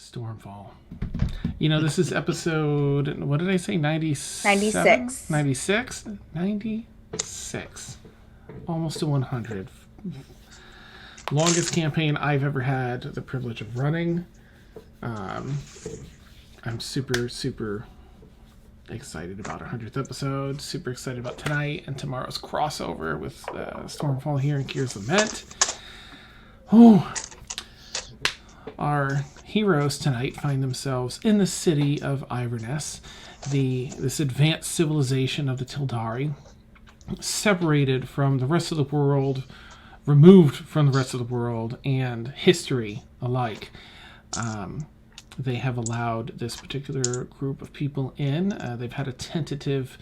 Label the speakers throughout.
Speaker 1: Stormfall. You know, this is episode, what did I say,
Speaker 2: 96.
Speaker 1: 96? 96. Almost to 100. Longest campaign I've ever had the privilege of running. I'm super, super excited about our 100th episode. Super excited about tonight and tomorrow's crossover with Stormfall here in Kyr's Lament. Oh, our heroes tonight find themselves in the city of Iverness, this advanced civilization of the Tildari, separated from the rest of the world, removed from the rest of the world, and history alike. They have allowed this particular group of people in. They've had a tentative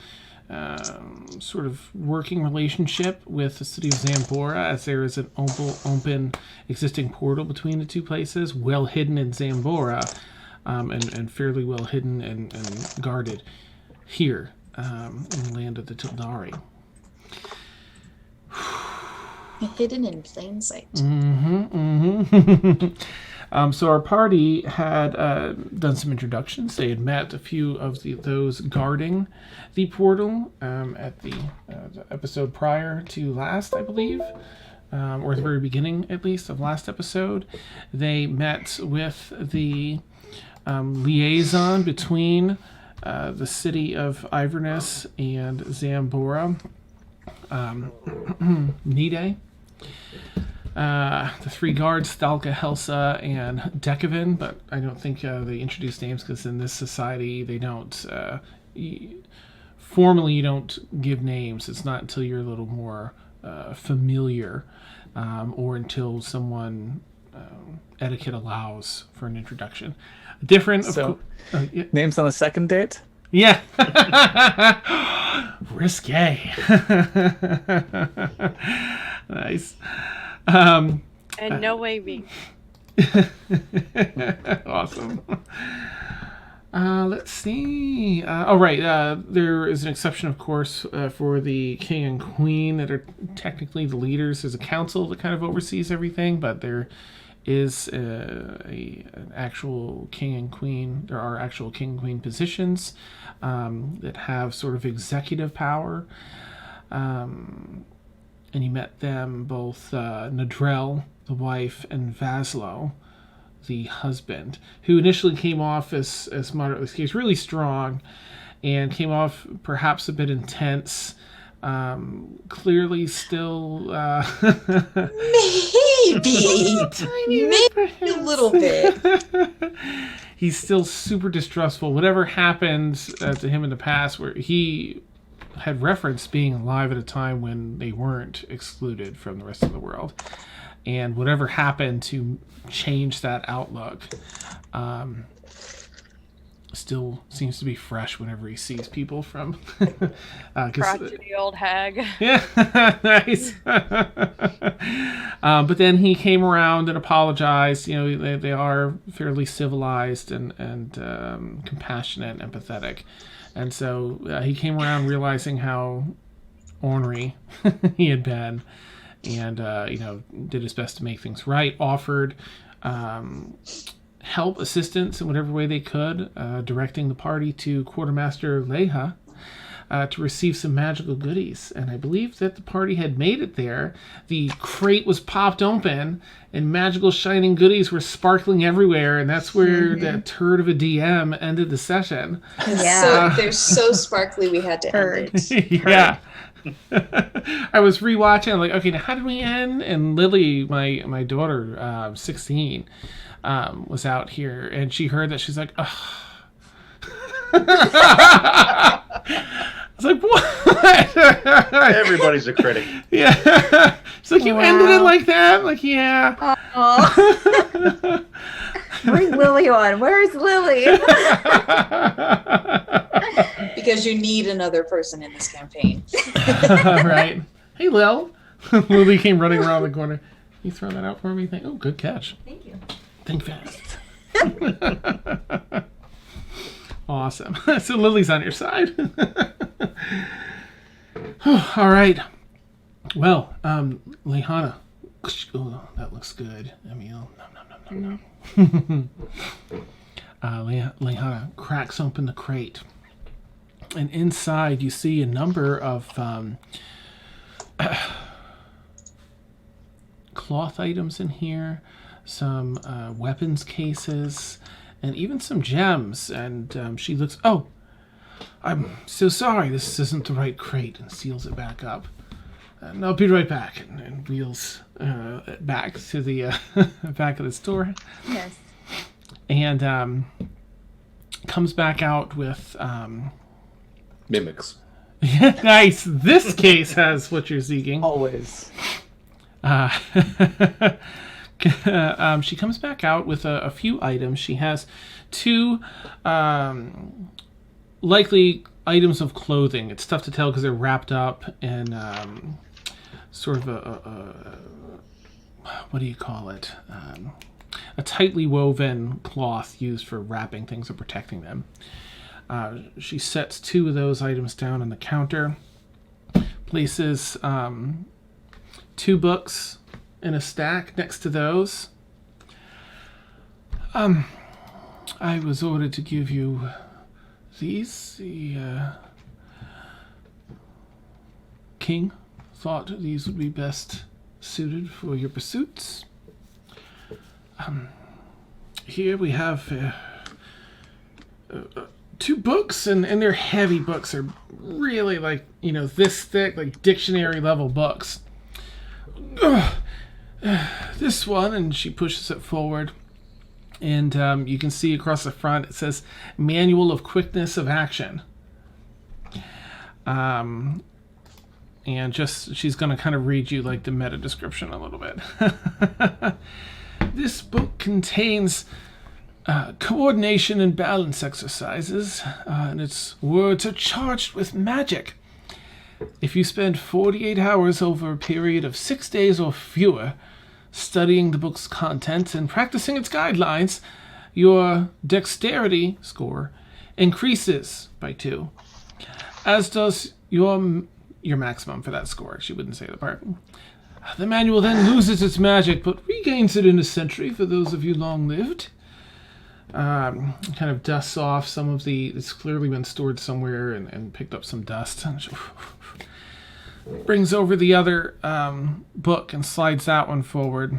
Speaker 1: sort of working relationship with the city of Zambora, as there is an open existing portal between the two places, well hidden in Zambora, and fairly well hidden and guarded here in the land of the Tildari.
Speaker 2: Hidden in plain sight.
Speaker 1: So our party had done some introductions. They had met a few of those guarding the portal at the episode prior to last, I believe, or at the very beginning, at least, of last episode. They met with the liaison between the city of Iverness and Zambora, Nide. The three guards, Thalka, Helsa, and Dekavin, but I don't think they introduce names because in this society they don't, formally you don't give names. It's not until you're a little more familiar or until someone etiquette allows for an introduction. Different,
Speaker 3: so, names on the second date?
Speaker 1: Yeah. Risque. Nice.
Speaker 4: And no waving.
Speaker 1: Awesome. Let's see. There is an exception, of course, for the king and queen that are technically the leaders. There's a council that kind of oversees everything, but there is an actual king and queen. There are actual king and queen positions that have sort of executive power. And you met them both, Nadrell, the wife, and Vaslo, the husband, who initially came off as moderately skilled, really strong, and came off perhaps a bit intense. Clearly still...
Speaker 2: Maybe a little bit.
Speaker 1: He's still super distrustful. Whatever happened to him in the past, where he had referenced being alive at a time when they weren't excluded from the rest of the world, and whatever happened to change that outlook still seems to be fresh whenever he sees people from
Speaker 4: Crotchety old hag.
Speaker 1: Yeah. Nice. But then he came around and apologized. You know, they are fairly civilized and compassionate and empathetic. And so he came around realizing how ornery he had been, and did his best to make things right. Offered help, assistance in whatever way they could, directing the party to Quartermaster Leha to receive some magical goodies. And I believe that the party had made it there. The crate was popped open, and magical shining goodies were sparkling everywhere, and that's where that turd of a DM ended the session.
Speaker 2: Yeah. So they're so sparkly we had to end it.
Speaker 1: Yeah. I was rewatching. I'm like, okay, now how did we end? And Lily, my daughter, 16, was out here, and she heard that. She's like, ugh. I was like, what?
Speaker 5: Everybody's a critic.
Speaker 1: Yeah. It's like, you ended it like that? Like, yeah.
Speaker 2: Bring Lily on. Where's Lily? Because you need another person in this campaign.
Speaker 1: Right. Hey, Lil. Lily came running around the corner. You throw that out for me? Oh, good catch.
Speaker 2: Thank you.
Speaker 1: Think fast. Awesome. So Lily's on your side. All right. Well, Lehana. Oh, that looks good. Emil. Nom, nom, nom, Lehana cracks open the crate. And inside you see a number of cloth items in here, some weapons cases, and even some gems. And she looks, oh, I'm so sorry, this isn't the right crate, and seals it back up. And I'll be right back, and wheels back to the back of the store.
Speaker 5: Yes.
Speaker 1: And comes back out with...
Speaker 6: Mimics.
Speaker 1: Nice. This case has what you're seeking.
Speaker 3: Always.
Speaker 1: She comes back out with a few items. She has two likely items of clothing. It's tough to tell because they're wrapped up in sort of a what do you call it? A tightly woven cloth used for wrapping things and protecting them. She sets two of those items down on the counter, places two books in a stack next to those. I was ordered to give you these. The king thought these would be best suited for your pursuits. Here we have two books, and they're heavy books. They're really this thick, like dictionary level books. This one, and she pushes it forward, and you can see across the front it says Manual of Quickness of Action. And she's going to kind of read you like the meta description a little bit. This book contains coordination and balance exercises, and its words are charged with magic. If you spend 48 hours over a period of 6 days or fewer studying the book's contents and practicing its guidelines, your dexterity score increases by 2, as does your maximum for that score. She wouldn't say the part. The manual then loses its magic, but regains it in a century for those of you long-lived. Kind of dusts off some of it's clearly been stored somewhere and picked up some dust. Brings over the other book and slides that one forward.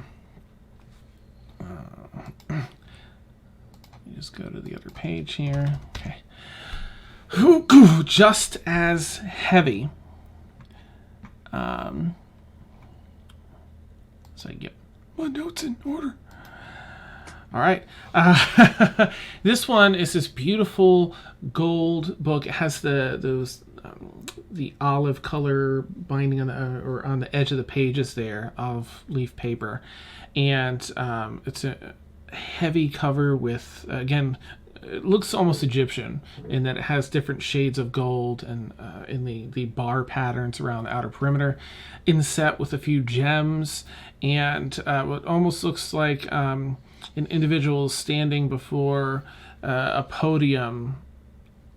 Speaker 1: Just go to the other page here. Okay. Just as heavy. So I get my notes in order. All right. This one is this beautiful gold book. It has the olive color binding on the edge of the pages there of leaf paper, and it's a heavy cover with, again, it looks almost Egyptian in that it has different shades of gold and in the bar patterns around the outer perimeter, inset with a few gems, and what almost looks like an individual standing before a podium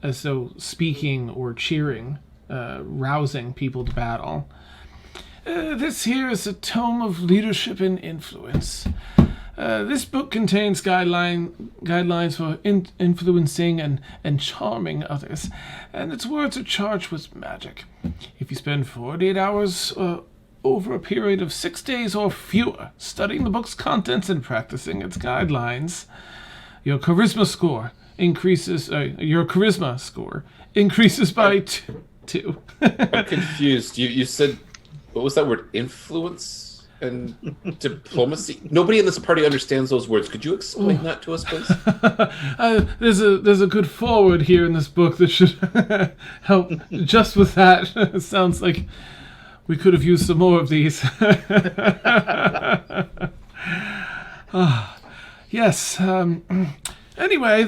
Speaker 1: as though speaking or cheering, rousing people to battle. This here is a tome of leadership and influence. This book contains guidelines for influencing and charming others, and its words are charged with magic. If you spend 48 hours over a period of 6 days or fewer studying the book's contents and practicing its guidelines, your charisma score increases. Your charisma score increases by 2.
Speaker 6: I'm confused. You said, what was that word? Influence and diplomacy? Nobody in this party understands those words. Could you explain that to us, please?
Speaker 1: There's a good forward here in this book that should help just with that. It sounds like we could have used some more of these. Yes. Anyway,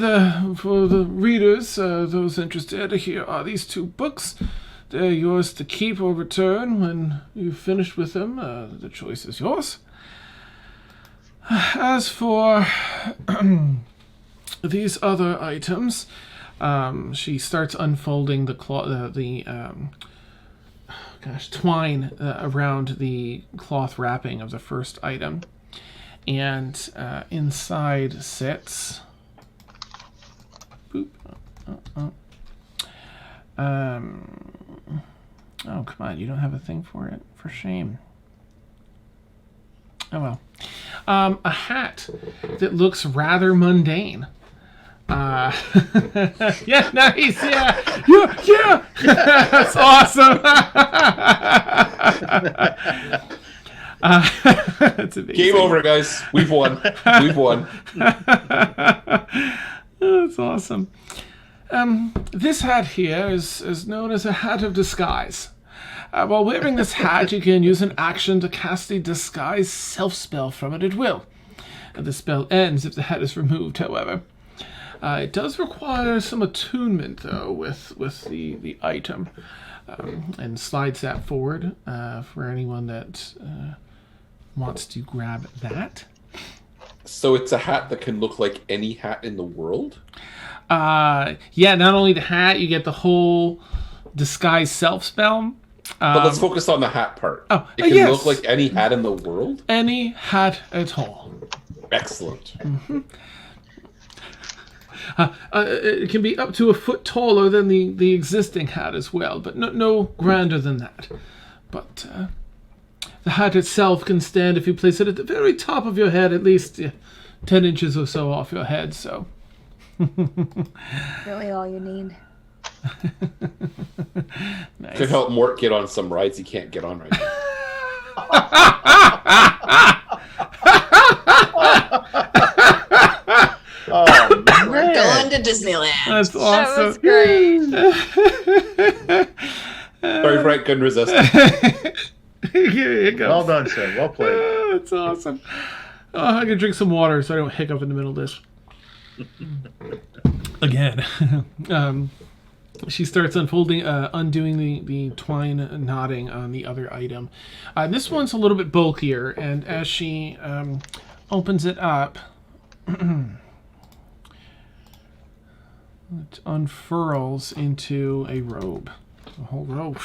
Speaker 1: for the readers, those interested, here are these 2 books. They're yours to keep or return when you've finished with them. The choice is yours. As for these other items, she starts unfolding the twine around the cloth wrapping of the first item. And inside sits... Boop. Oh, come on. You don't have a thing for it? For shame. Oh, well. A hat that looks rather mundane. Yeah, nice. Yeah. That's awesome. That's amazing.
Speaker 6: Game over, guys. We've won.
Speaker 1: That's awesome. This hat here is known as a hat of disguise. While wearing this hat, you can use an action to cast a disguise self-spell from it at will. The spell ends if the hat is removed, however. It does require some attunement, though, with the item. And slides that forward for anyone that wants to grab that.
Speaker 6: So it's a hat that can look like any hat in the world?
Speaker 1: Yeah, not only the hat, you get the whole disguise self-spell.
Speaker 6: But let's focus on the hat part. It can look like any hat in the world?
Speaker 1: Any hat at all.
Speaker 6: Excellent.
Speaker 1: Mm-hmm. It can be up to a foot taller than the existing hat as well, but no grander than that. But the hat itself can stand if you place it at the very top of your head, at least 10 inches or so off your head, so...
Speaker 5: Really all you need.
Speaker 1: Nice.
Speaker 6: Could help Mort get on some rides he can't get on right now.
Speaker 2: We're going to Disneyland.
Speaker 1: That's awesome.
Speaker 4: That was great.
Speaker 6: Sorry, Frank, couldn't resist.
Speaker 1: Here you go.
Speaker 7: Well done, sir. Well played.
Speaker 1: That's awesome. Oh, I can drink some water so I don't hiccup in the middle of this. Again. She starts undoing the twine knotting on the other item. This one's a little bit bulkier, and as she opens it up, it unfurls into a robe. A whole robe.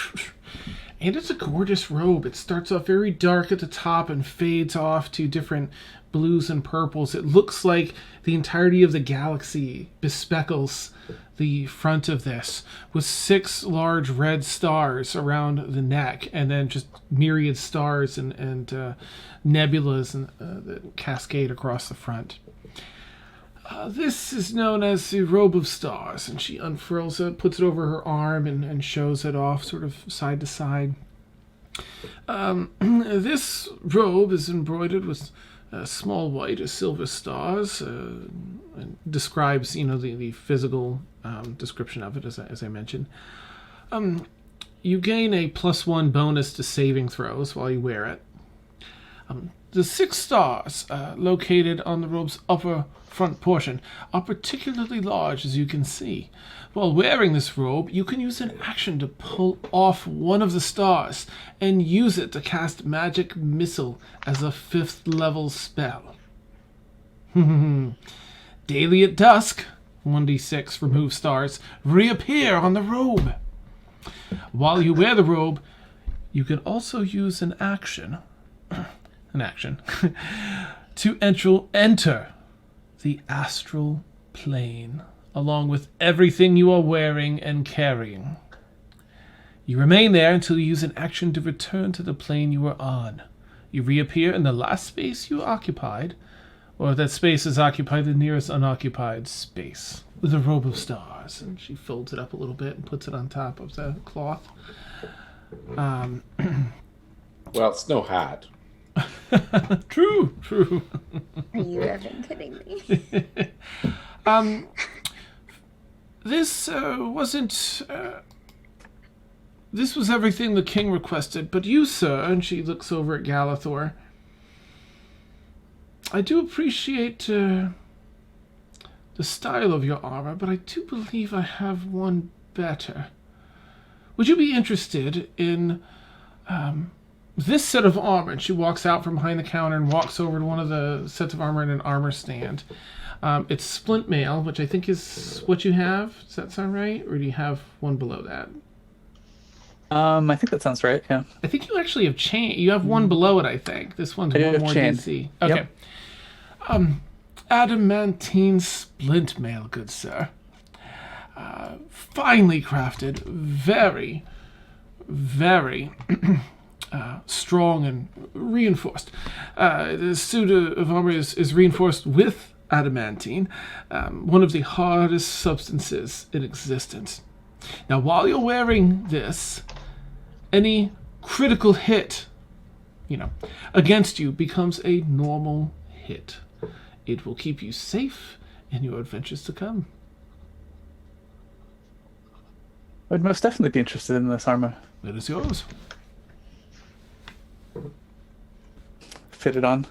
Speaker 1: And it's a gorgeous robe. It starts off very dark at the top and fades off to different blues and purples. It looks like the entirety of the galaxy bespeckles the front of this, with 6 large red stars around the neck, and then just myriad stars and nebulas that cascade across the front. This is known as the Robe of Stars, and she unfurls it, puts it over her arm, and shows it off sort of side to side. This robe is embroidered with small white or silver stars, and describes, the physical description of it, as I mentioned. You gain a +1 bonus to saving throws while you wear it. The 6 stars located on the robe's upper front portion are particularly large, as you can see. While wearing this robe, you can use an action to pull off one of the stars and use it to cast Magic Missile as a 5th level spell. Daily at dusk, 1d6 remove stars reappear on the robe. While you wear the robe, you can also use an action to enter the astral plane, along with everything you are wearing and carrying. You remain there until you use an action to return to the plane you were on. You reappear in the last space you occupied, or if that space is occupied, the nearest unoccupied space, with a robe of stars. And she folds it up a little bit and puts it on top of the cloth.
Speaker 6: Well, it's no hat.
Speaker 1: True.
Speaker 5: Are you ever kidding me?
Speaker 1: This wasn't... This was everything the king requested, but you, sir, and she looks over at Galathor, I do appreciate the style of your armor, but I do believe I have one better. Would you be interested in this set of armor? And she walks out from behind the counter and walks over to one of the sets of armor in an armor stand. It's splint mail, which I think is what you have. Does that sound right? Or do you have one below that?
Speaker 3: I think that sounds right, yeah.
Speaker 1: I think you actually have chain. You have one below it, I think. This one's
Speaker 3: I do
Speaker 1: one
Speaker 3: have
Speaker 1: more
Speaker 3: chain.
Speaker 1: DC. Okay.
Speaker 3: Yep.
Speaker 1: adamantine splint mail, good sir. Finely crafted, very, very strong and reinforced. The suit of armor is reinforced with adamantine, one of the hardest substances in existence. Now, while you're wearing this, any critical hit, against you becomes a normal hit. It will keep you safe in your adventures to come.
Speaker 3: I'd most definitely be interested in this armor.
Speaker 1: It is yours.
Speaker 3: Fit it on.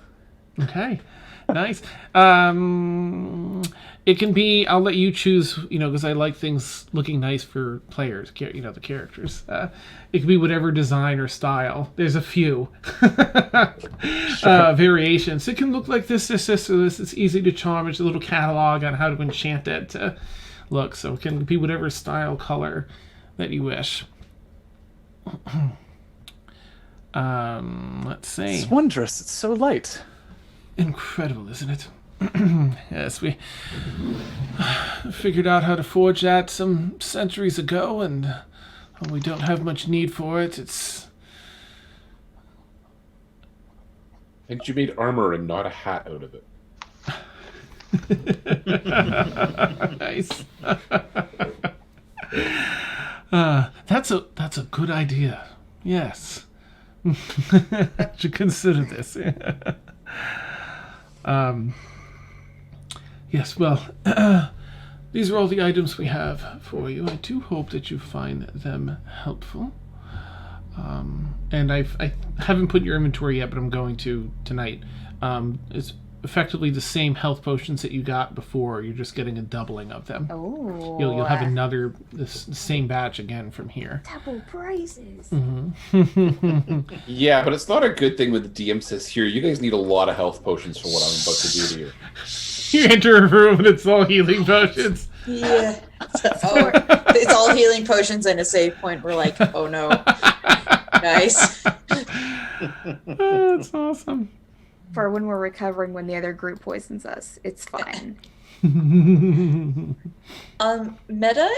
Speaker 1: Okay, nice. It can be. I'll let you choose. Because I like things looking nice for players. The characters. It can be whatever design or style. There's a few variations. It can look like this, or this. It's easy to charm. It's a little catalog on how to enchant it to look. So it can be whatever style, color that you wish. Let's see.
Speaker 3: It's wondrous. It's so light.
Speaker 1: Incredible, isn't it? Yes, we figured out how to forge that some centuries ago, and we don't have much need for it.
Speaker 6: And you made armor and not a hat out of it.
Speaker 1: Nice. That's a good idea. Yes. I should consider this. Yes, well, these are all the items we have for you. I do hope that you find them helpful. And I haven't put your inventory yet, but I'm going to tonight. It's effectively the same health potions that you got before. You're just getting a doubling of them.
Speaker 5: Oh.
Speaker 1: You'll have another the same batch again from here.
Speaker 5: Double prizes.
Speaker 6: Yeah, but it's not a good thing when the DM says, here, you guys need a lot of health potions for what I'm about to do to you.
Speaker 1: You enter a room and it's all healing potions.
Speaker 2: Yeah. Oh, it's all healing potions and a save point. We're like, oh no. Nice.
Speaker 1: Oh, that's awesome.
Speaker 5: For when we're recovering when the other group poisons us. It's fine.
Speaker 2: Meta,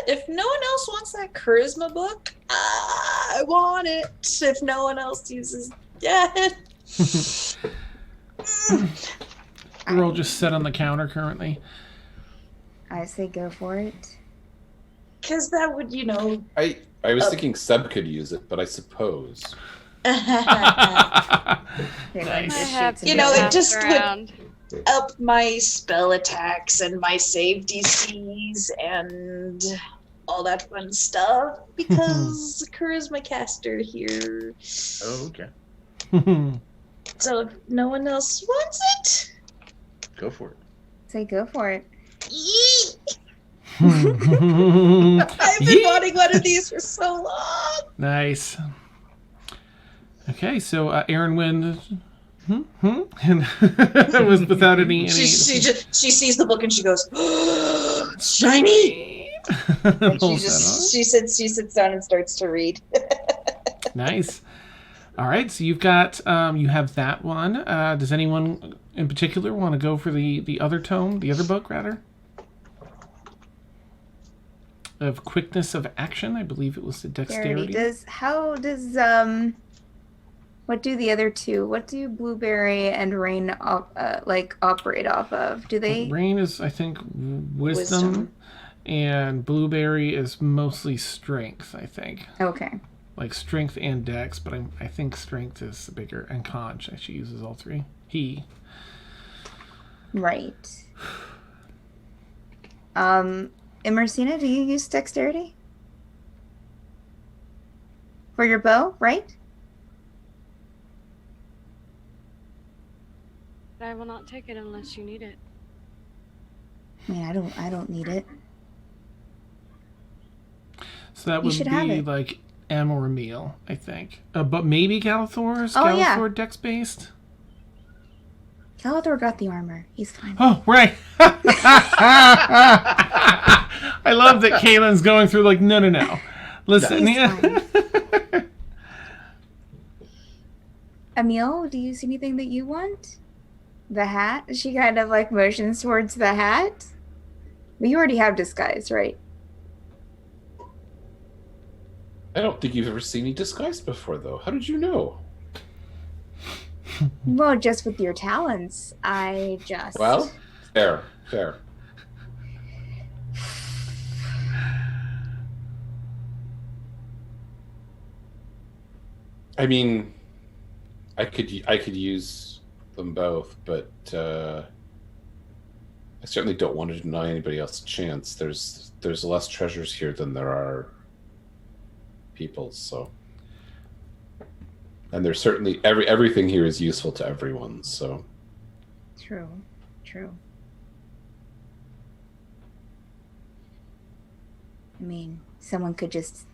Speaker 2: if no one else wants that charisma book, I want it. If no one else uses it.
Speaker 1: We're all just set on the counter currently.
Speaker 5: I say go for it.
Speaker 2: Because that would,
Speaker 6: I was thinking Seb could use it, but I suppose.
Speaker 1: Nice.
Speaker 2: It just would up my spell attacks and my save DCs and all that fun stuff because charisma caster here.
Speaker 4: Oh, okay.
Speaker 2: So if no one else wants it,
Speaker 4: Go for it.
Speaker 5: Say go for it.
Speaker 2: I've been wanting one of these for so long.
Speaker 1: Nice. Okay, so Aaron wins. And was without any.
Speaker 2: She sees the book and she goes, oh, shiny. And she sits down and starts to read.
Speaker 1: Nice. All right, so you've got you have that one. Does anyone in particular want to go for the other tome, the other book rather? Of quickness of action, I believe it was the dexterity.
Speaker 5: What do the other two? What do Blueberry and Rain operate off of? Do they?
Speaker 1: Rain is, I think, wisdom, and Blueberry is mostly strength. I think.
Speaker 5: Okay.
Speaker 1: Like strength and dex, but I think strength is bigger, and conch. She uses all three.
Speaker 5: Right. Emersina, do you use dexterity for your bow? Right.
Speaker 7: I will not take it unless you need it.
Speaker 5: I mean, I don't need it.
Speaker 1: So that would be like M or Emil, I think. But maybe Galathor's?
Speaker 5: Oh, yeah.
Speaker 1: Galathor dex based?
Speaker 5: Galathor got the armor. He's fine.
Speaker 1: Oh, right. I love that Kaylin's going through like, no. Listen.
Speaker 5: He's fine. Emil, do you see anything that you want? The hat? She kind of like motions towards the hat. But you already have disguise, right?
Speaker 6: I don't think you've ever seen me disguised before, though. How did you know?
Speaker 5: Well, just with your talents, I just.
Speaker 6: Well, fair. I mean, I could use them both, but I certainly don't want to deny anybody else a chance. There's less treasures here than there are people, so. And there's certainly everything here is useful to everyone, so.
Speaker 5: True. I mean, someone could just,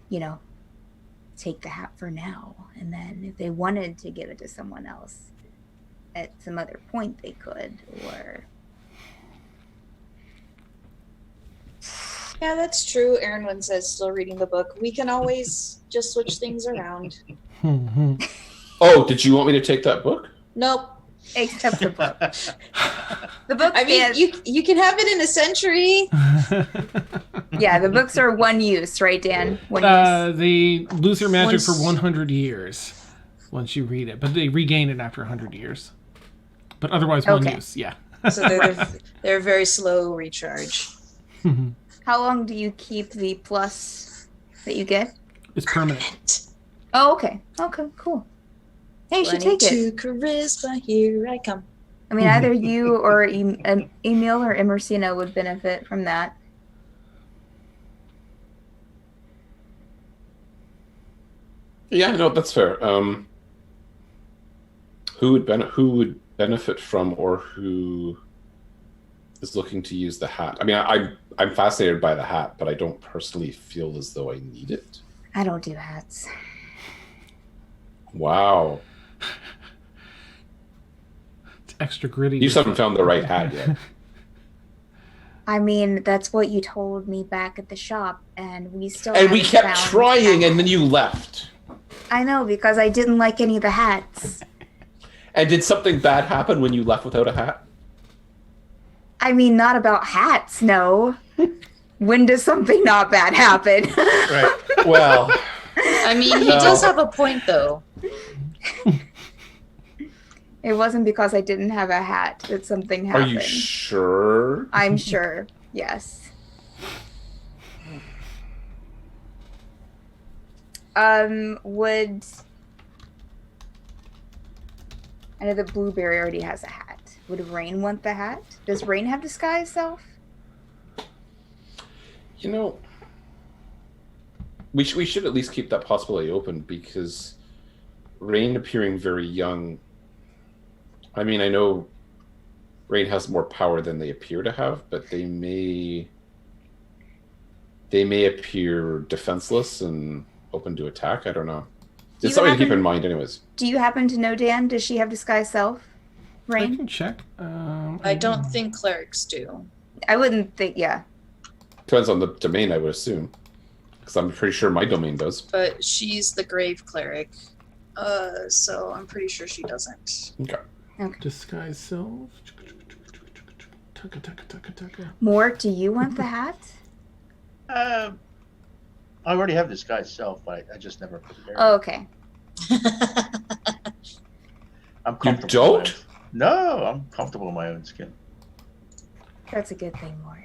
Speaker 5: take the hat for now, and then if they wanted to give it to someone else at some other point, they could, or.
Speaker 2: Yeah, that's true. Aaron says, still reading the book. We can always just switch things around.
Speaker 6: Oh, did you want me to take that book?
Speaker 2: Nope.
Speaker 5: Except the book. The book.
Speaker 2: I mean, you can have it in a century.
Speaker 5: Yeah, the books are one use, right, Dan? One use.
Speaker 1: They lose their magic for 100 years once you read it, but they regain it after 100 years. But otherwise, one use, yeah.
Speaker 2: So they're a very slow recharge.
Speaker 5: How long do you keep the plus that you get?
Speaker 1: It's permanent.
Speaker 5: Oh, okay. Okay, cool. Hey, you should take it.
Speaker 2: 22 charisma, here I come.
Speaker 5: I mean, either you or Emil or Emersina would benefit from that.
Speaker 6: Yeah, no, that's fair. Who would benefit from, or who is looking to use the hat? I mean, I'm fascinated by the hat, but I don't personally feel as though I need it.
Speaker 5: I don't do hats.
Speaker 6: Wow.
Speaker 1: It's extra gritty.
Speaker 6: You just haven't found the right hat yet.
Speaker 5: I mean, that's what you told me back at the shop, and we still.
Speaker 6: And we
Speaker 5: haven't
Speaker 6: kept
Speaker 5: found
Speaker 6: trying,
Speaker 5: hats.
Speaker 6: and then you left.
Speaker 5: I know, because I didn't like any of the hats.
Speaker 6: And did something bad happen when you left without a hat?
Speaker 5: I mean, not about hats, no. When does something not bad happen?
Speaker 6: Right. Well.
Speaker 2: I mean, he does have a point, though.
Speaker 5: It wasn't because I didn't have a hat that something happened.
Speaker 6: Are you sure?
Speaker 5: I'm sure, yes. Would... I know that Blueberry already has a hat. Would Rain want the hat? Does Rain have disguise self?
Speaker 6: You know, we should at least keep that possibility open, because Rain appearing very young, I mean, I know Rain has more power than they appear to have, but they may appear defenseless and open to attack. I don't know. It's something to keep in mind anyways.
Speaker 5: Do you happen to know, Dan? Does she have disguise self?
Speaker 1: I
Speaker 5: Rain?
Speaker 1: can check.
Speaker 2: I don't think clerics do.
Speaker 5: I wouldn't think, yeah.
Speaker 6: Depends on the domain, I would assume. Because I'm pretty sure my domain does.
Speaker 2: But she's the grave cleric. So I'm pretty sure she doesn't.
Speaker 6: Okay.
Speaker 1: Disguise self. Tucka.
Speaker 5: Mort, do you want the hat?
Speaker 4: I already have disguise self, but I just never put it there.
Speaker 5: Oh, okay.
Speaker 4: I'm
Speaker 6: You
Speaker 4: comfortable.
Speaker 6: don't?
Speaker 4: No, I'm comfortable in my own skin.
Speaker 5: That's a good thing, Mort.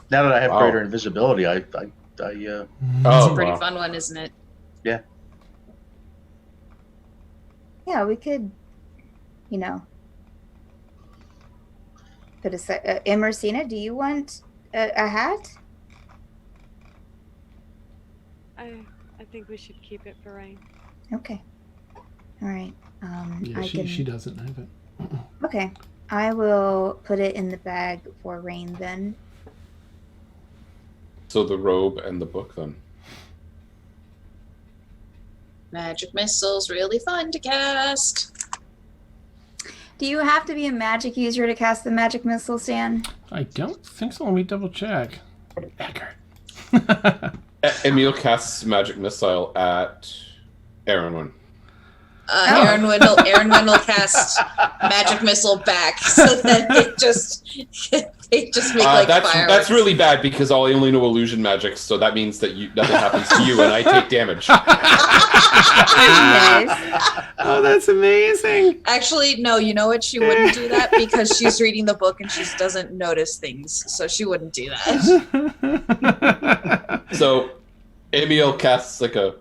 Speaker 4: Now that I have
Speaker 6: Wow.
Speaker 4: greater invisibility, I
Speaker 2: It's
Speaker 6: Oh,
Speaker 2: a pretty
Speaker 6: wow.
Speaker 2: fun one, isn't it?
Speaker 5: Yeah, we could, put a Emersina, do you want a hat?
Speaker 7: I think we should keep it for Rain.
Speaker 5: Okay. All right.
Speaker 1: Yeah, she doesn't have it.
Speaker 5: Okay. I will put it in the bag for Rain then.
Speaker 6: So the robe and the book then.
Speaker 2: Magic missile's really fun to cast.
Speaker 5: Do you have to be a magic user to cast the magic missile, Stan?
Speaker 1: I don't think so. Let me double check. Eckert.
Speaker 6: Emil casts magic missile at Aaron.
Speaker 2: Aaron will cast magic missile back, so that they just make like
Speaker 6: that's
Speaker 2: fireworks.
Speaker 6: really bad because I only know illusion magic, so that means that nothing happens to you and I take damage.
Speaker 5: Nice.
Speaker 1: Oh, that's amazing.
Speaker 2: Actually, no. You know what? She wouldn't do that because she's reading the book and she doesn't notice things, so she wouldn't do that.
Speaker 6: So, Emil casts like a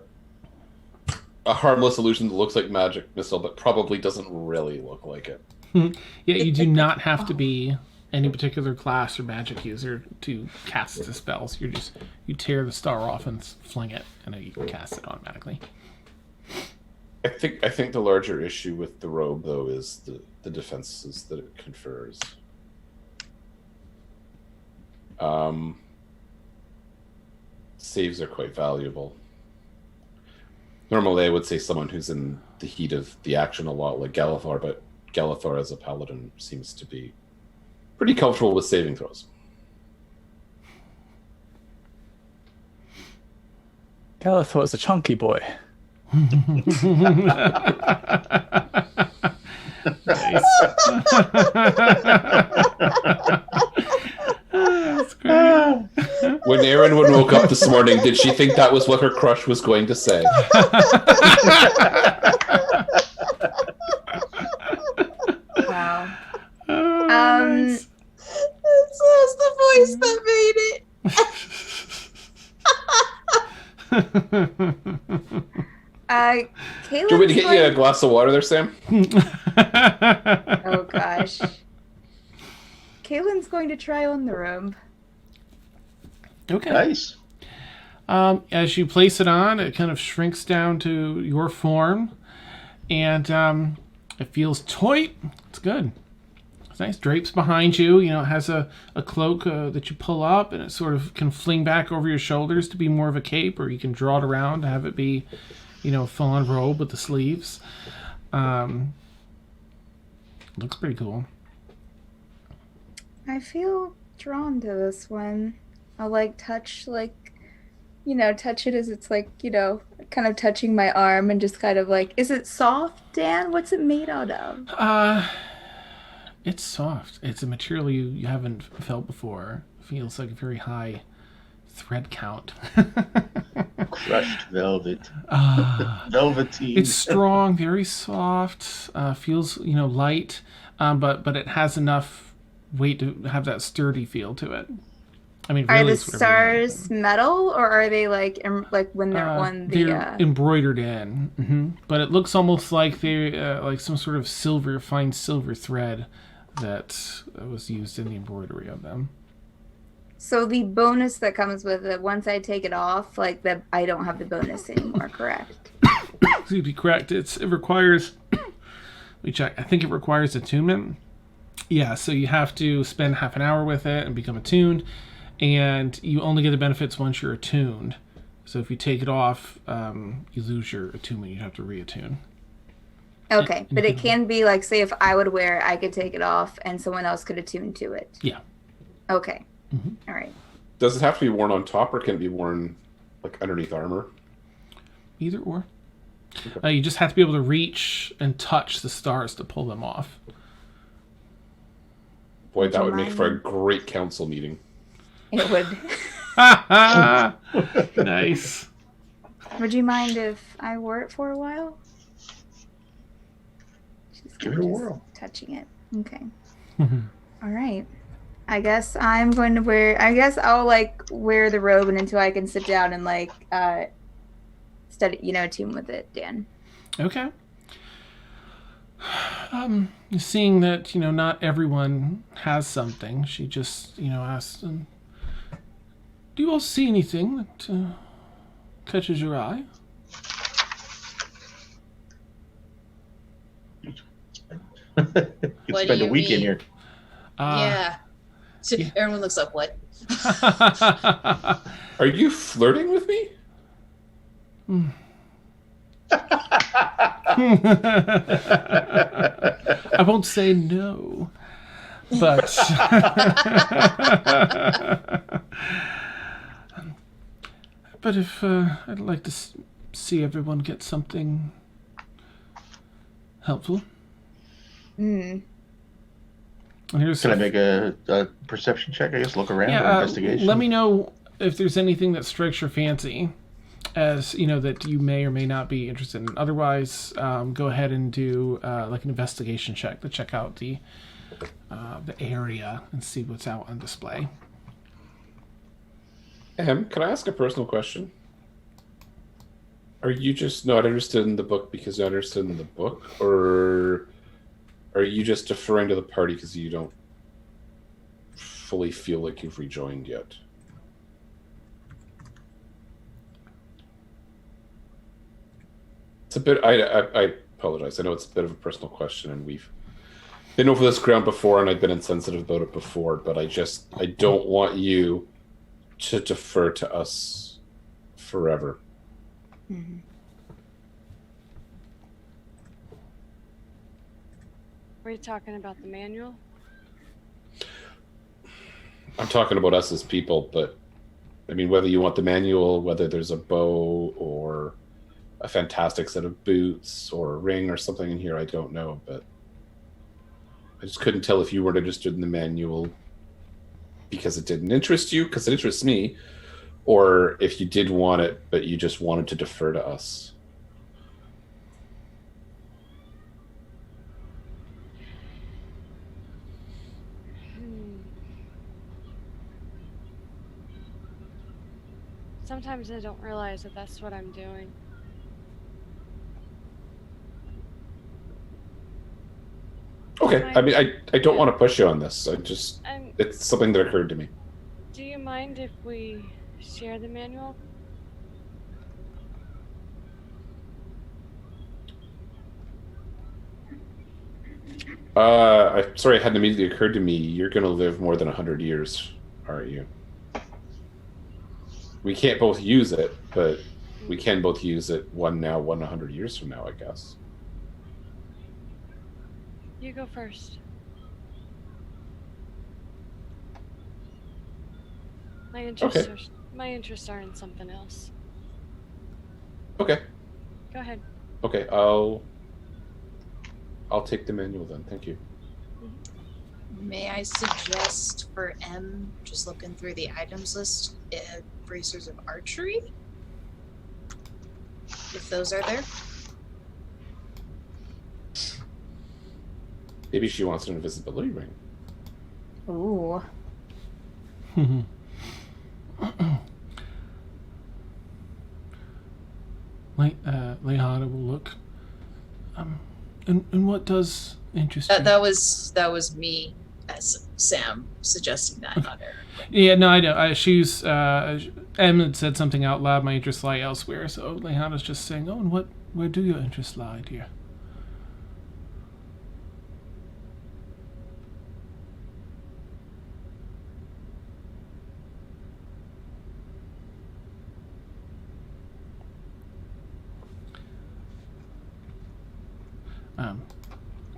Speaker 6: harmless illusion that looks like magic missile, but probably doesn't really look like it.
Speaker 1: Yeah, you do not have to be any particular class or magic user to cast the spells. You tear the star off and fling it, and you can cast it automatically.
Speaker 6: I think the larger issue with the robe, though, is the defenses that it confers. Saves are quite valuable. Normally, I would say someone who's in the heat of the action a lot, like Galithor, but Galithor as a paladin seems to be pretty comfortable with saving throws.
Speaker 3: Galithor is a chunky boy.
Speaker 1: Nice. That's great.
Speaker 6: When Erin woke up this morning, did she think that was what her crush was going to say?
Speaker 5: Wow.
Speaker 1: Oh, nice.
Speaker 2: That's the voice that made it.
Speaker 5: Caitlin's
Speaker 6: Do you want me to get you a glass of water there, Sam?
Speaker 5: Oh gosh. Caitlin's going to try on the robe.
Speaker 1: Okay.
Speaker 4: Nice.
Speaker 1: As you place it on, it kind of shrinks down to your form, and it feels tight. It's good. It's nice. Drapes behind you. You know, it has a cloak that you pull up, and it sort of can fling back over your shoulders to be more of a cape, or you can draw it around to have it be, you know, full-on robe with the sleeves. Looks pretty cool.
Speaker 5: I feel drawn to this one. I'll touch touch it as it's kind of touching my arm and just kind of is it soft, Dan? What's it made out of?
Speaker 1: It's soft. It's a material you haven't felt before. It feels like a very high thread count.
Speaker 4: Crushed velvet. Velveteen.
Speaker 1: It's strong, very soft, feels, light, but it has enough weight to have that sturdy feel to it. I mean,
Speaker 5: Are
Speaker 1: really,
Speaker 5: the
Speaker 1: it's whatever you want.
Speaker 5: stars metal, or are they when they're on the?
Speaker 1: They're embroidered in, but it looks almost like they're like some sort of fine silver thread that was used in the embroidery of them.
Speaker 5: So the bonus that comes with it, once I take it off, that I don't have the bonus anymore, correct?
Speaker 1: To be correct, it requires. Let me check. I think it requires attunement. Yeah, so you have to spend half an hour with it and become attuned. And you only get the benefits once you're attuned. So if you take it off, you lose your attunement. You have to reattune.
Speaker 5: Okay, but it can be say if I would wear it, I could take it off and someone else could attune to it.
Speaker 1: Yeah.
Speaker 5: Okay. All right.
Speaker 6: Does it have to be worn on top, or can it be worn underneath armor?
Speaker 1: Either or.
Speaker 6: Okay.
Speaker 1: You just have to be able to reach and touch the stars to pull them off.
Speaker 6: Boy, that would make for a great council meeting.
Speaker 5: It would.
Speaker 1: Nice.
Speaker 5: Would you mind if I wore it for a while?
Speaker 4: Give it a whirl.
Speaker 5: Touching it. Okay. All right. I guess I'm going to wear. I guess I'll wear the robe until I can sit down and study, attune with it, Dan.
Speaker 1: Okay. Seeing that not everyone has something, she just asks, "Do you all see anything that catches your eye?"
Speaker 4: You
Speaker 2: What
Speaker 4: spend
Speaker 2: do
Speaker 4: a
Speaker 2: you
Speaker 4: week in
Speaker 2: mean?
Speaker 4: here.
Speaker 2: Yeah. So everyone looks up. What?
Speaker 6: Are you flirting with me?
Speaker 1: I won't say no, but but if I'd like to see everyone get something helpful.
Speaker 5: Hmm.
Speaker 1: And here's
Speaker 4: Can I make a perception check? I guess look around or
Speaker 1: yeah,
Speaker 4: investigation.
Speaker 1: let me know if there's anything that strikes your fancy, as you know that you may or may not be interested in. Otherwise, go ahead and do like an investigation check to check out the area and see what's out on display.
Speaker 6: Can I ask a personal question? Are you just not interested in the book because you're not interested in the book, or are you just deferring to the party because you don't fully feel like you've rejoined yet? It's a bit. I apologize. I know it's a bit of a personal question, and we've been over this ground before, and I've been insensitive about it before. But I don't want you to defer to us forever.
Speaker 5: Mm-hmm.
Speaker 7: Were you talking about the manual?
Speaker 6: I'm talking about us as people, but I mean, whether you want the manual, whether there's a bow or a fantastic set of boots or a ring or something in here, I don't know, but I just couldn't tell if you weren't interested in the manual because it didn't interest you, because it interests me, or if you did want it, but you just wanted to defer to us.
Speaker 7: Sometimes I don't realize that that's what I'm doing.
Speaker 6: Okay, I mean, I don't want to push you on this.
Speaker 7: I'm,
Speaker 6: It's something that occurred to me.
Speaker 7: do you mind if we share the manual?
Speaker 6: I'm sorry, it hadn't immediately occurred to me. You're going to live more than 100 years, aren't you? We can't both use it, but we can both use it, one now, one 100 years from now, I guess.
Speaker 7: You go first. My interests are in something else.
Speaker 6: Okay.
Speaker 7: Go ahead.
Speaker 6: Okay, I'll take the manual then. Thank you.
Speaker 2: May I suggest for M, just looking through the items list, bracers of archery? If those are there.
Speaker 6: Maybe she wants an invisibility ring.
Speaker 5: Ooh.
Speaker 1: Lehana will look. And what does interest you?
Speaker 2: That was me as Sam suggesting that, not Eric.
Speaker 1: Yeah, no, I know. She's Em had said something out loud. My interests lie elsewhere. So Lehana's just saying, "Oh, and where do your interests lie, dear?"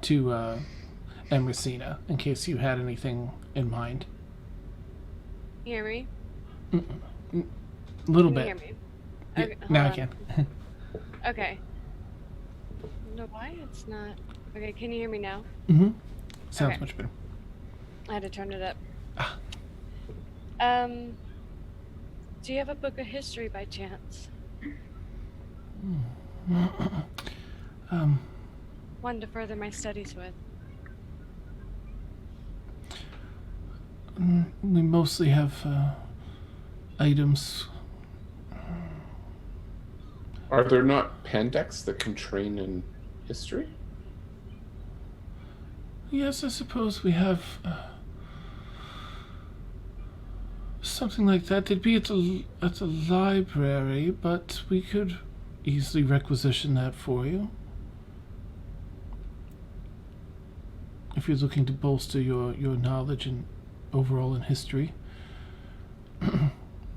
Speaker 1: To Emercina, in case you had anything in mind.
Speaker 7: Hear me?
Speaker 1: A little
Speaker 7: Can you
Speaker 1: bit.
Speaker 7: hear me?
Speaker 1: Yeah,
Speaker 7: Okay,
Speaker 1: now I
Speaker 7: hold
Speaker 1: can.
Speaker 7: on. Okay. No, why it's not? Okay, can you hear me now?
Speaker 1: Sounds
Speaker 7: Okay.
Speaker 1: much better.
Speaker 7: I had to turn it up.
Speaker 1: Ah.
Speaker 7: Do you have a book of history by chance? One to further my studies with.
Speaker 1: We mostly have items.
Speaker 6: Are there not pandects that can train in history?
Speaker 1: Yes, I suppose we have something like that. They'd be at the library, but we could easily requisition that for you. If you're looking to bolster your knowledge and overall in history.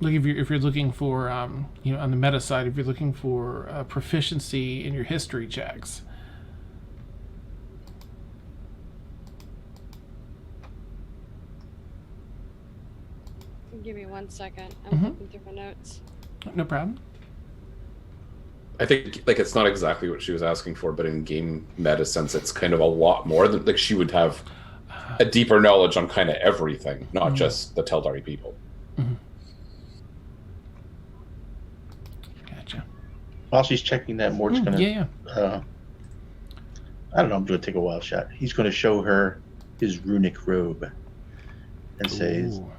Speaker 1: Like if you're looking for on the meta side, if you're looking for proficiency in your history checks.
Speaker 7: Give me 1 second. I'm flipping through my notes.
Speaker 1: No problem.
Speaker 6: I think like it's not exactly what she was asking for, but in game meta sense, it's kind of a lot more than like she would have a deeper knowledge on kind of everything, not just the Teldari people.
Speaker 1: Gotcha.
Speaker 4: While she's checking that, Mort's gonna.
Speaker 1: Yeah.
Speaker 4: I don't know. I'm gonna take a wild shot. He's gonna show her his runic robe, and say,
Speaker 1: Ooh.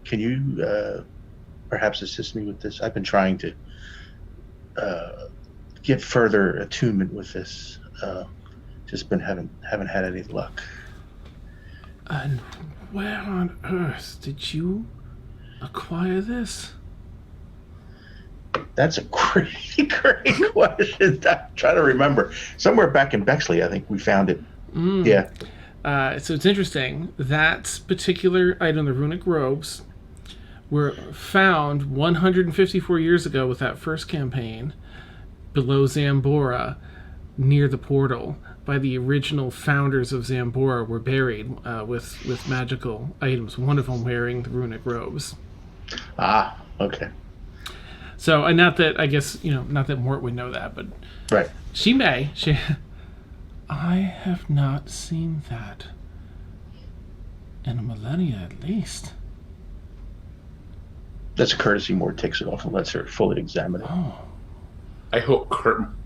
Speaker 4: "Can you perhaps assist me with this? I've been trying to get further attunement with this. Just been haven't had any luck."
Speaker 1: And where on earth did you acquire this?
Speaker 4: That's a great question. I'm trying to remember. Somewhere back in Bexley, I think we found it. Yeah.
Speaker 1: So it's interesting. That particular item, the runic robes, were found 154 years ago with that first campaign below Zambora near the portal by the original founders of Zambora were buried with magical items, one of them wearing the runic robes.
Speaker 4: Ah, okay.
Speaker 1: So, and not that, I guess, not that Mort would know that, but
Speaker 4: Right.
Speaker 1: she may. I have not seen that in a millennia at least.
Speaker 4: That's a courtesy. Mort takes it off and lets her fully examine it.
Speaker 1: Oh.
Speaker 6: I hope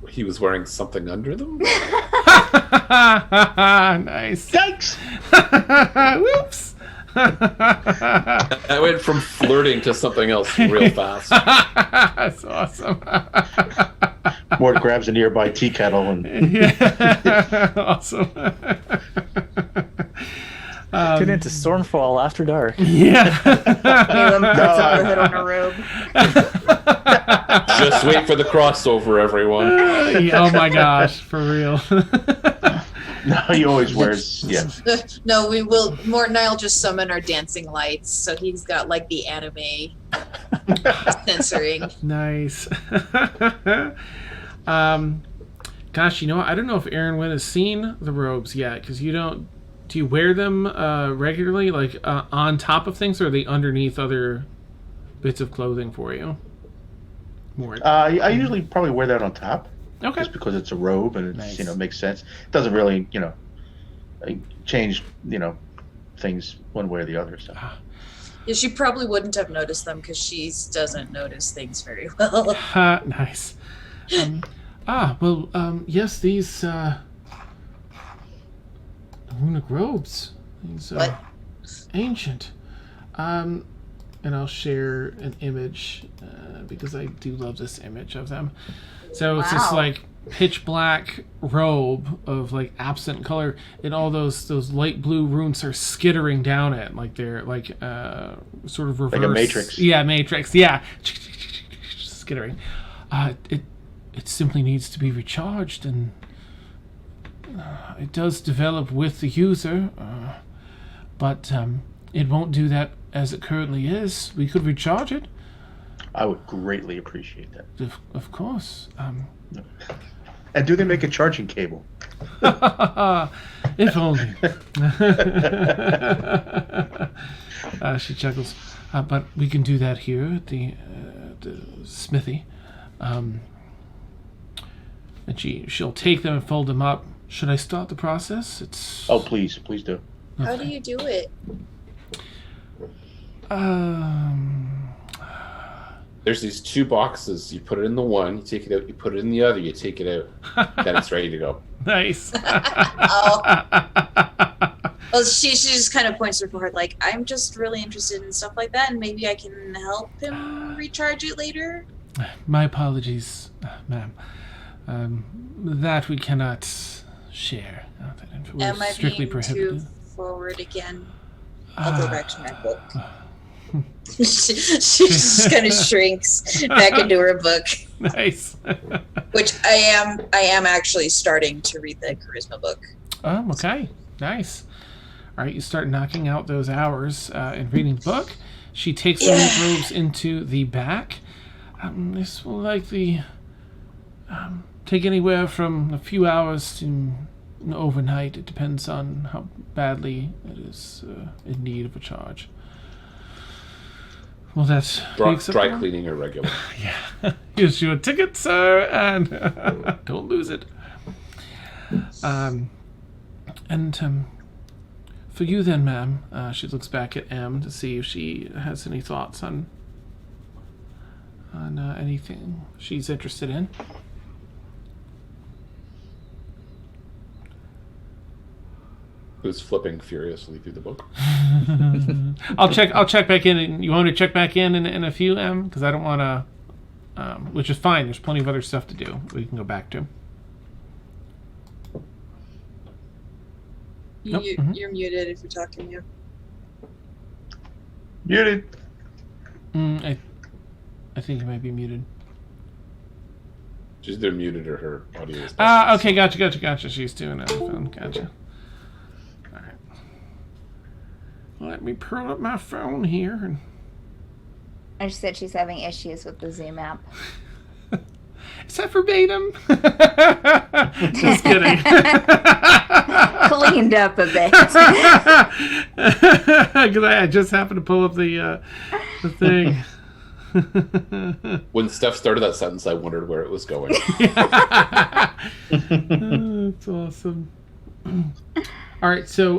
Speaker 6: he was wearing something under them.
Speaker 1: Nice.
Speaker 4: Yikes!
Speaker 1: Whoops.
Speaker 6: I went from flirting to something else real fast.
Speaker 1: That's awesome.
Speaker 4: Mort grabs a nearby tea kettle and
Speaker 1: Yeah. Awesome.
Speaker 3: Tune into Stormfall after dark.
Speaker 1: Yeah.
Speaker 5: Caleb puts up the hood on her robe.
Speaker 6: Just wait for the crossover, everyone.
Speaker 1: Oh my gosh, for real.
Speaker 4: no, he always wears
Speaker 2: No, we will. Mort and I'll just summon our dancing lights, so he's got like the anime censoring.
Speaker 1: Nice. Gosh, I don't know if Aaron Wynn has seen the robes yet, because you don't. Do you wear them regularly, like on top of things, or are they underneath other bits of clothing for you? More.
Speaker 4: I usually probably wear that on top,
Speaker 1: Okay.
Speaker 4: just because it's a robe and it's
Speaker 1: Nice.
Speaker 4: makes sense. It doesn't really change things one way or the other. So
Speaker 2: Yeah, she probably wouldn't have noticed them because she doesn't notice things very well.
Speaker 1: Nice. Yes, these runic robes. These
Speaker 2: What?
Speaker 1: ancient. And I'll share an image because I do love this image of them. So it's this
Speaker 5: Wow.
Speaker 1: like pitch black robe of like absent color, and all those light blue runes are skittering down it, like they're like sort of reverse.
Speaker 4: Like a matrix.
Speaker 1: Yeah, matrix. Yeah, skittering. It simply needs to be recharged, and it does develop with the user, but it won't do that as it currently is. We could recharge it.
Speaker 4: I would greatly appreciate that.
Speaker 1: Of course.
Speaker 4: And do they make a charging cable?
Speaker 1: If only. She chuckles. But we can do that here at the smithy. And she'll take them and fold them up. Should I start the process? It's.
Speaker 4: Oh, please do.
Speaker 2: How do you do it?
Speaker 6: There's these two boxes. You put it in the one, you take it out. You put it in the other, you take it out. Then it's ready to go.
Speaker 1: Nice.
Speaker 2: Oh. Well, she just kind of points to her forehead, like, I'm just really interested in stuff like that, and maybe I can help him recharge it later.
Speaker 1: My apologies, ma'am. That we cannot share. That info
Speaker 2: Am I
Speaker 1: is strictly
Speaker 2: being
Speaker 1: prohibited.
Speaker 2: too forward again? I'll go back to my book.
Speaker 1: Ah.
Speaker 2: She just kind of shrinks back into her book,
Speaker 1: Nice.
Speaker 2: which I am actually starting to read the charisma book.
Speaker 1: Okay. Nice. All right, you start knocking out those hours and reading the book. She takes the robes into the back. This will likely take anywhere from a few hours to overnight. It depends on how badly it is in need of a charge. Well, that's
Speaker 6: dry cleaning or regular.
Speaker 1: Yeah. Here's your ticket, sir, and don't lose it. For you then, ma'am, she looks back at M to see if she has any thoughts on anything she's interested in.
Speaker 6: Who's flipping furiously through the book?
Speaker 1: I'll check back in. And you want me to check back in a few, M? Because I don't want to. Which is fine. There's plenty of other stuff to do. We can go back to. Nope.
Speaker 2: You're muted if you're talking. Yeah.
Speaker 4: Muted.
Speaker 1: I think you might be muted.
Speaker 6: She's either muted or her audio is.
Speaker 1: Okay, gotcha. She's doing it on the phone. Gotcha. All right. Let me pull up my phone here. And...
Speaker 5: And she said she's having issues with the Zoom app.
Speaker 1: Is that verbatim? Just kidding.
Speaker 5: Cleaned up a bit.
Speaker 1: Because I just happened to pull up the thing.
Speaker 6: When Steph started that sentence, I wondered where it was going.
Speaker 1: That's awesome. All right, so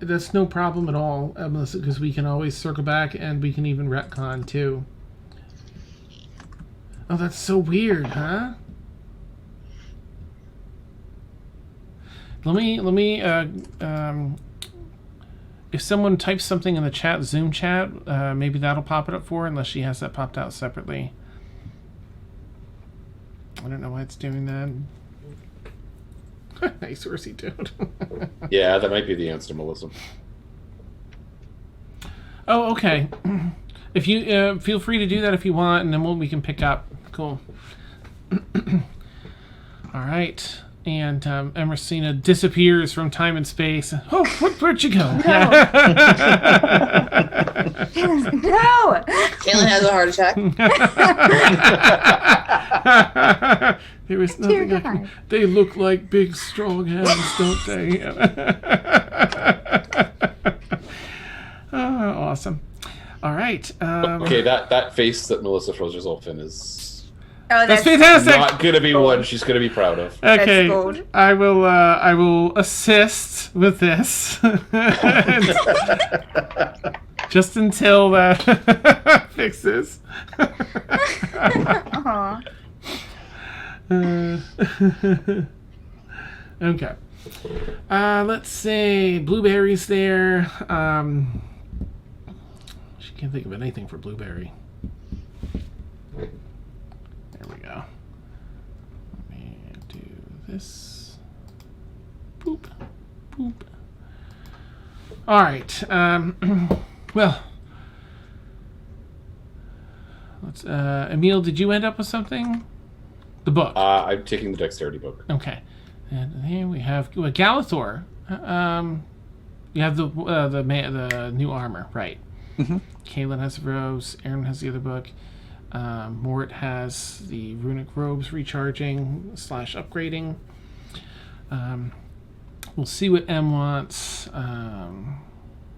Speaker 1: that's no problem at all, Melissa, because we can always circle back and we can even retcon too. Oh, that's so weird, huh? Let me if someone types something in the chat, Zoom chat, maybe that'll pop it up for her, unless she has that popped out separately. I don't know why it's doing that. Nice, where's he doing?
Speaker 6: Yeah, that might be the answer, Melissa.
Speaker 1: Oh, okay. If you feel free to do that if you want, and then we can pick up. Cool. All right. And Emersina disappears from time and space. Oh, where'd you go?
Speaker 5: No.
Speaker 2: Kaylin has a heart attack.
Speaker 1: There was nothing I can... They look like big, strong hands, don't they? Oh, awesome. All right.
Speaker 6: Okay, that face that Melissa throws herself in is...
Speaker 5: Oh,
Speaker 1: that's fantastic.
Speaker 6: Not gonna be one she's gonna be proud of.
Speaker 1: Okay, I will assist with this, just until that fixes. Okay. Let's say blueberries there. She can't think of anything for blueberry. There we go. Let me do this. Boop. Boop. All right. Well, let's. Emil, did you end up with something? The book.
Speaker 6: I'm taking the dexterity book.
Speaker 1: Okay. And here we have Galathor. You have the new armor, right?
Speaker 3: Mm-hmm.
Speaker 1: Kaylin has the robes. Aaron has the other book. Mort has the runic robes recharging / upgrading. We'll see what M wants.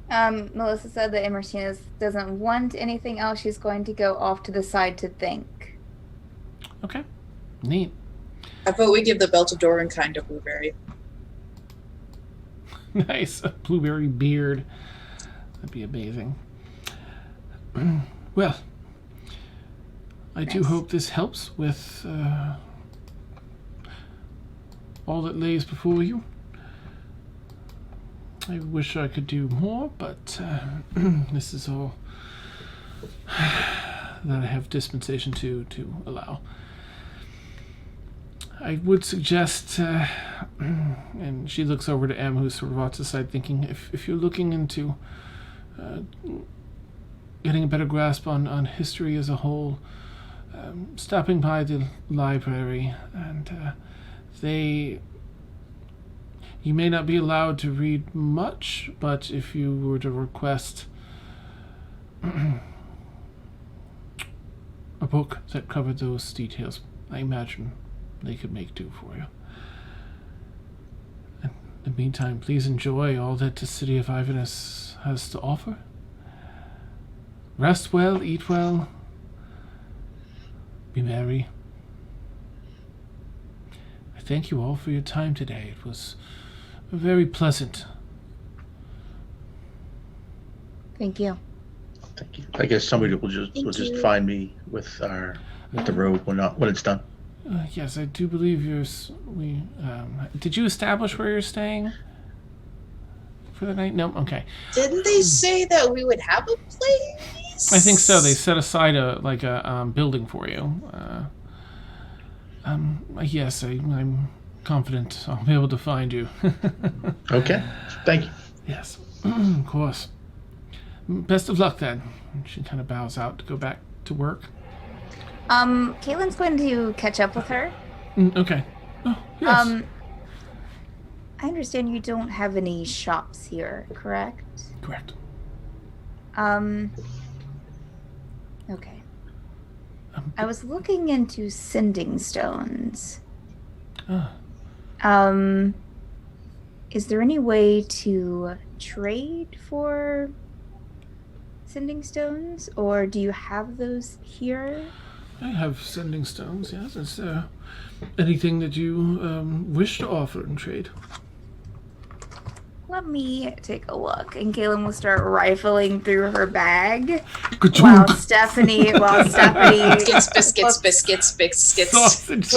Speaker 5: Melissa said that Emersina doesn't want anything else. She's going to go off to the side to think.
Speaker 1: Okay. Neat.
Speaker 2: I vote we give the belt of Doran kind of blueberry.
Speaker 1: Nice. A blueberry beard. That'd be amazing. Well, I do hope this helps with all that lays before you. I wish I could do more, but this is all that I have dispensation to allow. I would suggest, and she looks over to M, who's sort of off to the side, thinking, if you're looking into getting a better grasp on history as a whole, stopping by the library, and you may not be allowed to read much, but if you were to request a book that covered those details, I imagine they could make do for you. In the meantime, please enjoy all that the city of Iverness has to offer. Rest well, eat well, be merry. I thank you all for your time today. It was very pleasant.
Speaker 5: Thank you.
Speaker 4: Thank you. I guess somebody will just find me with the road when it's done.
Speaker 1: Yes, I do believe did you establish where you're staying for the night? No? Okay.
Speaker 2: Didn't they say that we would have a place?
Speaker 1: I think so. They set aside a building for you. Yes, I'm confident I'll be able to find you.
Speaker 4: Okay. Thank you.
Speaker 1: Yes, of course. Best of luck then. She kind of bows out to go back to work.
Speaker 5: Caitlin's going to catch up with her.
Speaker 1: Okay. Oh, yes.
Speaker 5: I understand you don't have any shops here, correct?
Speaker 1: Correct.
Speaker 5: Okay. I was looking into sending stones. Is there any way to trade for sending stones, or do you have those here?
Speaker 1: I have sending stones, yes. Is there anything that you wish to offer in trade?
Speaker 5: Let me take a look. And Kaylin will start rifling through her bag
Speaker 1: Ka-chunk!
Speaker 5: while Stephanie
Speaker 2: Biscuits.
Speaker 1: Sausage.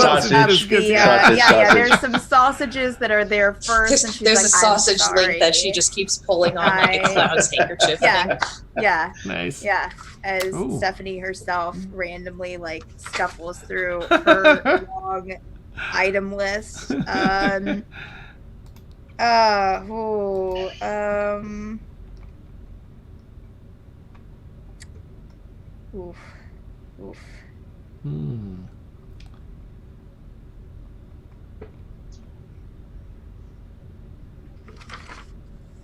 Speaker 5: There's some sausages that are there first. And she's
Speaker 2: There's
Speaker 5: like,
Speaker 2: a sausage
Speaker 5: "I'm
Speaker 2: link
Speaker 5: sorry."
Speaker 2: that she just keeps pulling on like a clown's handkerchief thing.
Speaker 5: Yeah.
Speaker 1: Nice.
Speaker 5: Yeah, as
Speaker 1: Ooh.
Speaker 5: Stephanie herself randomly scuffles through her long item list. Oof.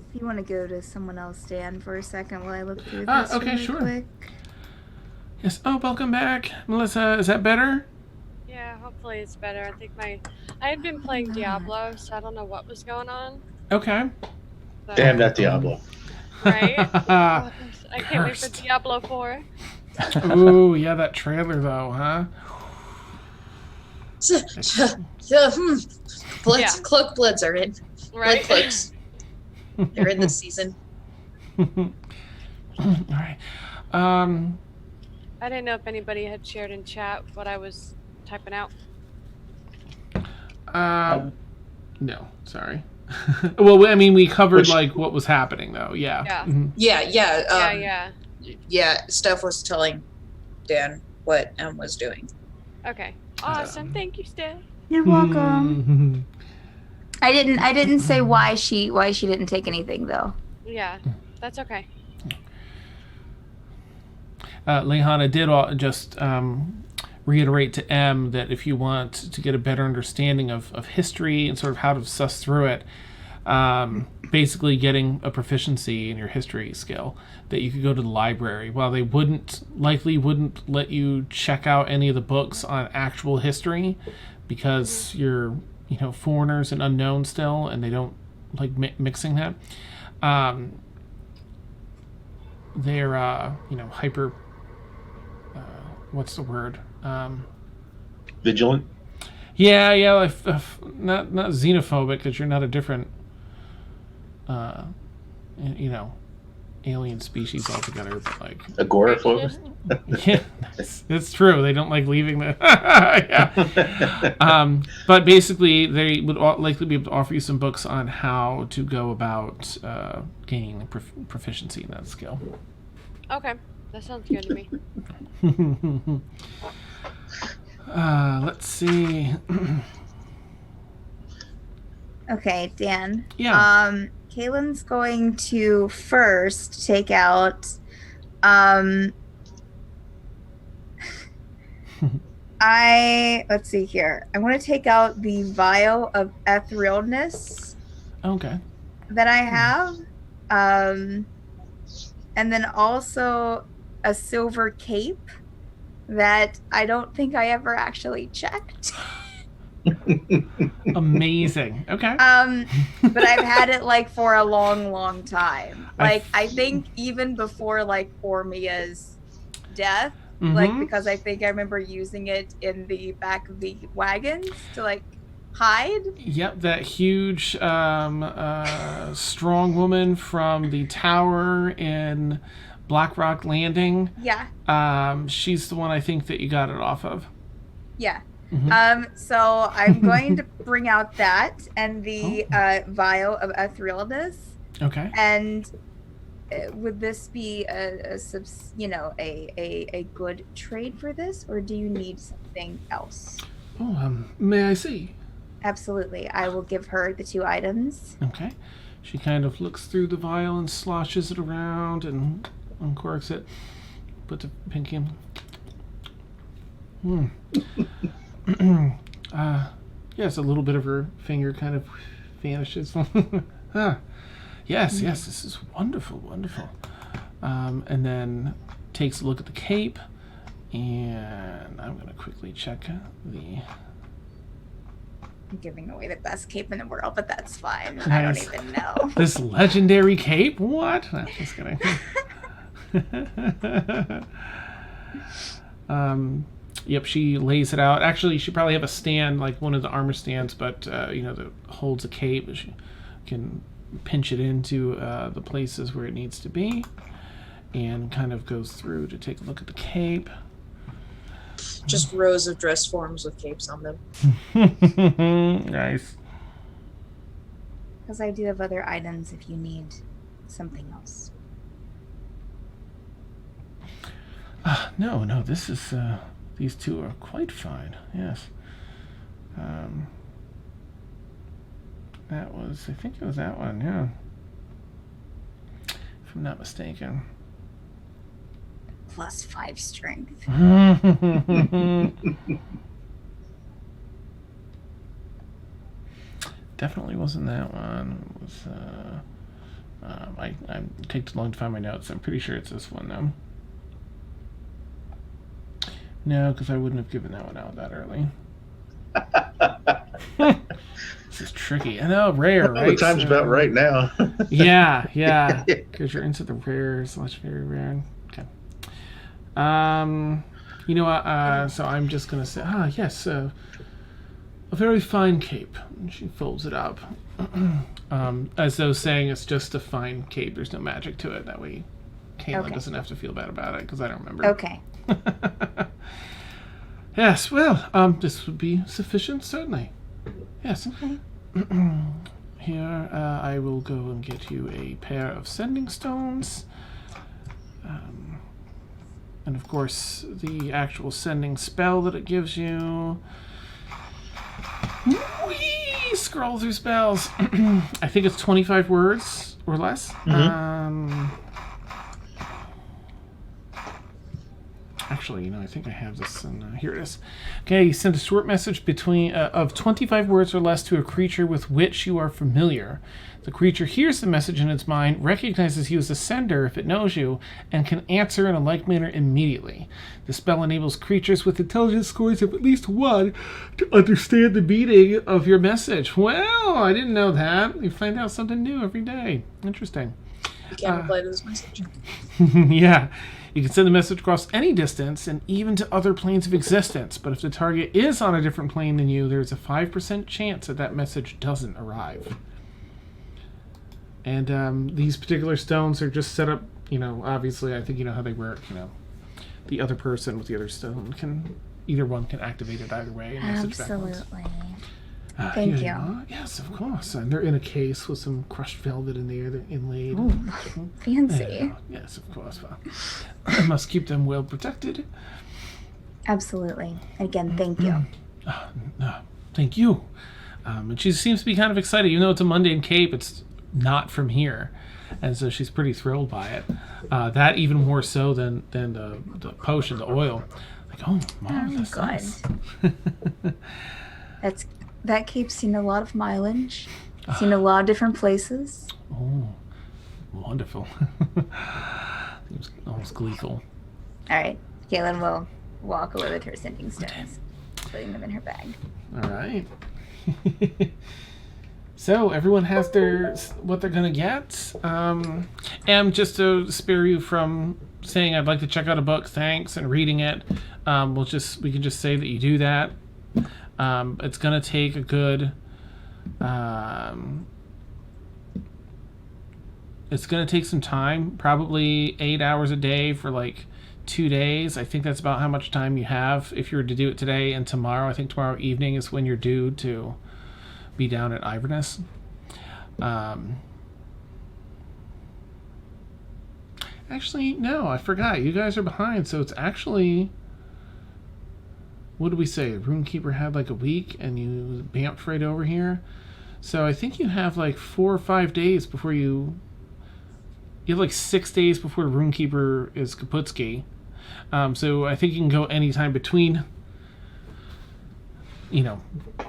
Speaker 5: If you want to go to someone else, Dan, for a second while I look through this
Speaker 1: Okay,
Speaker 5: really
Speaker 1: sure.
Speaker 5: quick.
Speaker 1: Yes. Oh, welcome back, Melissa. Is that better?
Speaker 7: Yeah, hopefully it's better. I think I had been playing Diablo, so I don't know what was going on.
Speaker 1: Okay.
Speaker 7: But,
Speaker 4: Damn that Diablo.
Speaker 7: Right? I can't wait for Diablo 4.
Speaker 1: Ooh, yeah, that trailer though, huh?
Speaker 2: Cloak bloods are in.
Speaker 7: Right?
Speaker 2: Blood cloaks. They're in this season.
Speaker 1: All right.
Speaker 7: I didn't know if anybody had shared in chat what I was typing out.
Speaker 1: No, sorry. Well, I mean, we covered what was happening though. Yeah.
Speaker 7: Yeah.
Speaker 1: Mhm.
Speaker 2: Yeah. Steph was telling Dan what Em was doing.
Speaker 7: Okay. Awesome. Thank you, Steph.
Speaker 5: You're welcome. I didn't say why she didn't take anything though.
Speaker 7: Yeah, that's okay.
Speaker 1: Lehana did just reiterate to M that if you want to get a better understanding of history and sort of how to suss through it, basically getting a proficiency in your history skill, that you could go to the library. While they likely wouldn't let you check out any of the books on actual history because you're foreigners and unknowns still, and they don't like mixing that. They're hyper. What's the word?
Speaker 4: Vigilant.
Speaker 1: Yeah, not xenophobic because you're not a different, alien species altogether, but
Speaker 4: agoraphobic.
Speaker 1: Yeah, it's true. They don't like leaving the. Yeah. But basically, they would likely be able to offer you some books on how to go about gaining proficiency in that skill.
Speaker 7: Okay, that sounds good to me.
Speaker 1: Let's see.
Speaker 5: Okay, Dan.
Speaker 1: Yeah.
Speaker 5: Kaylin's going to first take out let's see here. I want to take out the vial of etherealness
Speaker 1: Okay.
Speaker 5: that I have. And then also a silver cape that I don't think I ever actually checked.
Speaker 1: Amazing. Okay.
Speaker 5: But I've had it like for a long time. Like I think even before like Formia's death, like because I think I remember using it in the back of the wagons to like hide.
Speaker 1: Yep, that huge strong woman from the tower in Blackrock Landing.
Speaker 5: Yeah.
Speaker 1: She's the one I think that you got it off of.
Speaker 5: Yeah. So I'm going to bring out that and the vial of etherealness.
Speaker 1: Okay.
Speaker 5: And would this be a good trade for this, or do you need something else?
Speaker 1: Oh, may I see?
Speaker 5: Absolutely. I will give her the 2 items.
Speaker 1: Okay. She kind of looks through the vial and sloshes it around and uncorks it. Put the pinky in. Yes, a little bit of her finger kind of vanishes. Yes, this is wonderful. And then takes a look at the cape, and I'm going to quickly check the...
Speaker 5: I'm giving away the best cape in the world, but that's fine.
Speaker 1: Nice.
Speaker 5: I don't even know.
Speaker 1: This legendary cape? What? No, just kidding. Yep, she lays it out. Actually, she probably have a stand, like one of the armor stands, but, that holds a cape. She can pinch it into the places where it needs to be and kind of goes through to take a look at the cape.
Speaker 2: Just rows of dress forms with capes on them.
Speaker 1: Nice.
Speaker 5: Because I do have other items if you need something else.
Speaker 1: No, this is... these 2 are quite fine, yes. That was... I think it was that one, yeah. If I'm not mistaken.
Speaker 5: +5 strength.
Speaker 1: Definitely wasn't that one. It was, I takes long to find my notes. I'm pretty sure it's this one, though. No, because I wouldn't have given that one out that early. This is tricky. I know, rare, right?
Speaker 4: The time's about right now.
Speaker 1: Yeah. Because you're into the rares. Legendary rare. Okay. You know what? So I'm just going to say, yes, a very fine cape. And she folds it up. As though saying it's just a fine cape. There's no magic to it. That way Caitlin doesn't have to feel bad about it, because I don't remember.
Speaker 5: Okay.
Speaker 1: Yes, well, this would be sufficient, certainly. Yes.
Speaker 5: Okay.
Speaker 1: Here, I will go and get you a pair of sending stones. And of course, the actual sending spell that it gives you. Whee! Scroll through spells. I think it's 25 words or less. Actually, I think I have this. Here it is. Okay, you send a short message of 25 words or less to a creature with which you are familiar. The creature hears the message in its mind, recognizes you as the sender if it knows you, and can answer in a like manner immediately. The spell enables creatures with intelligence scores of at least 1 to understand the meaning of your message. Well, I didn't know that. You find out something new every day. Interesting.
Speaker 2: You can't reply to this message.
Speaker 1: Yeah. You can send the message across any distance and even to other planes of existence, but if the target is on a different plane than you, there's a 5% chance that message doesn't arrive. And these particular stones are just set up, obviously, I think you know how they work, The other person with the other stone either one can activate it either way. And
Speaker 5: Absolutely. Thank you.
Speaker 1: Yes, of course. And they're in a case with some crushed velvet in there. They're inlaid.
Speaker 5: Ooh, fancy.
Speaker 1: Yes, of course. Well, I must keep them well protected.
Speaker 5: Absolutely. Again, thank you.
Speaker 1: Thank you. And she seems to be kind of excited. Even though it's a mundane cape, it's not from here. And so she's pretty thrilled by it. That even more so than the potion, the oil. Like, oh, marvelous.
Speaker 5: Nice. That cape's seen a lot of mileage. Seen a lot of different places.
Speaker 1: Oh, wonderful. Seems almost gleeful.
Speaker 5: All right. Caitlin will walk away with her sending stones. putting them in her bag.
Speaker 1: All right. So everyone has what they're gonna get. And just to spare you from saying I'd like to check out a book, thanks, and reading it, we can just say that you do that. It's gonna take a good. It's gonna take some time, probably 8 hours a day for like 2 days. I think that's about how much time you have if you were to do it today and tomorrow. I think tomorrow evening is when you're due to be down at Iverness. Actually, no, I forgot. You guys are behind, so it's actually... What did we say? Runekeeper had like a week, and you bamped right over here. So I think you have like 4 or 5 days before you... You have like 6 days before the Runekeeper is Kaputski. So I think you can go anytime between...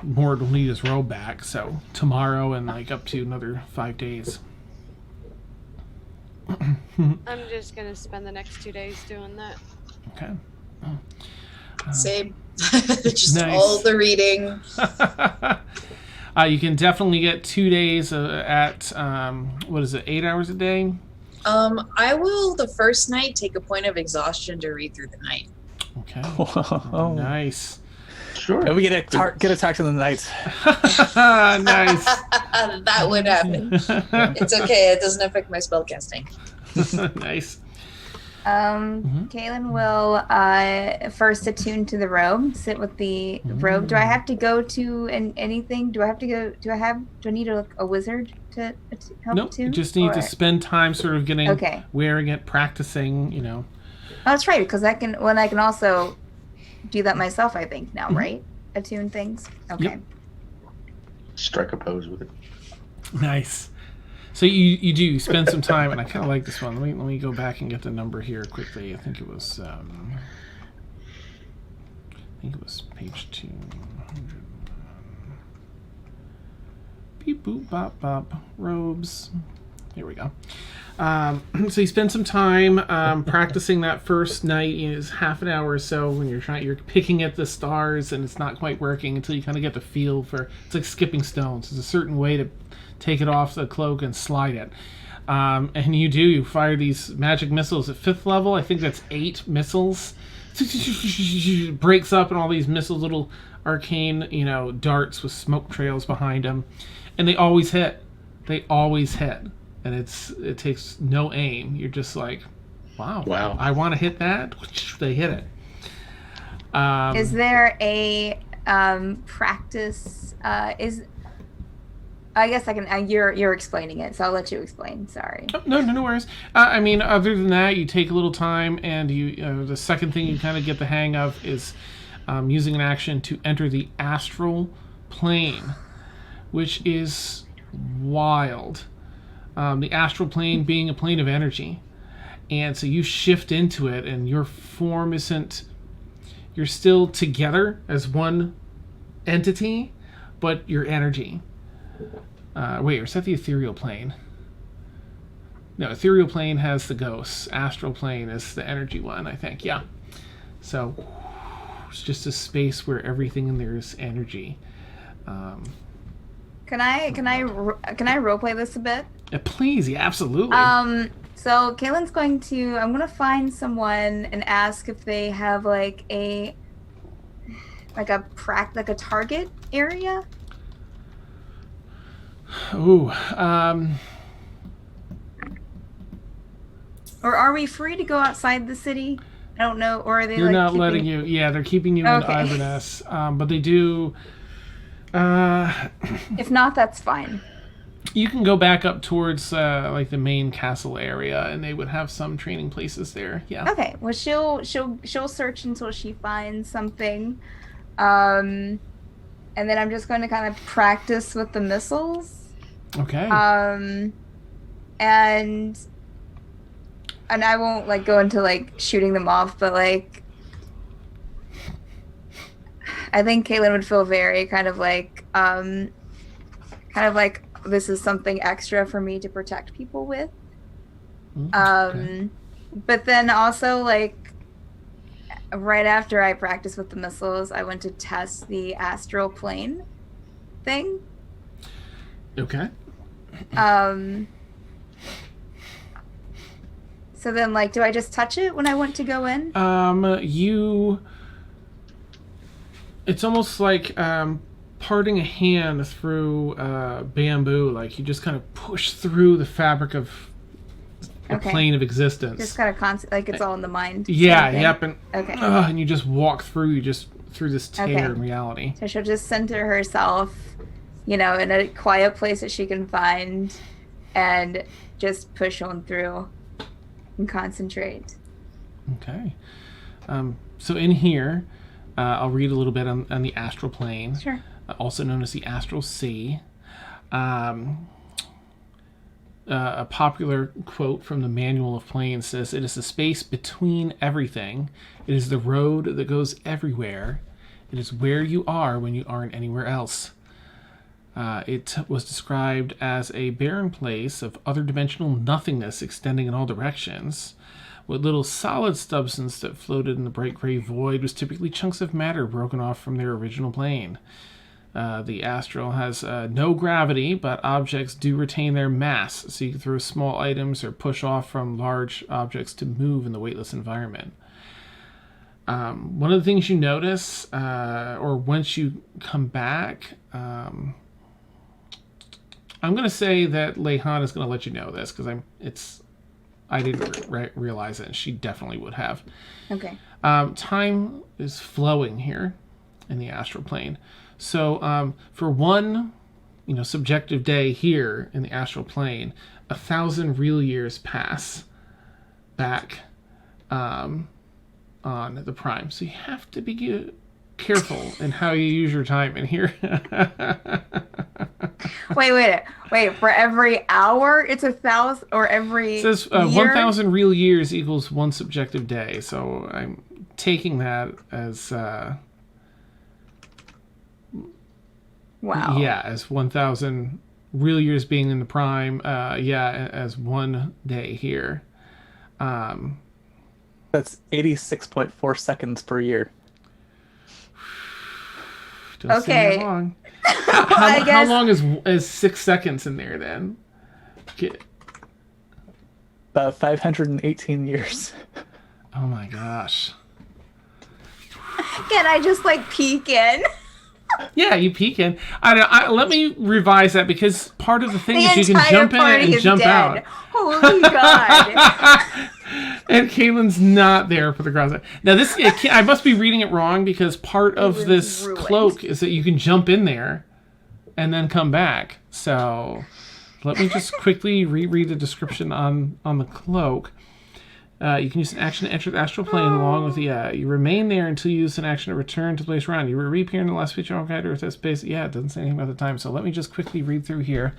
Speaker 1: Mord will need his robe back, so tomorrow and like up to another 5 days.
Speaker 7: I'm just gonna spend the next 2 days doing that.
Speaker 1: Okay.
Speaker 2: Same. Just
Speaker 1: Nice.
Speaker 2: all the reading.
Speaker 1: You can definitely get 2 days at 8 hours a day?
Speaker 2: I will the first night take a point of exhaustion to read through the night.
Speaker 1: Okay.
Speaker 3: Whoa.
Speaker 1: Nice.
Speaker 4: Sure.
Speaker 3: And we get attacked in the night.
Speaker 1: Nice.
Speaker 2: That would happen. It's okay. It doesn't affect my spellcasting.
Speaker 1: Nice.
Speaker 5: Kaylin will first attune to the robe, sit with the robe. Do I have to go to anything? Do I need a wizard to help
Speaker 1: Nope.
Speaker 5: attune?
Speaker 1: You just need to spend time sort of getting wearing it, practicing,
Speaker 5: Oh, that's right, because I can also do that myself, I think, now, right? Attune things? Okay.
Speaker 1: Yep.
Speaker 4: Strike a pose with it.
Speaker 1: Nice. So you spend some time, and I kind of like this one. Let me go back and get the number here quickly. I think it was page 200. Beep boop bop bop robes. Here we go. So you spend some time practicing that first night. It's half an hour or so when you're picking at the stars, and it's not quite working until you kind of get the feel for. It's like skipping stones. There's a certain way to take it off the cloak and slide it. And you fire these magic missiles at 5th level. I think that's 8 missiles. It breaks up in all these missiles, little arcane, darts with smoke trails behind them. And they always hit. And it takes no aim. You're just like, wow. I want to hit that. They hit it.
Speaker 5: Is there a practice? I guess I can. You're explaining it, so I'll let you explain. Sorry.
Speaker 1: Oh, no worries. Other than that, you take a little time, and the second thing you kind of get the hang of is using an action to enter the astral plane, which is wild. The astral plane being a plane of energy, and so you shift into it, and your form isn't. You're still together as one entity, but your energy. Wait, or is that the ethereal plane? No, ethereal plane has the ghosts. Astral plane is the energy one, I think. Yeah. So it's just a space where everything in there is energy.
Speaker 5: Can I roleplay this a bit?
Speaker 1: Please, yeah, absolutely.
Speaker 5: So Kaylin's I'm gonna find someone and ask if they have like a target area.
Speaker 1: Ooh,
Speaker 5: or are we free to go outside the city? I don't know. Or are they?
Speaker 1: They're not letting you. Yeah, they're keeping you in Iverness. But they do.
Speaker 5: If not, that's fine.
Speaker 1: You can go back up towards like the main castle area, and they would have some training places there. Yeah.
Speaker 5: Okay. Well, she'll search until she finds something, and then I'm just going to kind of practice with the missiles.
Speaker 1: Okay.
Speaker 5: And I won't like go into like shooting them off, but like I think Kaylin would feel very kind of like this is something extra for me to protect people with.
Speaker 1: Okay.
Speaker 5: But then also like right after I practiced with the missiles, I went to test the astral plane thing.
Speaker 1: Okay.
Speaker 5: So then, like, do I just touch it when I want to go in?
Speaker 1: It's almost like parting a hand through bamboo. Like you just kind of push through the fabric of a plane of existence.
Speaker 5: Just kind of like it's all in the mind.
Speaker 1: Yeah, yep, and
Speaker 5: and
Speaker 1: you just walk through through this tear in reality.
Speaker 5: So she'll just center herself, in a quiet place that she can find, and just push on through and concentrate.
Speaker 1: Okay. So in here, I'll read a little bit on the astral plane.
Speaker 5: Sure.
Speaker 1: Also known as the astral sea. A popular quote from the Manual of Planes says, "It is the space between everything. It is the road that goes everywhere. It is where you are when you aren't anywhere else." It was described as a barren place of other dimensional nothingness extending in all directions. What little solid substance that floated in the bright gray void was typically chunks of matter broken off from their original plane. The astral has no gravity, but objects do retain their mass, so you can throw small items or push off from large objects to move in the weightless environment. One of the things you notice, or once you come back, I'm going to say that Leihan is going to let you know this, because I didn't realize it, and she definitely would have.
Speaker 5: Okay.
Speaker 1: Time is flowing here in the astral plane. So for one, subjective day here in the astral plane, 1,000 real years pass back on the prime. So you have to be careful in how you use your time in here.
Speaker 5: Wait. For every hour, it's 1,000, or every.
Speaker 1: It says 1,000 real years equals one subjective day. So I'm taking that as.
Speaker 5: Wow.
Speaker 1: Yeah, as 1,000 real years being in the prime. As one day here.
Speaker 3: That's 86.4 seconds per year.
Speaker 1: Don't say you're wrong. How long is 6 seconds in there then?
Speaker 3: About 518 years.
Speaker 1: Oh my gosh.
Speaker 5: Can I just peek in?
Speaker 1: Yeah, you peek in. Let me revise that, because part of the thing is you can jump in and jump out.
Speaker 5: Holy God.
Speaker 1: And Caitlin's not there for the cross. Now I must be reading it wrong, because part of this cloak is that you can jump in there and then come back. So let me just quickly reread the description on the cloak. You can use an action to enter the astral plane along with the... you remain there until you use an action to return to the place around. You will reappear in the last feature on guide or that space. Yeah, it doesn't say anything about the time. So let me just quickly read through here.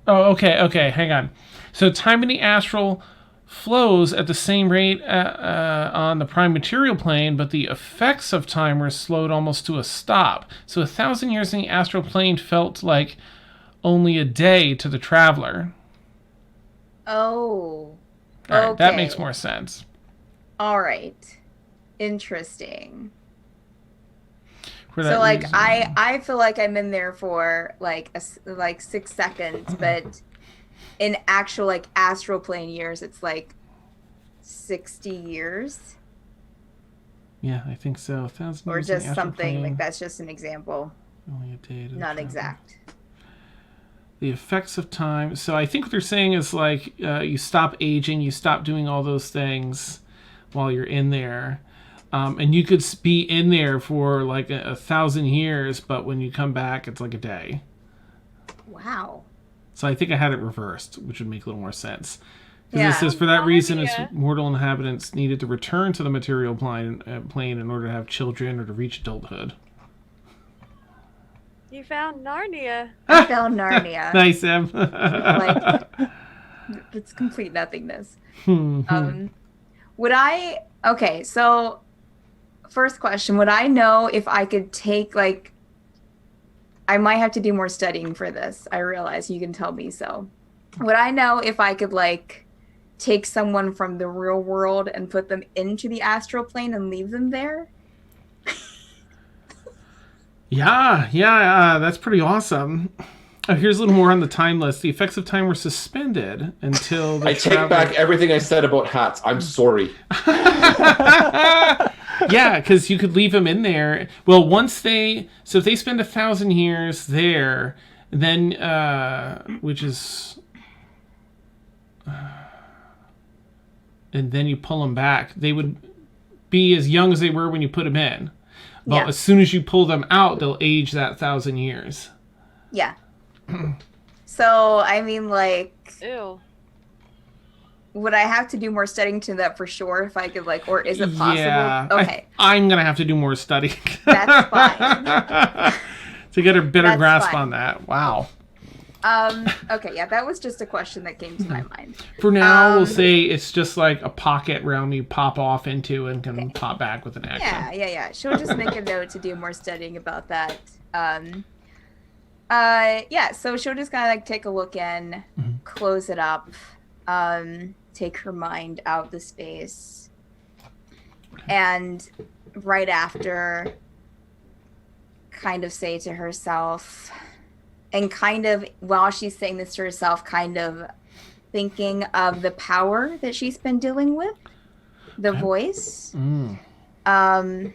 Speaker 1: Okay, hang on. So time in the astral flows at the same rate on the prime material plane, but the effects of time were slowed almost to a stop. So 1,000 years in the astral plane felt like only a day to the traveler.
Speaker 5: Oh.
Speaker 1: All right,
Speaker 5: okay.
Speaker 1: That makes more sense.
Speaker 5: All right. Interesting.
Speaker 1: For
Speaker 5: So
Speaker 1: that reason.
Speaker 5: I feel like I'm in there for like 6 seconds, but in actual astral plane years, it's 60 years.
Speaker 1: Yeah, I think so. 1,000
Speaker 5: Or
Speaker 1: years in the
Speaker 5: just
Speaker 1: astral
Speaker 5: something
Speaker 1: plane,
Speaker 5: that's just an example.
Speaker 1: only a day to the
Speaker 5: Not
Speaker 1: traveler.
Speaker 5: exact.
Speaker 1: The effects of time. So I think what they're saying is you stop aging, you stop doing all those things while you're in there. And you could be in there for 1,000 years, but when you come back, it's like a day.
Speaker 5: Wow.
Speaker 1: So I think I had it reversed, which would make a little more sense. Because
Speaker 5: Yeah.
Speaker 1: it says, for that reason, its
Speaker 7: Yeah.
Speaker 1: mortal inhabitants needed to return to the material plane in order to have children or to reach adulthood.
Speaker 7: You found Narnia.
Speaker 5: I found Narnia.
Speaker 1: Nice, Em.
Speaker 5: It's complete nothingness. Okay, so first question, would I know if I could take I might have to do more studying for this. I realize you can tell me so. Would I know if I could take someone from the real world and put them into the astral plane and leave them there?
Speaker 1: Yeah, that's pretty awesome. Here's a little more on the time list. The effects of time were suspended until the
Speaker 6: I take back everything I said about hats. I'm sorry.
Speaker 1: Yeah, because you could leave them in there. Well, if they spend 1,000 years there, then which is, and then you pull them back, they would be as young as they were when you put them in. But as soon as you pull them out, they'll age that 1,000 years.
Speaker 5: Yeah. So I mean, like,
Speaker 7: Ew.
Speaker 5: would I have to do more studying to that for sure? If I could, like, or is it possible?
Speaker 1: Yeah.
Speaker 5: Okay.
Speaker 1: I'm gonna have to do more studying.
Speaker 5: That's fine.
Speaker 1: To get a better
Speaker 5: That's
Speaker 1: grasp
Speaker 5: fine.
Speaker 1: on that. Wow.
Speaker 5: Okay, yeah, that was just a question that came to my mind.
Speaker 1: For now, we'll say it's just like a pocket realm you pop off into and can pop back with an action.
Speaker 5: Yeah. She'll just make a note to do more studying about that. So she'll just kind of like take a look in, close it up, take her mind out the space, and right after, kind of say to herself, and kind of while she's saying this to herself, kind of thinking of the power that she's been dealing with, the voice. I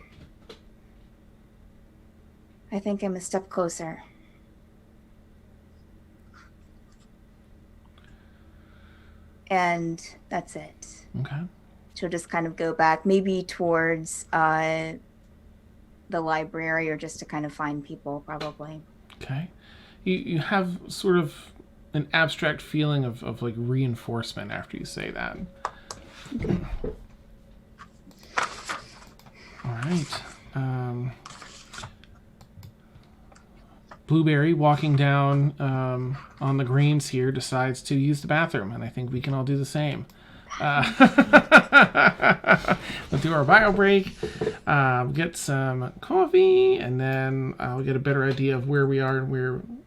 Speaker 5: think I'm a step closer. And that's it.
Speaker 1: Okay.
Speaker 5: She'll just kind of go back, maybe towards the library, or just to kind of find people, probably.
Speaker 1: Okay. You have sort of an abstract feeling of like reinforcement after you say that.
Speaker 5: Okay.
Speaker 1: All right. Blueberry, walking down on the greens here, decides to use the bathroom, and I think we can all do the same. We'll do our bio break, get some coffee, and then I'll get a better idea of where we are and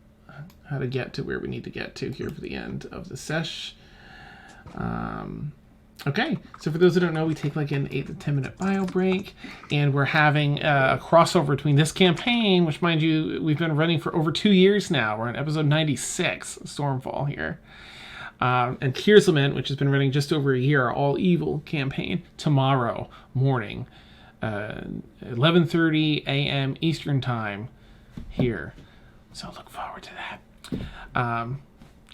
Speaker 1: how to get to where we need to get to here for the end of the sesh. Okay, so for those who don't know, we take like an 8 to 10 minute bio break, and we're having a crossover between this campaign, which, mind you, we've been running for over 2 years now. We're on episode 96, Stormfall here. And Kier's Lament, which has been running just over a year, our All Evil campaign, tomorrow morning, 11:30 a.m. Eastern Time here. So look forward to that.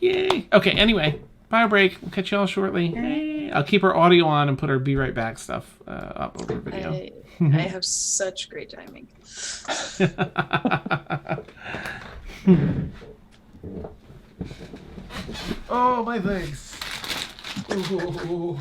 Speaker 1: Yay! Okay, anyway, bio break. We'll catch you all shortly. Hey. I'll keep our audio on and put our Be Right Back stuff up over video.
Speaker 2: I have such great timing.
Speaker 1: Oh, my legs. Ooh.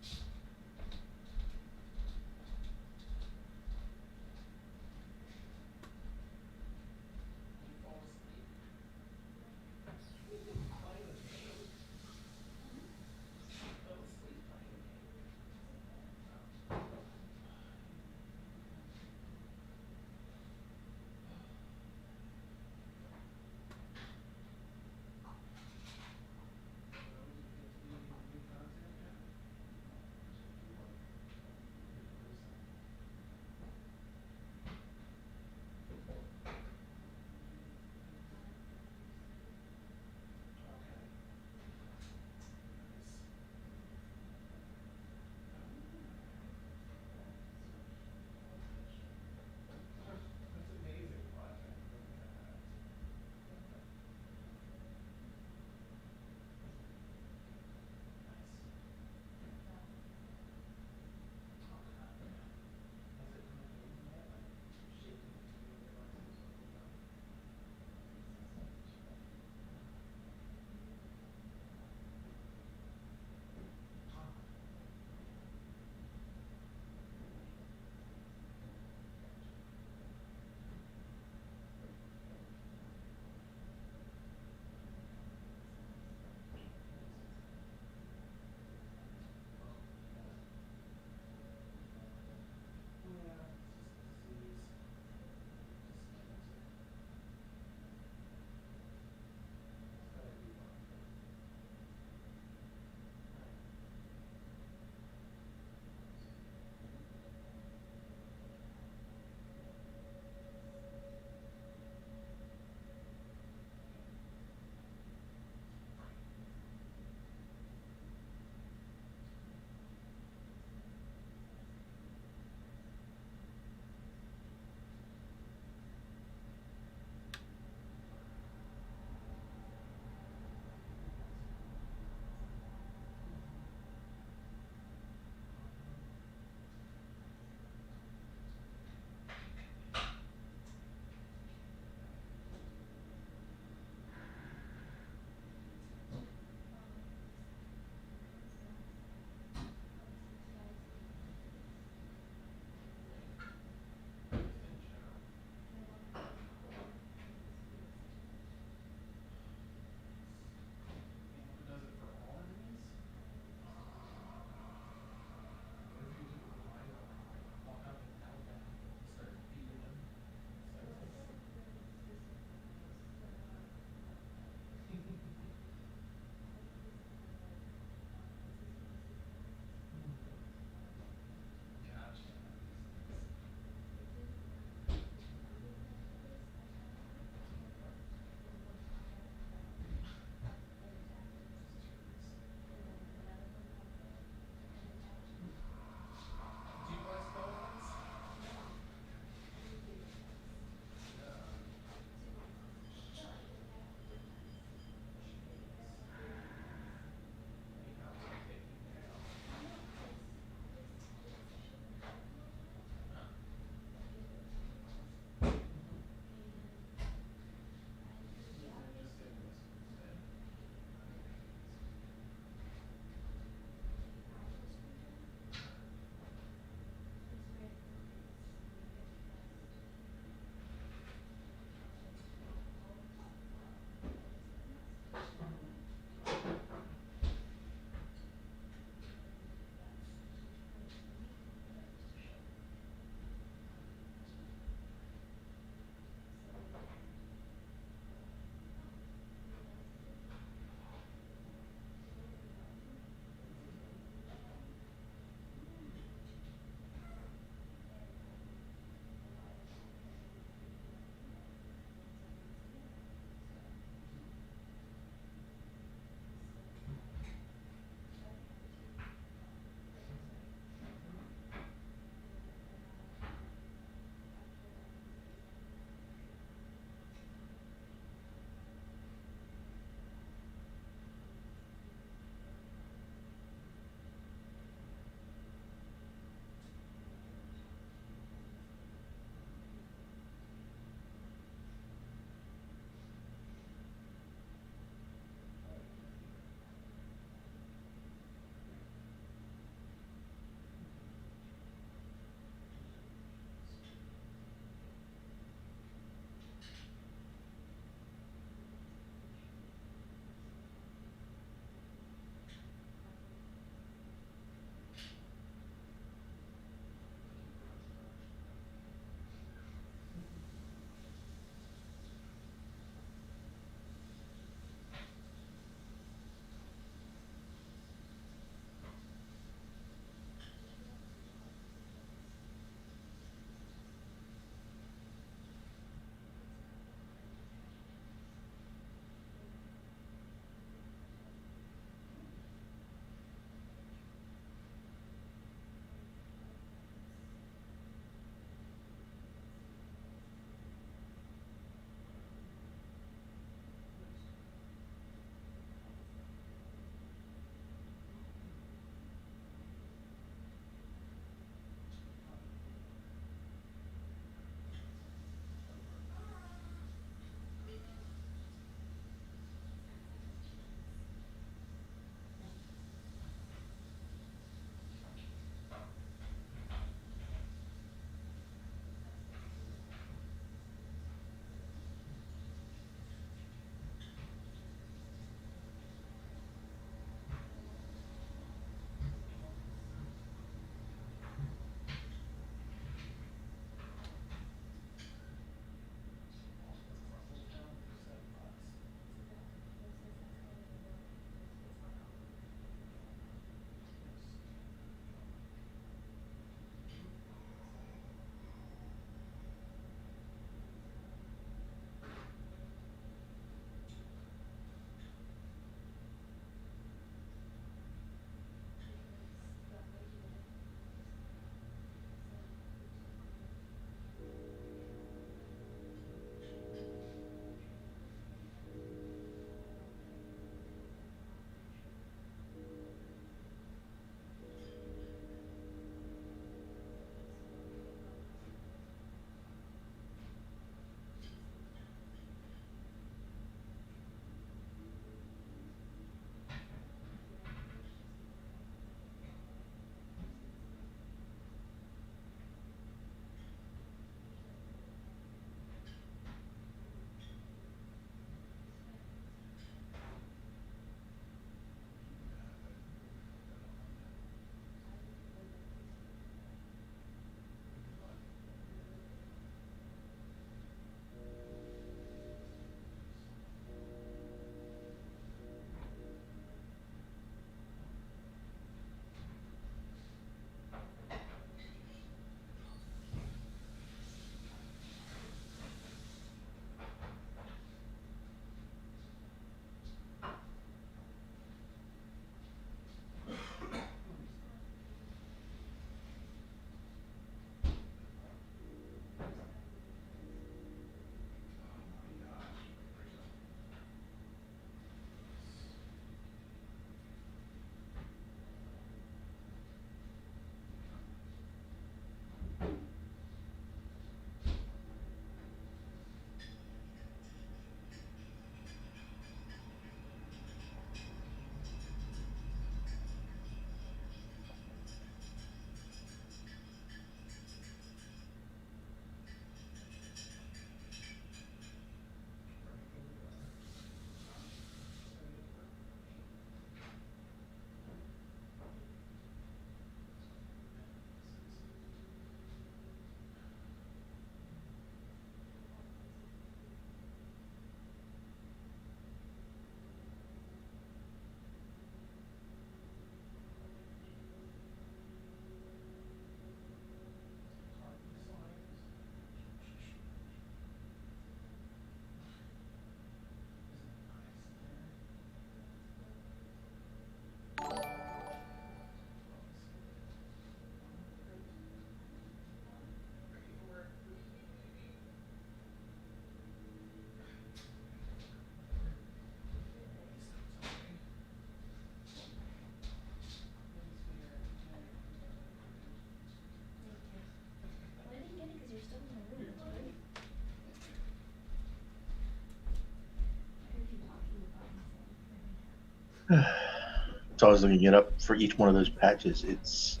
Speaker 4: So I was looking it up for each one of those patches. It's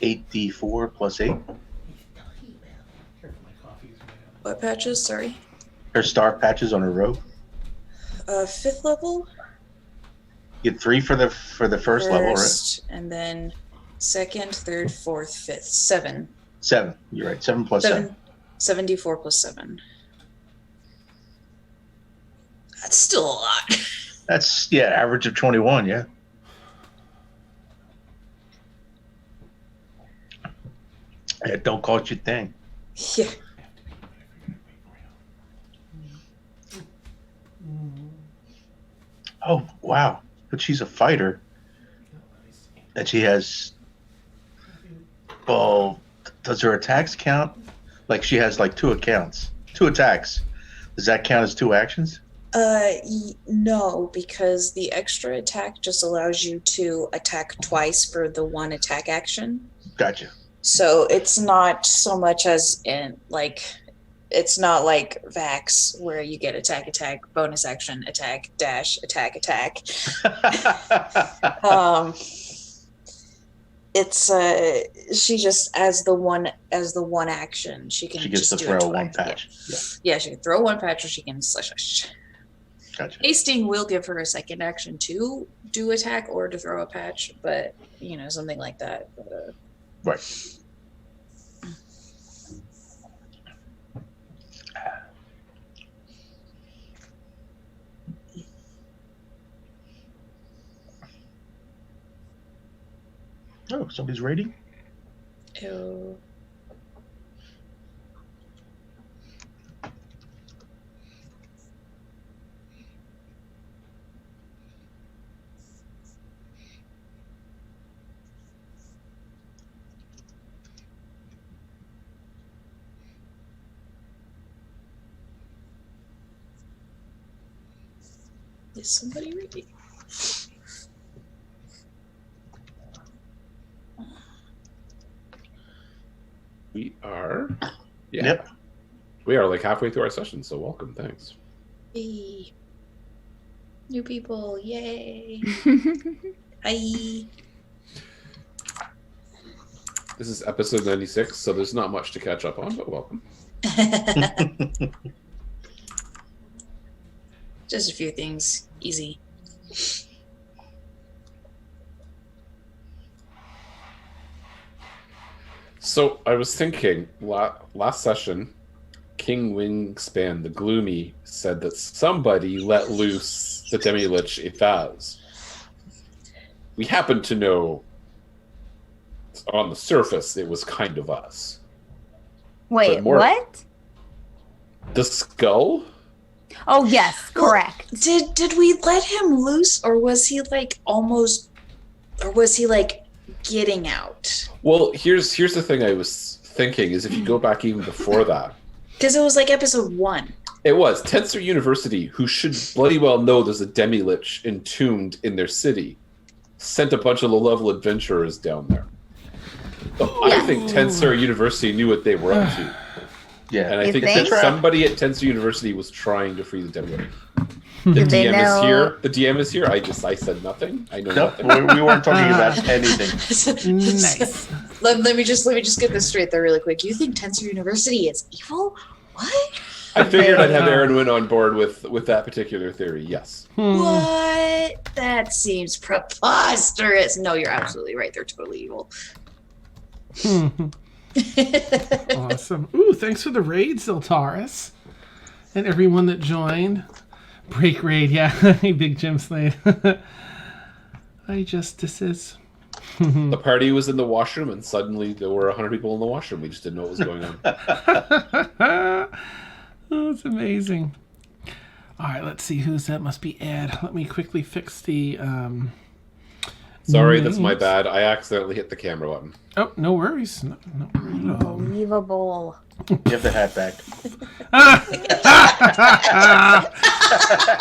Speaker 4: 8d4 plus 8.
Speaker 2: What patches? Sorry.
Speaker 4: Her star patches on her robe.
Speaker 2: 5th level.
Speaker 4: You get 3 for the first level, right?
Speaker 2: And then 2nd, 3rd, 4th, 5th. 7.
Speaker 4: 7. You're right. 7 plus 7.
Speaker 2: 7d4 plus 7. That's still a lot.
Speaker 4: That's average of 21. Yeah. It don't cost you a thing.
Speaker 2: Yeah.
Speaker 4: Oh wow! But she's a fighter. And she has. Well, does her attacks count? Like she has like 2 accounts, 2 attacks. Does that count as 2 actions?
Speaker 2: No, because the extra attack just allows you to attack twice for the 1 attack action.
Speaker 4: Gotcha.
Speaker 2: So it's not so much as in like, it's not like Vax where you get attack, bonus action, attack, dash, attack. It's she just as the one action she can.
Speaker 4: She gets
Speaker 2: just
Speaker 4: to
Speaker 2: do
Speaker 4: throw
Speaker 2: it
Speaker 4: 1
Speaker 2: twice.
Speaker 4: patch.
Speaker 2: Yeah, she can throw 1 patch, or she can slash.
Speaker 4: Gotcha.
Speaker 2: Hasting will give her a second action to do attack or to throw a patch, but something like that. But,
Speaker 4: Right. Oh, somebody's raiding?
Speaker 2: ew. Is somebody reading?
Speaker 6: We are. Yeah.
Speaker 4: Yep.
Speaker 6: We are like halfway through our session, so welcome. Thanks.
Speaker 2: Hey. New people, yay. Hi.
Speaker 6: This is episode 96, so there's not much to catch up on, but welcome.
Speaker 2: Just a few things. Easy.
Speaker 6: So I was thinking, last session, King Wingspan the Gloomy said that somebody let loose the Demi-Lich Ithaz. We happen to know on the surface it was kind of us.
Speaker 5: Wait, what?
Speaker 6: The skull?
Speaker 5: Oh, yes, correct.
Speaker 2: Did we let him loose, or was he like almost, or was he like getting out?
Speaker 6: Well, here's the thing I was thinking is if you go back even before that.
Speaker 2: Because it was like episode 1.
Speaker 6: It was. Tensor University, who should bloody well know there's a Demi-Lich entombed in their city, sent a bunch of low-level adventurers down there. So I think Tensor University knew what they were up to.
Speaker 4: Yeah.
Speaker 6: And I think that somebody at Tensor University was trying to free the Demi-Lich. The
Speaker 5: Did
Speaker 6: DM is here. The DM is here. I said nothing. I know nothing.
Speaker 4: We weren't talking about anything.
Speaker 1: Nice.
Speaker 2: Let me just get this straight there really quick. You think Tensor University is evil? What?
Speaker 6: I figured I'd have Aaron on board with that particular theory. Yes.
Speaker 2: What? That seems preposterous. No, you're absolutely right. They're totally evil.
Speaker 1: Awesome. Ooh, thanks for the raid, Ziltaris. And everyone that joined. Break raid, yeah. Big Jim Slade. Hi, Justices.
Speaker 6: The party was in the washroom, and suddenly there were 100 people in the washroom. We just didn't know what was going on.
Speaker 1: Oh, it's amazing. All right, let's see who's that. Must be Ed. Let me quickly fix the.
Speaker 6: Sorry, that's my bad. I accidentally hit the camera button.
Speaker 1: Oh, no worries. No worries at all.
Speaker 5: Unbelievable.
Speaker 4: Give the hat back.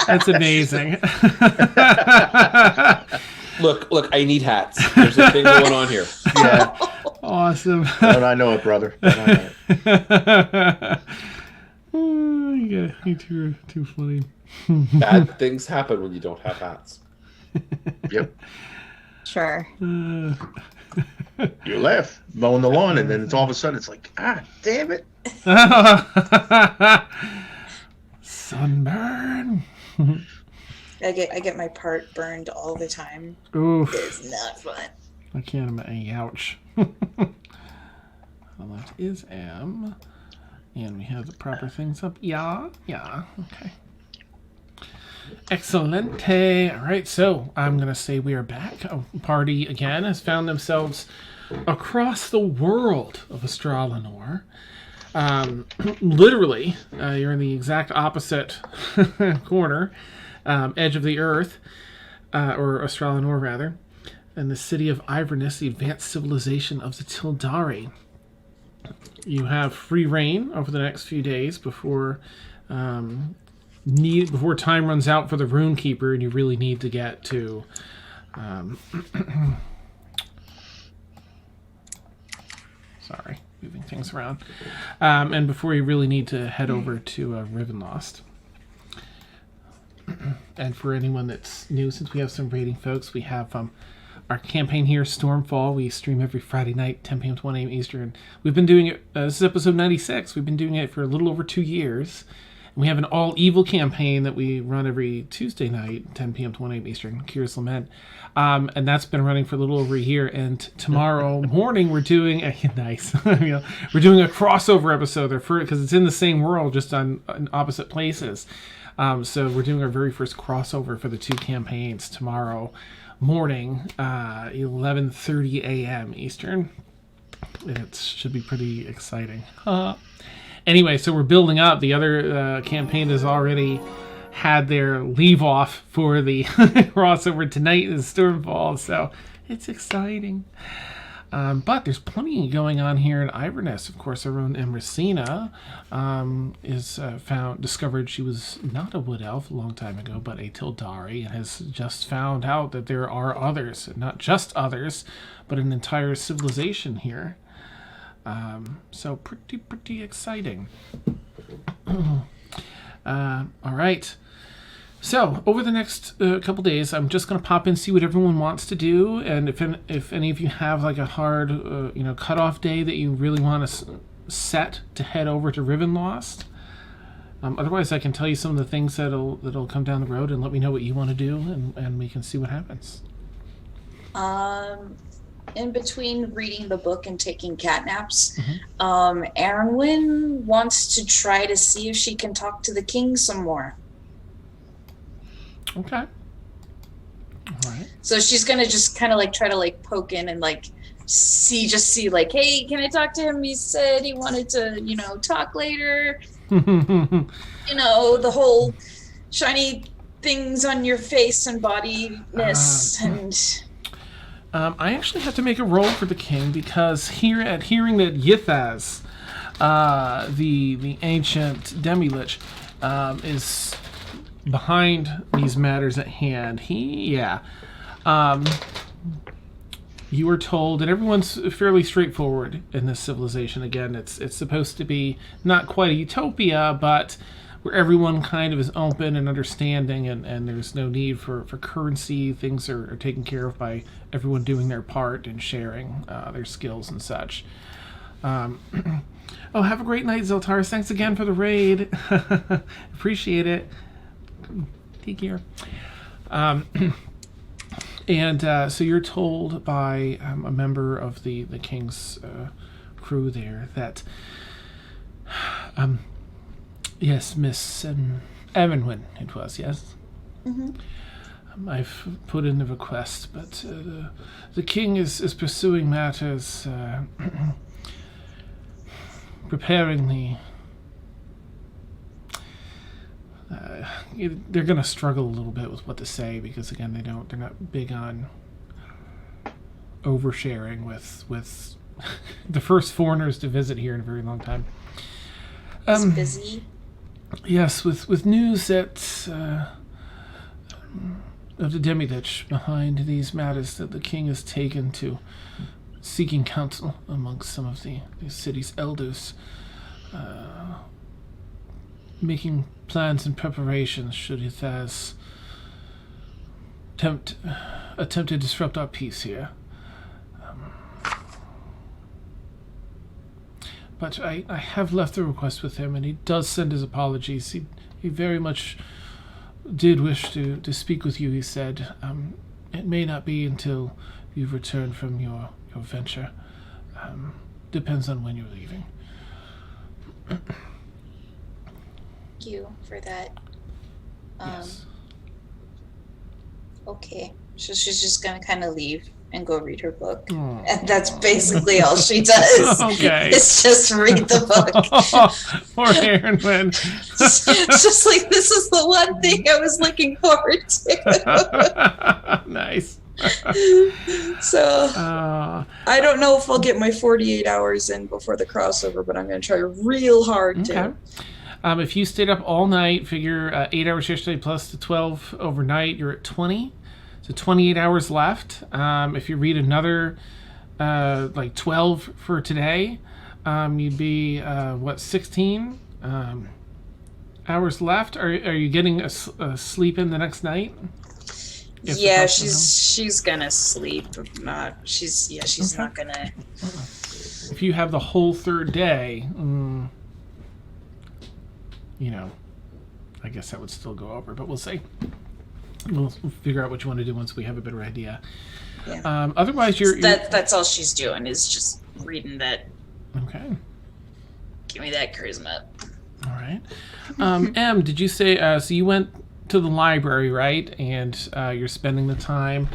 Speaker 1: That's amazing.
Speaker 6: Look, I need hats. There's a thing going on here.
Speaker 4: Yeah.
Speaker 1: Awesome.
Speaker 4: Don't I know it, brother? Don't I know it.
Speaker 1: Oh, yeah, you two are too funny.
Speaker 6: Bad things happen when you don't have hats.
Speaker 4: Yep.
Speaker 5: Sure.
Speaker 4: You left mowing the lawn, and then it's all of a sudden it's like, damn it.
Speaker 1: Sunburn.
Speaker 2: I get my part burned all the time.
Speaker 1: Oof.
Speaker 2: It's not fun.
Speaker 1: I can't imagine. Ouch. The left is M. And we have the proper things up. Yeah. Okay. Excellente. All right, so I'm going to say we are back. A party, again, has found themselves across the world of Astralanor. Literally, you're in the exact opposite corner, edge of the earth, or Astralanor, rather, in the city of Iverness, the advanced civilization of the Tildari. You have free reign over the next few days before time runs out for the Runekeeper, and you really need to get to sorry, moving things around, and before you really need to head over to Rivenlost. And for anyone that's new, since we have some raiding folks, we have our campaign here, Stormfall. We stream every Friday night, 10 p.m. to 1 a.m. Eastern. We've been doing it, this is episode 96. We've been doing it for a little over 2 years. And we have an all-evil campaign that we run every Tuesday night, 10 p.m. to 1 a.m. Eastern, Kira's Lament. And that's been running for a little over a year. And tomorrow morning, we're doing nice. We're doing a crossover episode because it's in the same world, just on opposite places. So we're doing our very first crossover for the two campaigns tomorrow morning, 11:30 a.m. Eastern. It should be pretty exciting. Anyway, so we're building up. The other campaign has already had their leave off for the crossover tonight in Stormfall, so it's exciting. But there's plenty going on here in Iverness. Of course, our own Emracina is discovered she was not a wood elf a long time ago, but a Tildari, and has just found out that there are others, not just others, but an entire civilization here. So pretty exciting. All right. So, over the next couple days, I'm just going to pop in, see what everyone wants to do, and if any of you have like a hard, cutoff day that you really want to set to head over to Rivenlost. Otherwise, I can tell you some of the things that'll come down the road, and let me know what you want to do, and we can see what happens.
Speaker 2: In between reading the book and taking cat naps, Arwen wants to try to see if she can talk to the king some more.
Speaker 1: Okay. All right.
Speaker 2: So she's gonna just kind of like try to like poke in and like see like, hey, can I talk to him? He said he wanted to, talk later. The whole shiny things on your face and bodiness
Speaker 1: I actually have to make a roll for the king because hearing that Yithaz, the ancient demi-lich, is behind these matters at hand. You were told, and everyone's fairly straightforward in this civilization. Again, it's supposed to be not quite a utopia, but where everyone kind of is open and understanding, and there's no need for currency. Things are taken care of by everyone doing their part and sharing their skills and such. Oh, have a great night, Zeltaris. Thanks again for the raid. Appreciate it. Take care. So you're told by a member of the king's crew there that yes, Miss Evanwyn, it was, yes? Mm-hmm. I've put in the request, but the king is pursuing matters, preparing the... they're going to struggle a little bit with what to say because, again, they're not big on oversharing with the first foreigners to visit here in a very long time.
Speaker 2: He's busy.
Speaker 1: Yes, with news that of the demi-lich behind these matters that the king has taken to seeking counsel amongst some of the city's elders, making plans and preparations should Yithaz attempt to disrupt our peace here. But I have left a request with him, and he does send his apologies. He very much did wish to speak with you, he said. It may not be until you've returned from your venture. Depends on when you're leaving.
Speaker 2: Thank you for that.
Speaker 1: Yes.
Speaker 2: Okay. So she's just going to kind of leave and go read her book.
Speaker 1: Oh.
Speaker 2: And that's basically all she does.
Speaker 1: Okay.
Speaker 2: It's just read the book.
Speaker 1: Poor Aaron.
Speaker 2: It's just like, this is the one thing I was looking forward to.
Speaker 1: Nice.
Speaker 2: So I don't know if I'll get my 48 hours in before the crossover, but I'm going to try real hard to.
Speaker 1: If you stayed up all night, figure 8 hours yesterday plus the 12 overnight, you're at 20. So 28 hours left. If you read another 12 for today, you'd be 16 hours left. Are you getting a sleep in the next night?
Speaker 2: Yeah, she's gonna sleep. She's not gonna.
Speaker 1: If you have the whole third day, I guess that would still go over, but we'll see. We'll figure out what you want to do once we have a better idea.
Speaker 2: Yeah.
Speaker 1: Otherwise,
Speaker 2: that's all she's doing is just reading that.
Speaker 1: Okay.
Speaker 2: Give me that charisma.
Speaker 1: All right. Em, did you say so? You went to the library, right? And you're spending the time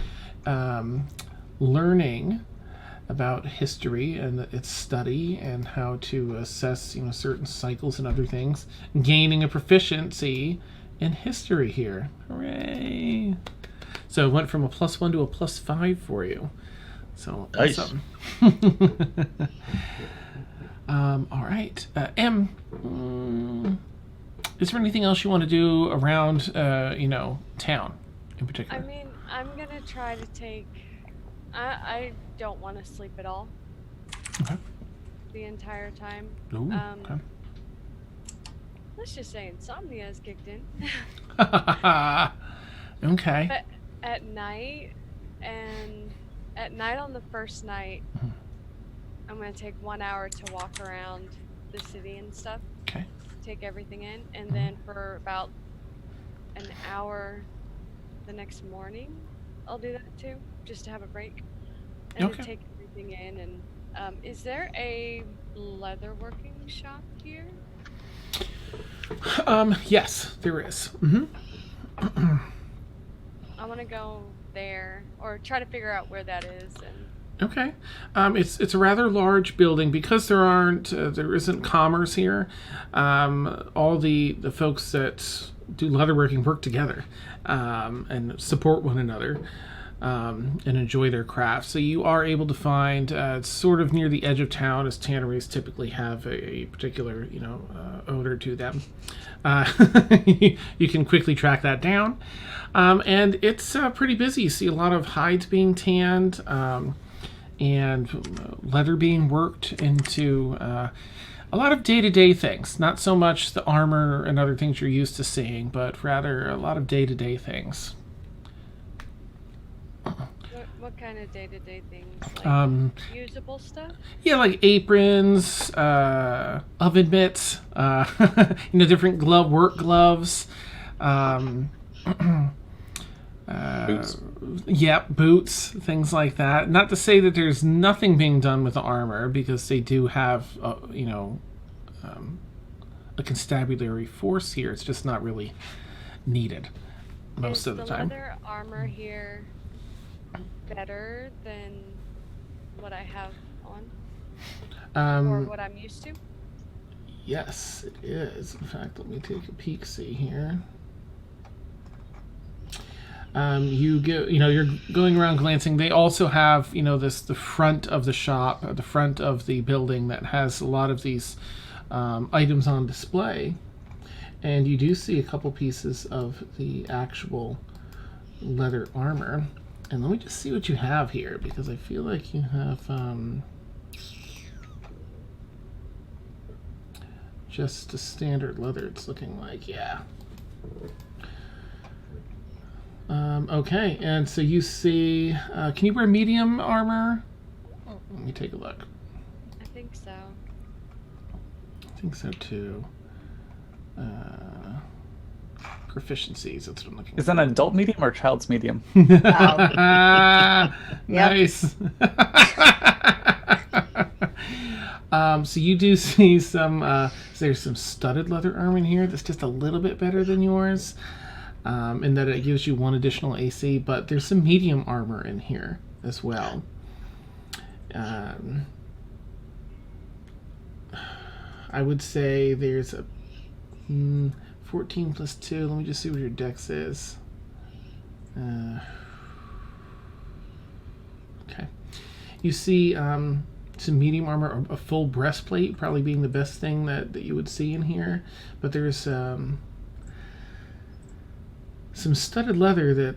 Speaker 1: learning about history and its study and how to assess, certain cycles and other things, gaining a proficiency in history here. Hooray! So it went from a +1 to a +5 for you. So
Speaker 4: nice.
Speaker 1: Awesome. All right, Em. Is there anything else you want to do around, town in particular?
Speaker 7: I mean, I'm gonna try to take. I don't want to sleep at all.
Speaker 1: Okay.
Speaker 7: The entire time.
Speaker 1: Ooh, okay.
Speaker 7: Let's just say insomnia has kicked in.
Speaker 1: Okay.
Speaker 7: But at night on the first night, I'm gonna take 1 hour to walk around the city and stuff.
Speaker 1: Okay.
Speaker 7: Take everything in, and then for about an hour the next morning, I'll do that too, just to have a break and
Speaker 1: Okay.
Speaker 7: to take everything in. And is there a leatherworking shop here?
Speaker 1: Yes, there is.
Speaker 7: I want to go there or try to figure out where that is. And
Speaker 1: Okay. It's a rather large building because there isn't commerce here. All the folks that do leatherworking work together and support one another and enjoy their craft. So you are able to find it's sort of near the edge of town, as tanneries typically have a particular odor to them. You can quickly track that down, and it's pretty busy. You see a lot of hides being tanned. And leather being worked into a lot of day-to-day things. Not so much the armor and other things you're used to seeing, but rather a lot of day-to-day things.
Speaker 7: what kind of day-to-day things? Like usable stuff?
Speaker 1: Yeah, like aprons, oven mitts, different work gloves.
Speaker 6: Boots.
Speaker 1: Yeah, boots, things like that. Not to say that there's nothing being done with the armor, because they do have, a constabulary force here. It's just not really needed most of the time.
Speaker 7: Is the leather armor here better than what I have on? Or what I'm used to?
Speaker 1: Yes, it is. In fact, let me take a peek-see here. You're going around glancing. They also have, the front of the shop, the front of the building that has a lot of these items on display. And you do see a couple pieces of the actual leather armor. And let me just see what you have here, because I feel like you have just a standard leather, it's looking like, yeah. Okay, and so you see... can you wear medium armor? Let me take a look.
Speaker 7: I think so.
Speaker 1: I think so, too. Proficiencies, that's what I'm looking
Speaker 3: Is that an adult medium or child's medium?
Speaker 1: Nice. So you do see some, there's some studded leather armor in here that's just a little bit better than yours, in that it gives you 1 additional AC, but there's some medium armor in here as well. I would say there's a 14 plus 2. Let me just see what your dex is. Okay. You see some medium armor, a full breastplate probably being the best thing that you would see in here. But there's some studded leather that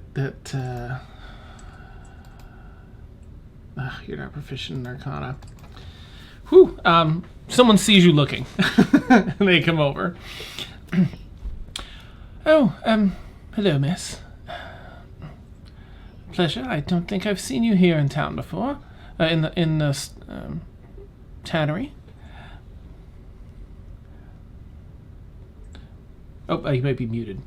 Speaker 1: you're not proficient in Arcana. Whew. Someone sees you looking. And they come over. Oh, hello, miss. Pleasure. I don't think I've seen you here in town before. In the tannery. Oh, you might be muted.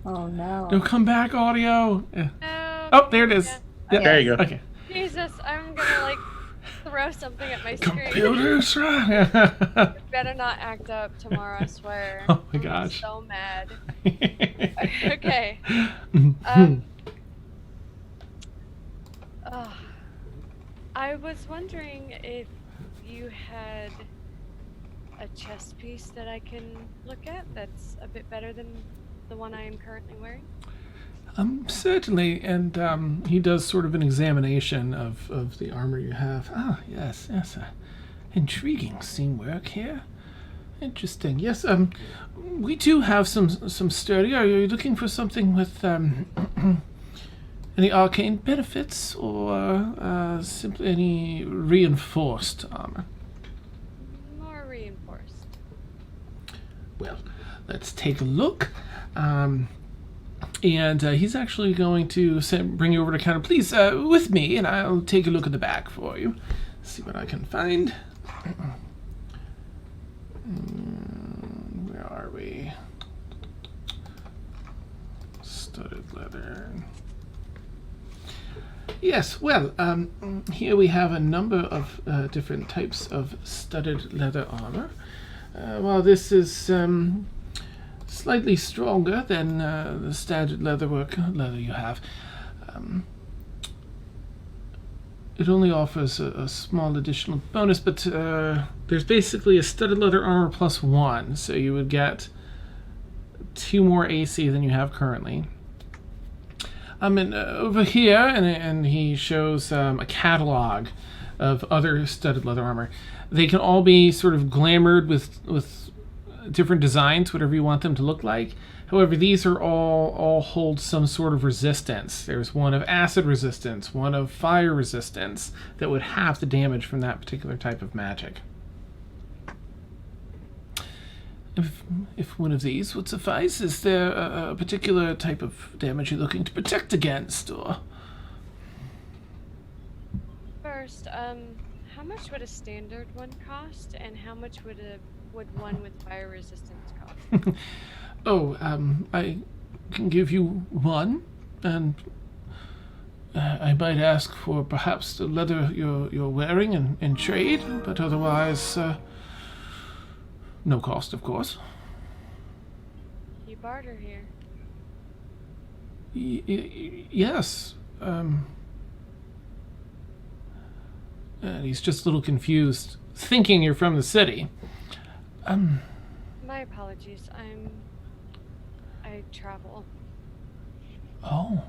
Speaker 5: Oh no.
Speaker 1: No, come back, audio.
Speaker 7: No,
Speaker 1: Oh, there it is.
Speaker 7: yeah.
Speaker 1: Yep.
Speaker 4: There you go.
Speaker 1: Okay.
Speaker 7: Jesus, I'm gonna throw something at my screen.
Speaker 1: Computers, right?
Speaker 7: Better not act up tomorrow, I swear.
Speaker 1: Oh my
Speaker 7: I'm
Speaker 1: gosh.
Speaker 7: so mad. Okay. I was wondering if you had a chest piece that I can look at that's a bit better than the one I am currently wearing.
Speaker 1: Certainly, and he does sort of an examination of the armor you have. Ah, yes, intriguing scene work here. Interesting. Yes, we do have some sturdy. Are you looking for something with any arcane benefits or simply any reinforced armor?
Speaker 7: More reinforced.
Speaker 1: Well, let's take a look. And he's actually going to bring you over to counter. Please, with me, and I'll take a look at the back for you. See what I can find. Where are we? Studded leather. Yes, well, here we have a number of different types of studded leather armor. While this is slightly stronger than the standard leather you have, it only offers a small additional bonus, but there's basically a studded leather armor plus 1, so you would get 2 more AC than you have currently. And over here, and he shows a catalog of other studded leather armor. They can all be sort of glamored with different designs, whatever you want them to look like. However, these are all hold some sort of resistance. There's one of acid resistance, one of fire resistance that would halve the damage from that particular type of magic. If one of these would suffice, is there a particular type of damage you're looking to protect against, or?
Speaker 7: First, how much would a standard one cost, and how much would one with fire resistance cost?
Speaker 1: I can give you one, and I might ask for perhaps the leather you're wearing in trade, but otherwise, no cost, of course.
Speaker 7: You barter here.
Speaker 1: Yes. And he's just a little confused, thinking you're from the city.
Speaker 7: My apologies. I travel.
Speaker 1: Oh,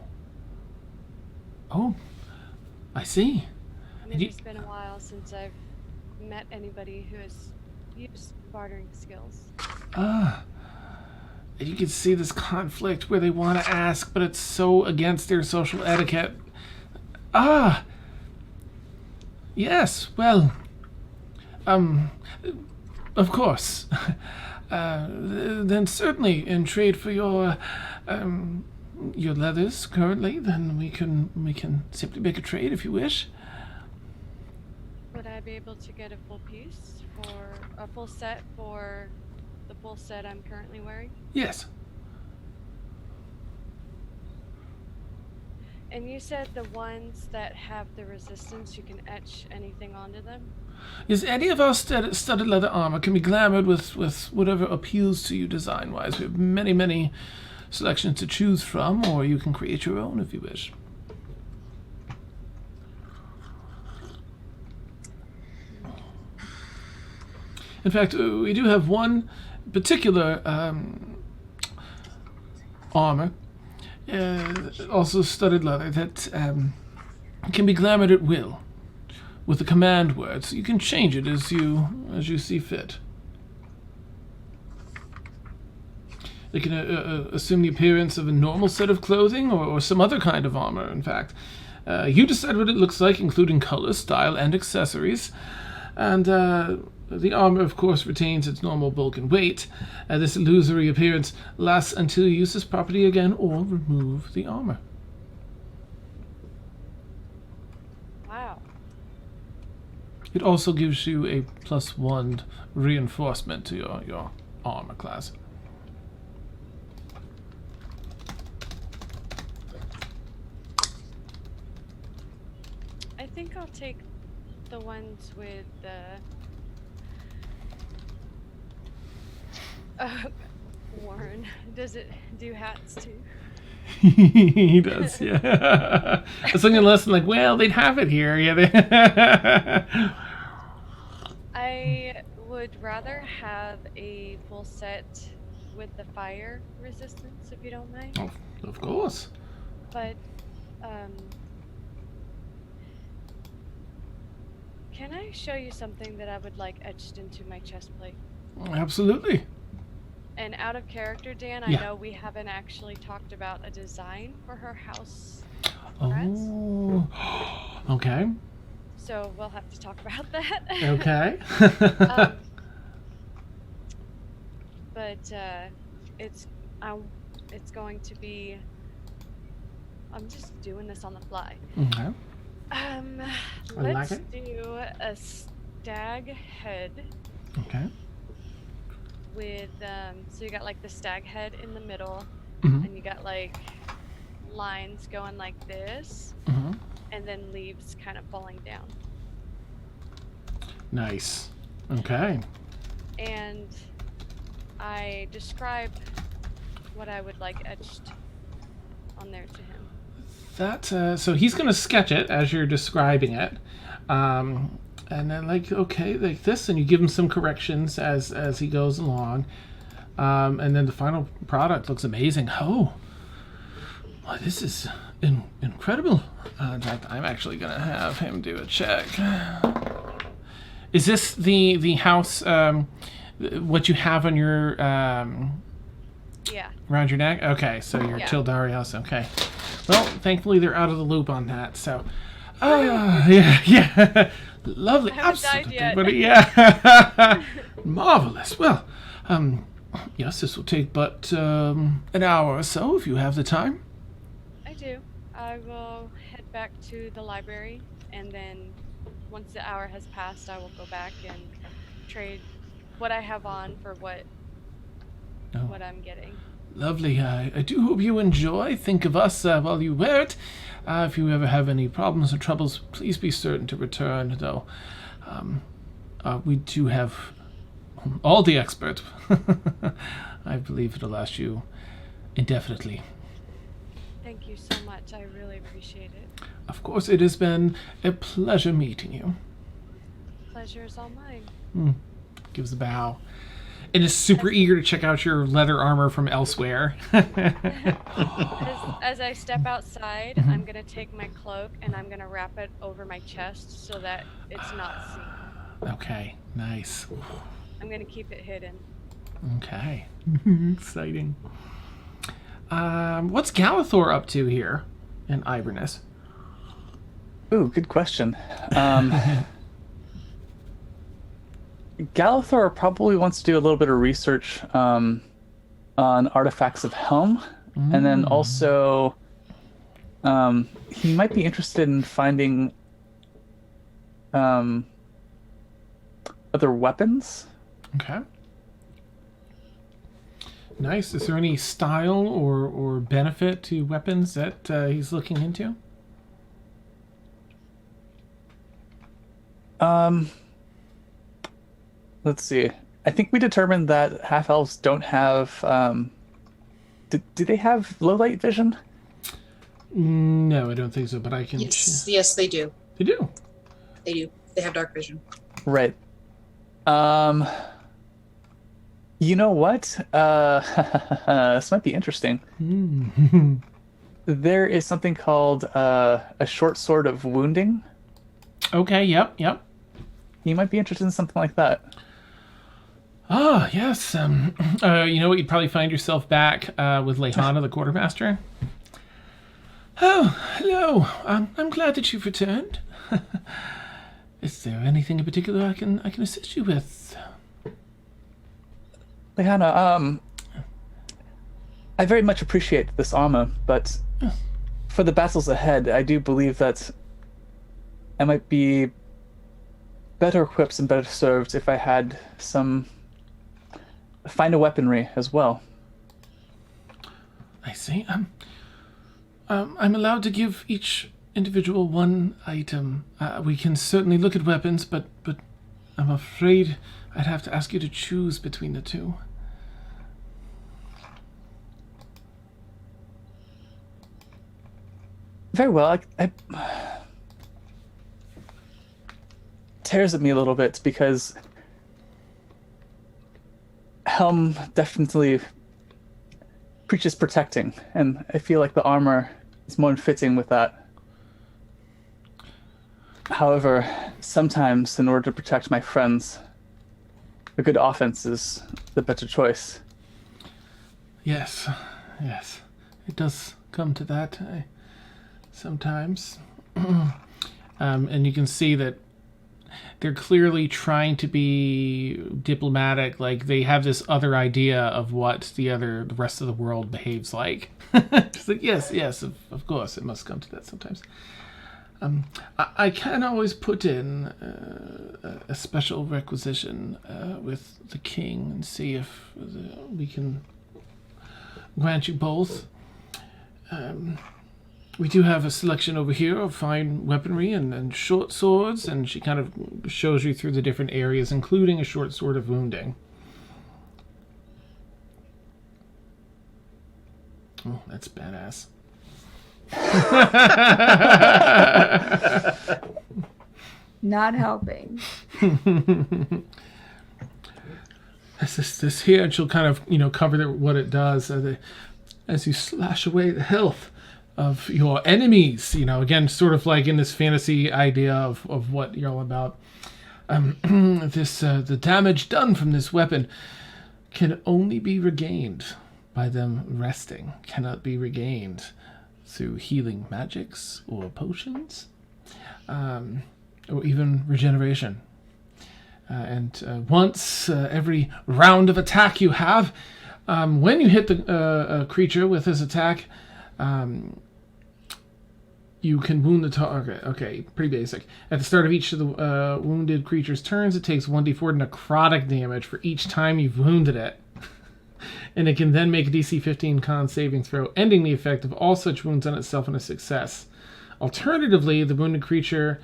Speaker 1: I see.
Speaker 7: Maybe it's been a while since I've met anybody who has used bartering skills.
Speaker 1: You can see this conflict where they want to ask, but it's so against their social etiquette. Yes, well, of course. then certainly in trade for your leathers currently, then we can simply make a trade if you wish.
Speaker 7: Would I be able to get a full piece for a full set for the full set I'm currently wearing?
Speaker 1: Yes.
Speaker 7: And you said the ones that have the resistance, you can etch anything onto them?
Speaker 1: Yes, any of our studded leather armor can be glamored with whatever appeals to you design-wise. We have many, many selections to choose from, or you can create your own if you wish. In fact, we do have one particular armor, also studded leather, that can be glamored at will with the command word, so you can change it as you see fit. It can assume the appearance of a normal set of clothing or some other kind of armor, in fact. You decide what it looks like, including color, style, and accessories. And the armor, of course, retains its normal bulk and weight. This illusory appearance lasts until you use this property again or remove the armor.
Speaker 7: Wow.
Speaker 1: It also gives you a +1 reinforcement to your armor class.
Speaker 7: I think I'll take the ones with the Warren. Does it do hats too?
Speaker 1: He does, yeah. I was thinking less like, well, they'd have it here. Yeah.
Speaker 7: I would rather have a full set with the fire resistance, if you don't mind.
Speaker 1: Oh, of course.
Speaker 7: But, can I show you something that I would like etched into my chest plate?
Speaker 1: Absolutely.
Speaker 7: And out of character, Dan, I
Speaker 1: Yeah.
Speaker 7: know we haven't actually talked about a design for her house.
Speaker 1: Oh, okay.
Speaker 7: So we'll have to talk about that.
Speaker 1: Okay.
Speaker 7: But it's going to be. I'm just doing this on the fly.
Speaker 1: Okay.
Speaker 7: Let's
Speaker 1: like it.
Speaker 7: do a stag head
Speaker 1: Okay.
Speaker 7: with so you got like the stag head in the middle,
Speaker 1: Mhm.
Speaker 7: and you got like lines going like this,
Speaker 1: Mhm.
Speaker 7: and then leaves kind of falling down.
Speaker 1: Nice. Okay.
Speaker 7: And I describe what I would like etched on there to him.
Speaker 1: That so he's gonna sketch it as you're describing it, and then like like this, and you give him some corrections as he goes along, and then the final product looks amazing. Oh, well, this is incredible. In fact, I'm actually gonna have him do a check. Is this the house? What you have on your
Speaker 7: Yeah.
Speaker 1: around your neck? Okay, so your
Speaker 7: Yeah.
Speaker 1: Tildari house. Okay. Well, thankfully they're out of the loop on that. So, yeah. Lovely.
Speaker 7: I haven't died
Speaker 1: Absolutely.
Speaker 7: yet.
Speaker 1: But yeah. Marvelous. Well, yes, this will take but an hour or so if you have the time.
Speaker 7: I do. I will head back to the library, and then once the hour has passed, I will go back and trade what I have on for what I'm getting.
Speaker 1: Lovely. I do hope you enjoy. Think of us while you wear it. If you ever have any problems or troubles, please be certain to return, though. We do have all the experts. I believe it'll last you indefinitely.
Speaker 7: Thank you so much. I really appreciate it.
Speaker 1: Of course, it has been a pleasure meeting you.
Speaker 7: Pleasure is all mine.
Speaker 1: Gives a bow. And is super eager to check out your leather armor from elsewhere.
Speaker 7: As I step outside, I'm going to take my cloak and I'm going to wrap it over my chest so that it's not seen.
Speaker 1: Okay, nice.
Speaker 7: I'm going to keep it hidden.
Speaker 1: Okay. Exciting. What's Galathor up to here in Iverness?
Speaker 3: Ooh, good question. Galathor probably wants to do a little bit of research on artifacts of Helm, and then also he might be interested in finding other weapons.
Speaker 1: Okay. Nice. Is there any style or benefit to weapons that he's looking into?
Speaker 3: Let's see. I think we determined that half elves don't have. Do they have low light vision?
Speaker 1: No, I don't think so. But I can.
Speaker 2: Yes, they do.
Speaker 1: They do.
Speaker 2: They do. They have dark vision.
Speaker 3: Right. You know what? This might be interesting. There is something called a short sword of wounding.
Speaker 1: Okay. Yep.
Speaker 3: You might be interested in something like that.
Speaker 1: Ah, yes. You know what? You'd probably find yourself back with Lehana, the quartermaster. Oh, hello. I'm glad that you've returned. Is there anything in particular I can assist you with?
Speaker 3: Lehana, I very much appreciate this armor, but for the battles ahead, I do believe that I might be better equipped and better served if I had some finer weaponry as well.
Speaker 1: I see. I'm allowed to give each individual one item. We can certainly look at weapons, but I'm afraid I'd have to ask you to choose between the two.
Speaker 3: Very well. I tears at me a little bit because Helm definitely preaches protecting, and I feel like the armor is more fitting with that. However, sometimes in order to protect my friends, a good offense is the better choice.
Speaker 1: Yes. It does come to that sometimes. And you can see that they're clearly trying to be diplomatic. Like, they have this other idea of what the rest of the world behaves like. It's like, yes, of course, it must come to that sometimes. I can always put in a special requisition with the king and see if we can grant you both. We do have a selection over here of fine weaponry and short swords, and she kind of shows you through the different areas, including a short sword of wounding. Oh, that's badass.
Speaker 5: Not helping.
Speaker 1: This here, and she'll kind of, cover what it does as you slash away the health of your enemies. Again, sort of like in this fantasy idea of what you're all about. The damage done from this weapon can only be regained by them resting. Cannot be regained through healing magics or potions, or even regeneration. And once every round of attack you have, when you hit the creature with his attack, you can wound the target. Okay, pretty basic. At the start of each of the wounded creature's turns, it takes 1d4 necrotic damage for each time you've wounded it. And it can then make a DC 15 con saving throw, ending the effect of all such wounds on itself in a success. Alternatively, the wounded creature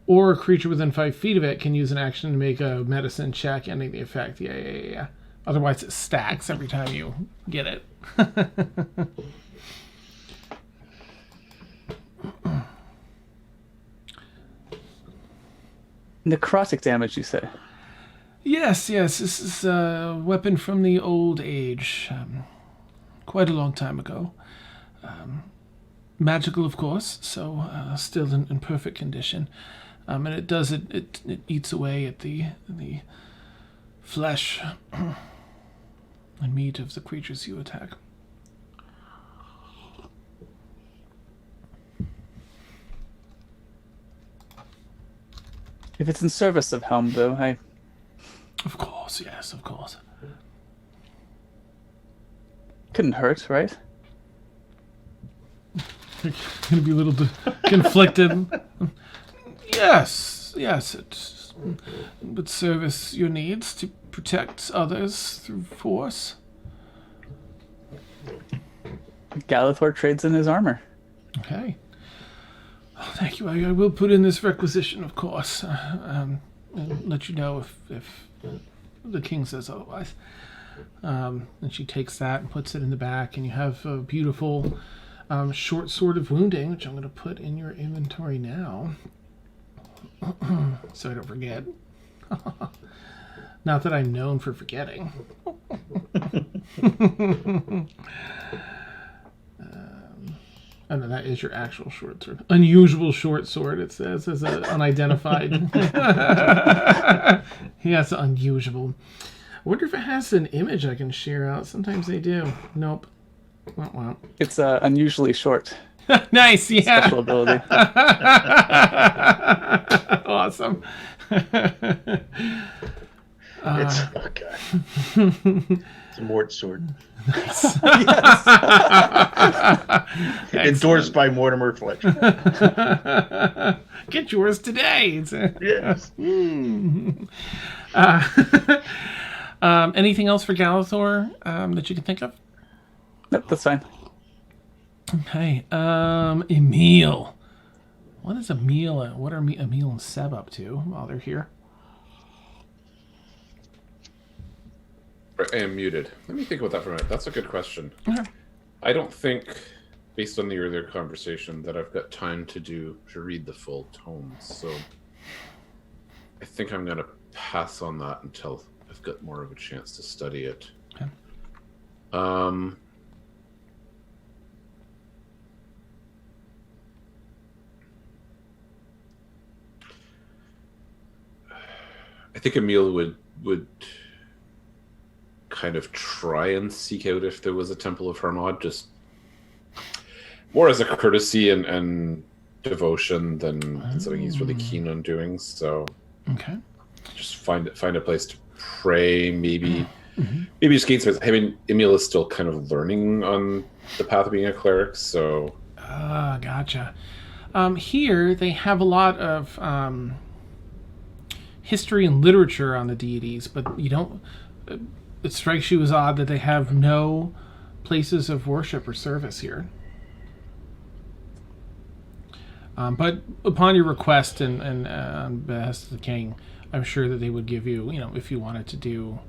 Speaker 1: or a creature within 5 feet of it can use an action to make a medicine check, ending the effect. Yeah. Otherwise, it stacks every time you get it.
Speaker 3: Necrotic damage, you say?
Speaker 1: Yes. This is a weapon from the old age. Quite a long time ago. Magical, of course, so still in perfect condition. And it does it eats away at the flesh and meat of the creatures you attack.
Speaker 3: If it's in service of Helm, though,
Speaker 1: yes, of course.
Speaker 3: Couldn't hurt, right?
Speaker 1: You're going to be a little conflicted. Yes, it would service your needs to protect others through force.
Speaker 3: Galathor trades in his armor.
Speaker 1: Okay. Oh, thank you. I will put in this requisition, of course, and let you know if the king says otherwise. And she takes that and puts it in the back, and you have a beautiful short sword of wounding, which I'm going to put in your inventory now, so I don't forget. Not that I'm known for forgetting. Oh no, that is your actual short sword. Unusual short sword, it says, as an unidentified. Yes, unusual. I wonder if it has an image I can share out. Sometimes they do. Nope. Womp
Speaker 3: It's unusually short.
Speaker 1: womp. Nice, yeah.
Speaker 3: Special ability.
Speaker 1: Awesome.
Speaker 4: It's okay. It's a Mort sword. Endorsed by Mortimer Fletcher.
Speaker 1: Get yours today.
Speaker 4: Yes.
Speaker 1: Anything else for Galathor that you can think of?
Speaker 3: Nope, that's fine.
Speaker 1: Okay. Emil. What is Emil? What are Emil and Seb up to while they're here?
Speaker 6: I am muted. Let me think about that for a minute. That's a good question.
Speaker 1: Okay.
Speaker 6: I don't think, based on the earlier conversation, that I've got time to read the full tomes. So I think I'm going to pass on that until I've got more of a chance to study it.
Speaker 1: Okay.
Speaker 6: I think Emil would kind of try and seek out if there was a Temple of Hermod, just more as a courtesy and devotion than something he's really keen on doing. So
Speaker 1: Okay.
Speaker 6: just find a place to pray, maybe just gain some. I mean, Emil is still kind of learning on the path of being a cleric, so
Speaker 1: Gotcha. Here they have a lot of history and literature on the deities, but you don't. It strikes you as odd that they have no places of worship or service here. But upon your request and on behest of the king, I'm sure that they would give you, if you wanted to do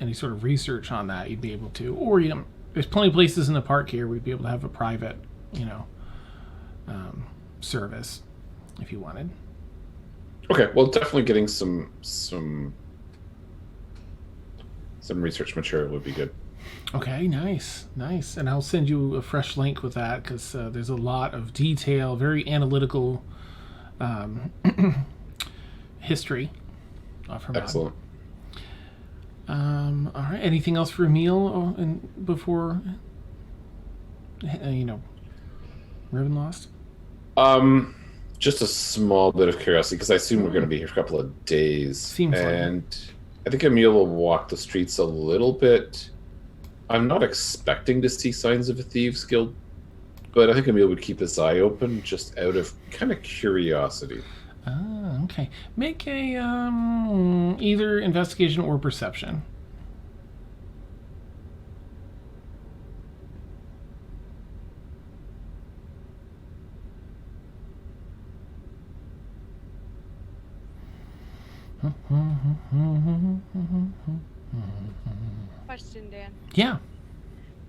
Speaker 1: any sort of research on that, you'd be able to. Or, there's plenty of places in the park here where you'd be able to have a private, service if you wanted.
Speaker 6: okay. Well, definitely getting some research material would be good.
Speaker 1: Okay, nice. And I'll send you a fresh link with that because there's a lot of detail, very analytical history of Hermod.
Speaker 6: Excellent.
Speaker 1: All right. Anything else for Emil before, Rivenlost?
Speaker 6: Just a small bit of curiosity, because I assume we're going to be here for a couple of days.
Speaker 1: Seems like
Speaker 6: and I think Emil will walk the streets a little bit. I'm not expecting to see signs of a thieves guild, but I think Emil would keep his eye open just out of kind of curiosity.
Speaker 1: Ah, okay. Make a either investigation or perception.
Speaker 7: Question, Dan.
Speaker 1: Yeah.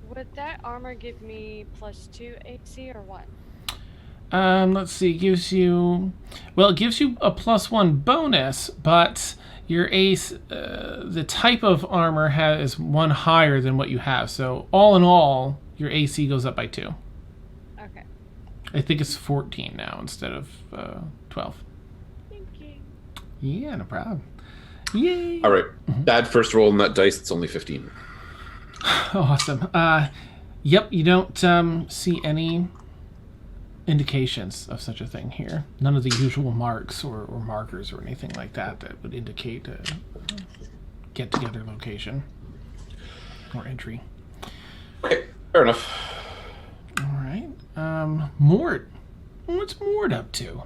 Speaker 7: Would that armor give me +2 AC or 1?
Speaker 1: Let's see. It gives you a +1 bonus, but your ace, the type of armor is 1 higher than what you have. So all in all, your AC goes up by 2.
Speaker 7: Okay.
Speaker 1: I think it's 14 now instead of 12.
Speaker 7: Thank you.
Speaker 1: Yeah, no problem. Yay!
Speaker 6: All right. Bad first roll on that dice. It's only 15.
Speaker 1: Awesome. Yep, you don't see any indications of such a thing here. None of the usual marks or markers or anything like that would indicate get-together location or entry.
Speaker 6: Okay, fair enough.
Speaker 1: All right. Mort. What's Mort up to?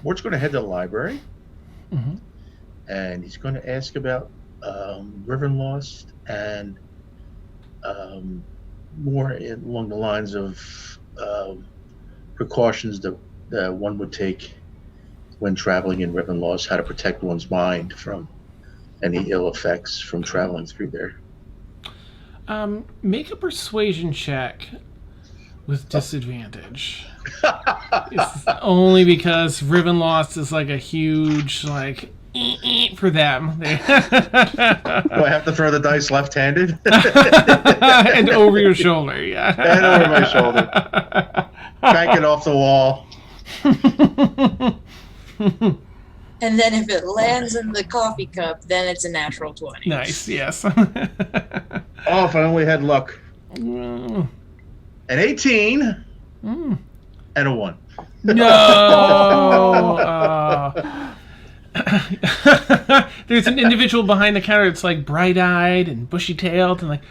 Speaker 4: Mort's going to head to the library,
Speaker 1: Mm-hmm.
Speaker 4: and he's going to ask about Rivenlost and more along the lines of precautions that one would take when traveling in Rivenlost, how to protect one's mind from any ill effects from traveling through there.
Speaker 1: Make a persuasion check with disadvantage. It's only because Rivenlost is like a huge for them.
Speaker 4: Do I have to throw the dice left-handed?
Speaker 1: And over your shoulder, yeah.
Speaker 4: And over my shoulder. Crank it off the wall.
Speaker 2: And then if it lands in the coffee cup, then it's a natural 20.
Speaker 1: Nice, yes.
Speaker 4: Oh, if I only had luck.
Speaker 1: Mm.
Speaker 4: An 18 and a 1.
Speaker 1: No! There's an individual behind the counter that's like bright-eyed and bushy-tailed and like,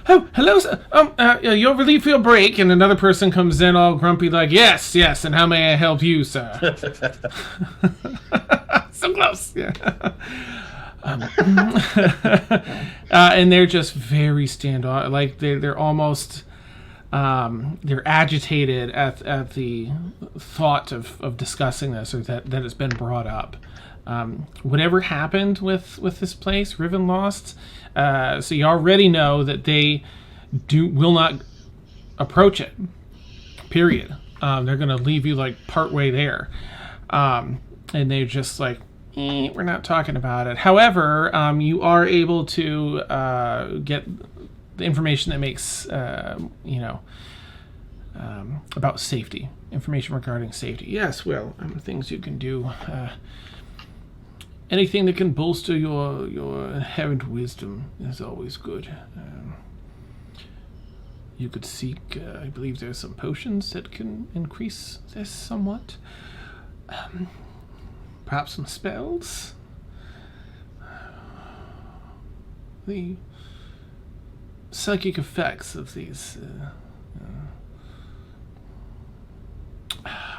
Speaker 1: oh, hello, sir. You're relieved for your break. And another person comes in all grumpy like, yes, and how may I help you, sir? So close, yeah. And they're just very standoff. Like they're almost they're agitated at the thought of discussing this, or that it's been brought up. Whatever happened with this place, Rivenlost, so you already know that they will not approach it. Period. They're gonna leave you like partway there, and they're just like, we're not talking about it. However, you are able to get the information that makes about safety, information regarding safety. Yes, well, things you can do. Anything that can bolster your inherent wisdom is always good. You could seek, I believe there's some potions that can increase this somewhat. Perhaps some spells? The psychic effects of these.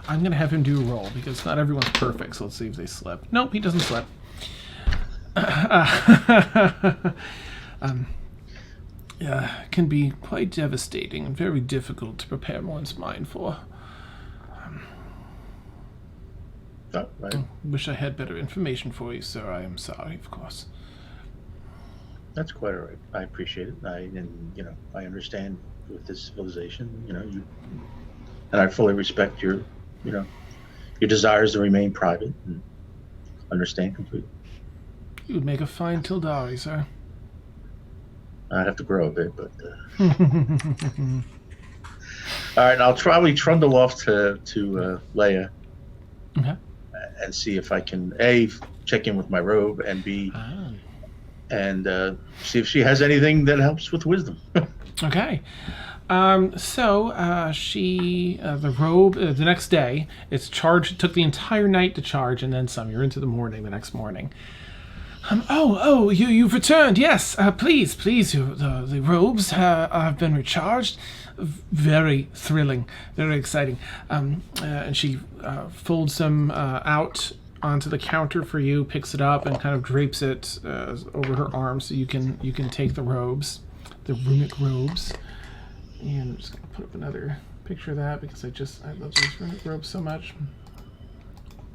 Speaker 1: I'm going to have him do a roll because not everyone's perfect, so let's see if they slip. Nope, he doesn't slip. Can be quite devastating and very difficult to prepare one's mind for.
Speaker 4: Oh, right.
Speaker 1: Wish I had better information for you, sir. I am sorry, of course.
Speaker 4: That's quite all right. I appreciate it. I understand with this civilization, and I fully respect your desires to remain private and understand completely.
Speaker 1: You would make a fine Tildari, sir.
Speaker 4: I'd have to grow a bit, but all right. I'll probably trundle off to Leia.
Speaker 1: Okay.
Speaker 4: And see if I can A, check in with my robe, and B, and see if she has anything that helps with wisdom.
Speaker 1: Okay. So the robe, the next day, it's charged. It took the entire night to charge, and then some. You're into the morning, the next morning. You've returned. Yes, please. The robes have been recharged. Very thrilling, very exciting. And she folds them out onto the counter for you, picks it up, and kind of drapes it over her arm so you can take the robes, the runic robes. And I'm just gonna put up another picture of that because I love these runic robes so much.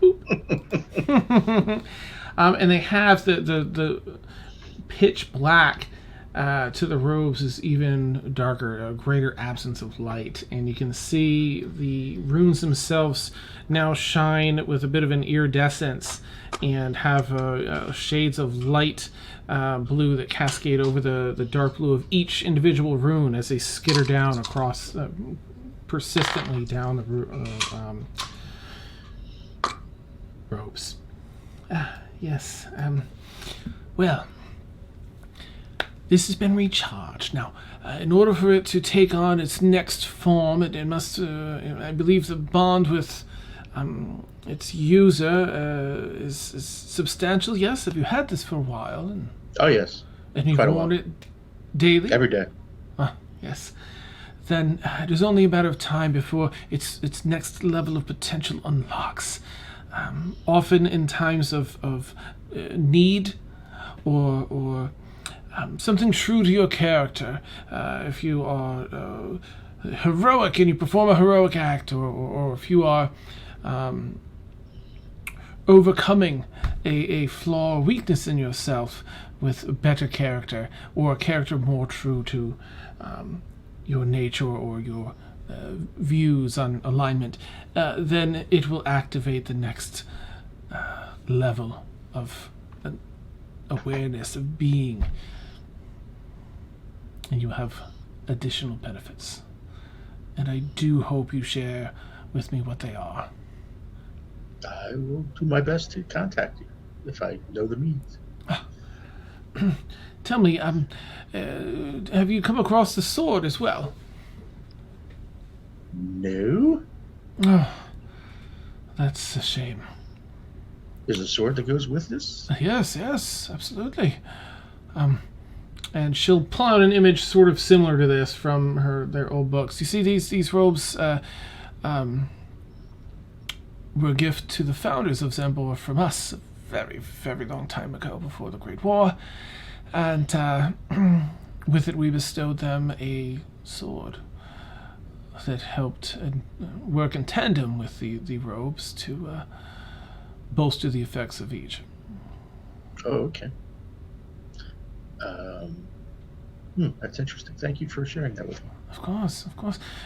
Speaker 1: Boop. And they have the pitch black to the robes is even darker, a greater absence of light, and you can see the runes themselves now shine with a bit of an iridescence and have shades of light blue that cascade over the dark blue of each individual rune as they skitter down across persistently down the robes. Yes. Well, this has been recharged. Now, in order for it to take on its next form, it must, I believe, the bond with its user is substantial. Yes, have you had this for a while?
Speaker 4: Oh yes,
Speaker 1: And you've
Speaker 4: quite a
Speaker 1: worn
Speaker 4: while.
Speaker 1: it daily?
Speaker 4: Every day.
Speaker 1: Ah, yes. Then it is only a matter of time before its next level of potential unlocks. Often in times of need or something true to your character. If you are heroic and you perform a heroic act, or if you are overcoming a flaw or weakness in yourself with a better character, or a character more true to your nature or your views on alignment, then it will activate the next level of awareness, of being. And you have additional benefits. And I do hope you share with me what they are.
Speaker 4: I will do my best to contact you if I know the means.
Speaker 1: Tell me, have you come across the sword as well?
Speaker 4: No.
Speaker 1: Oh, that's a shame.
Speaker 4: There's a sword that goes with this?
Speaker 1: Yes, absolutely. And she'll pull out an image sort of similar to this from their old books. You see, these robes were a gift to the founders of Zambor from us a very, very long time ago, before the Great War. And with it we bestowed them a sword that helped work in tandem with the robes to bolster the effects of each.
Speaker 4: Oh, okay. That's interesting. Thank you for sharing that with me.
Speaker 1: Of course.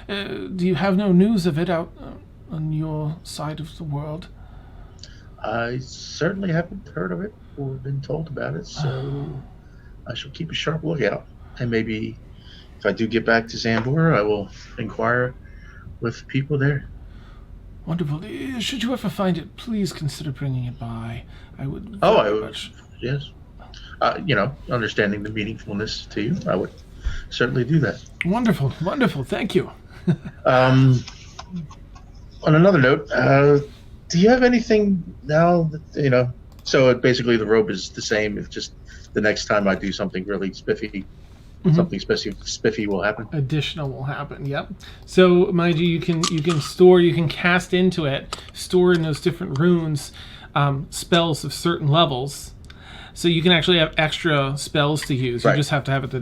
Speaker 1: Do you have no news of it out on your side of the world?
Speaker 4: I certainly haven't heard of it or been told about it, so I shall keep a sharp lookout. And maybe if I do get back to Zambor, I will inquire with people there.
Speaker 1: Wonderful. Should you ever find it, please consider bringing it by. I would
Speaker 4: Oh, I
Speaker 1: very
Speaker 4: would.
Speaker 1: much.
Speaker 4: Yes. Understanding the meaningfulness to you, I would certainly do that.
Speaker 1: Wonderful. Thank you.
Speaker 4: On another note, do you have anything now that, so basically the robe is the same. It's just the next time I do something really spiffy, something spiffy will happen.
Speaker 1: Additional will happen. Yep. So mind you can store, you can cast into it, store in those different runes spells of certain levels. So you can actually have extra spells to use. You just have to have it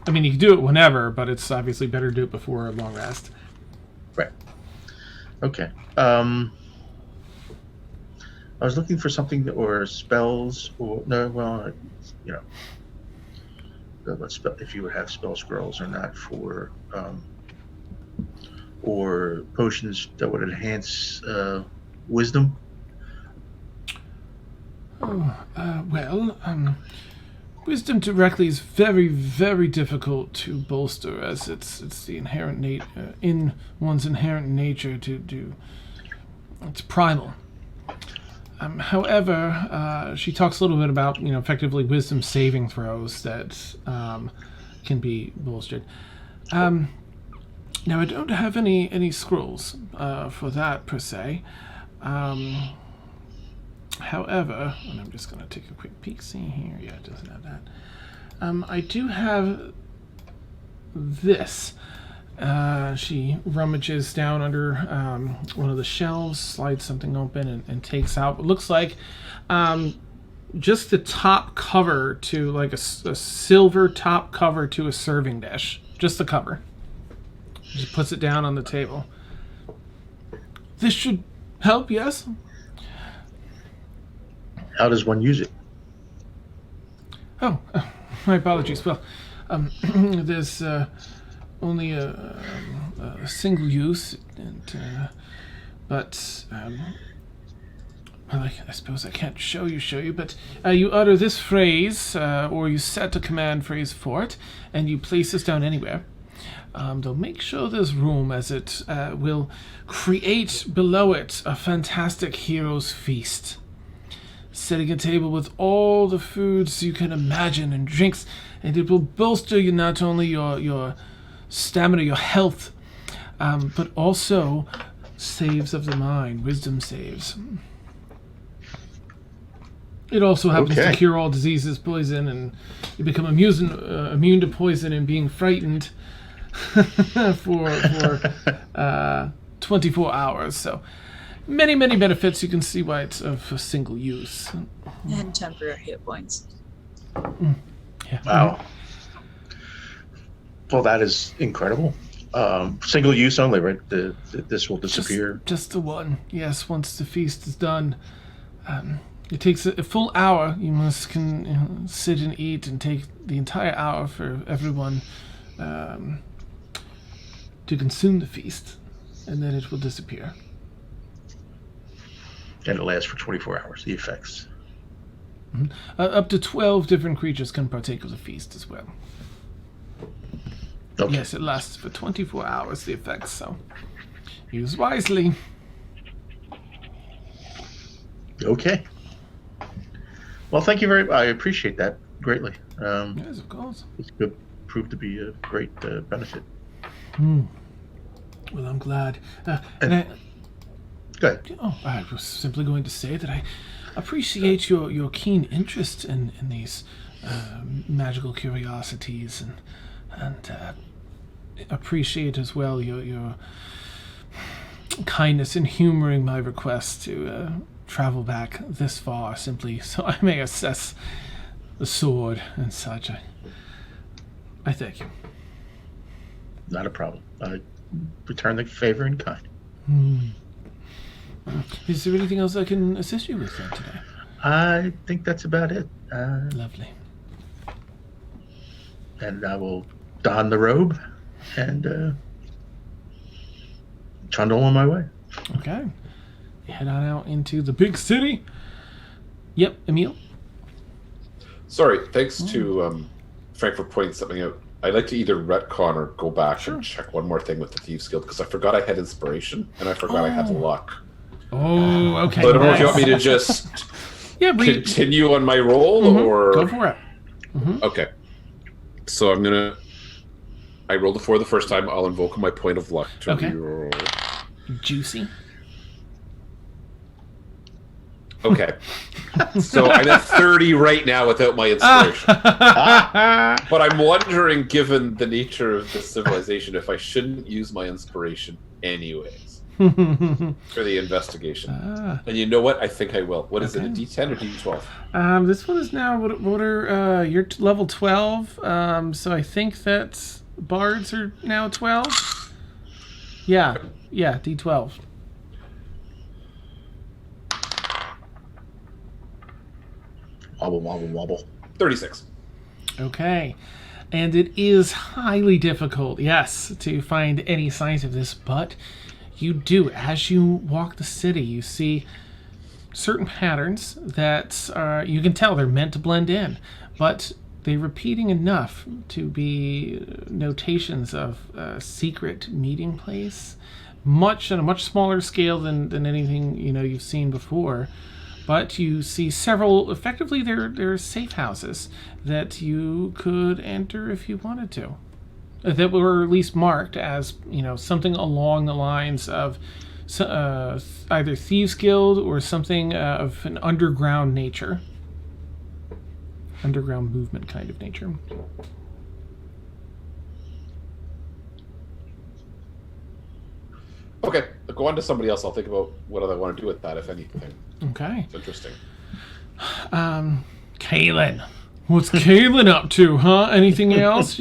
Speaker 1: I mean, you can do it whenever, but it's obviously better to do it before a long rest.
Speaker 4: Right. Okay. I was looking for something or spells or if you would have spell scrolls or not for or potions that would enhance wisdom.
Speaker 1: Wisdom directly is very, very difficult to bolster, as it's the inherent in one's inherent nature to do. It's primal. However, she talks a little bit about effectively wisdom saving throws that can be bolstered. Now I don't have any scrolls for that per se. However, and I'm just going to take a quick peek, see here. Yeah, it doesn't have that. I do have this. She rummages down under one of the shelves, slides something open, and takes out what looks like just the top cover to like a silver top cover to a serving dish. Just the cover. Just puts it down on the table. This should help, yes?
Speaker 4: How does one use it?
Speaker 1: Oh, my apologies. Well, there's only a single use, but I suppose I can't show you, but you utter this phrase, or you set a command phrase for it, and you place this down anywhere. They'll make sure there's room, as it will create below it a fantastic hero's feast. Setting a table with all the foods you can imagine and drinks, and it will bolster you not only your stamina, your health, but also saves of the mind, wisdom saves. It also happens to cure all diseases, poison, and you become immune to poison and being frightened for 24 hours. So many benefits. You can see why it's of single use.
Speaker 2: And temporary hit points.
Speaker 1: Yeah.
Speaker 4: Wow. Well, that is incredible. Single use only, right? This will disappear.
Speaker 1: Just the one. Yes, once the feast is done. It takes a full hour. You must sit and eat and take the entire hour for everyone to consume the feast, and then it will disappear.
Speaker 4: And it lasts for 24 hours, the effects.
Speaker 1: Mm-hmm. Up to 12 different creatures can partake of the feast as well.
Speaker 4: Okay.
Speaker 1: Yes, it lasts for 24 hours, the effects, so use wisely.
Speaker 4: Okay. Well, thank you very much. I appreciate that greatly.
Speaker 1: Yes, of course.
Speaker 4: This could prove to be a great benefit.
Speaker 1: Well, I'm glad.
Speaker 4: Go ahead.
Speaker 1: I was simply going to say that I appreciate your keen interest in these magical curiosities, and appreciate as well your kindness in humoring my request to travel back this far simply so I may assess the sword and such. I thank you.
Speaker 4: Not a problem. I return the favor in kind.
Speaker 1: Is there anything else I can assist you with then today?
Speaker 4: I think that's about it.
Speaker 1: Lovely.
Speaker 4: And I will don the robe and trundle on my way.
Speaker 1: Okay. Head on out into the big city. Yep, Emil?
Speaker 6: Sorry, thanks to Frank for pointing something out. I'd like to either retcon or go back and check one more thing with the Thieves Guild, because I forgot I had inspiration and I forgot I had luck.
Speaker 1: Oh, okay.
Speaker 6: So I don't know if you want me to just continue on my roll or...
Speaker 1: Go for it.
Speaker 6: Okay. So I rolled a 4 the first time. I'll invoke my point of luck to reroll.
Speaker 1: Juicy.
Speaker 6: Okay. So I'm at 30 right now without my inspiration. But I'm wondering, given the nature of this civilization, if I shouldn't use my inspiration anyways for the investigation. And you know what? I think I will. What is it, a D10 or D12?
Speaker 1: This one is now, you're level 12, so I think that bards are now 12. Yeah, D12.
Speaker 4: Wobble, wobble, wobble.
Speaker 6: 36.
Speaker 1: Okay. And it is highly difficult, yes, to find any signs of this, but you do. As you walk the city, you see certain patterns that you can tell they're meant to blend in, but they're repeating enough to be notations of a secret meeting place, on a much smaller scale than anything you've seen before. But you see several, effectively they're safe houses that you could enter if you wanted to. That were at least marked as, something along the lines of either Thieves Guild or something of an underground nature. Underground movement kind of nature.
Speaker 6: Okay, I'll go on to somebody else. I'll think about what I want to do with that, if anything.
Speaker 1: Okay.
Speaker 6: It's interesting.
Speaker 1: Kaylin. What's Kaylin up to, huh? Anything else?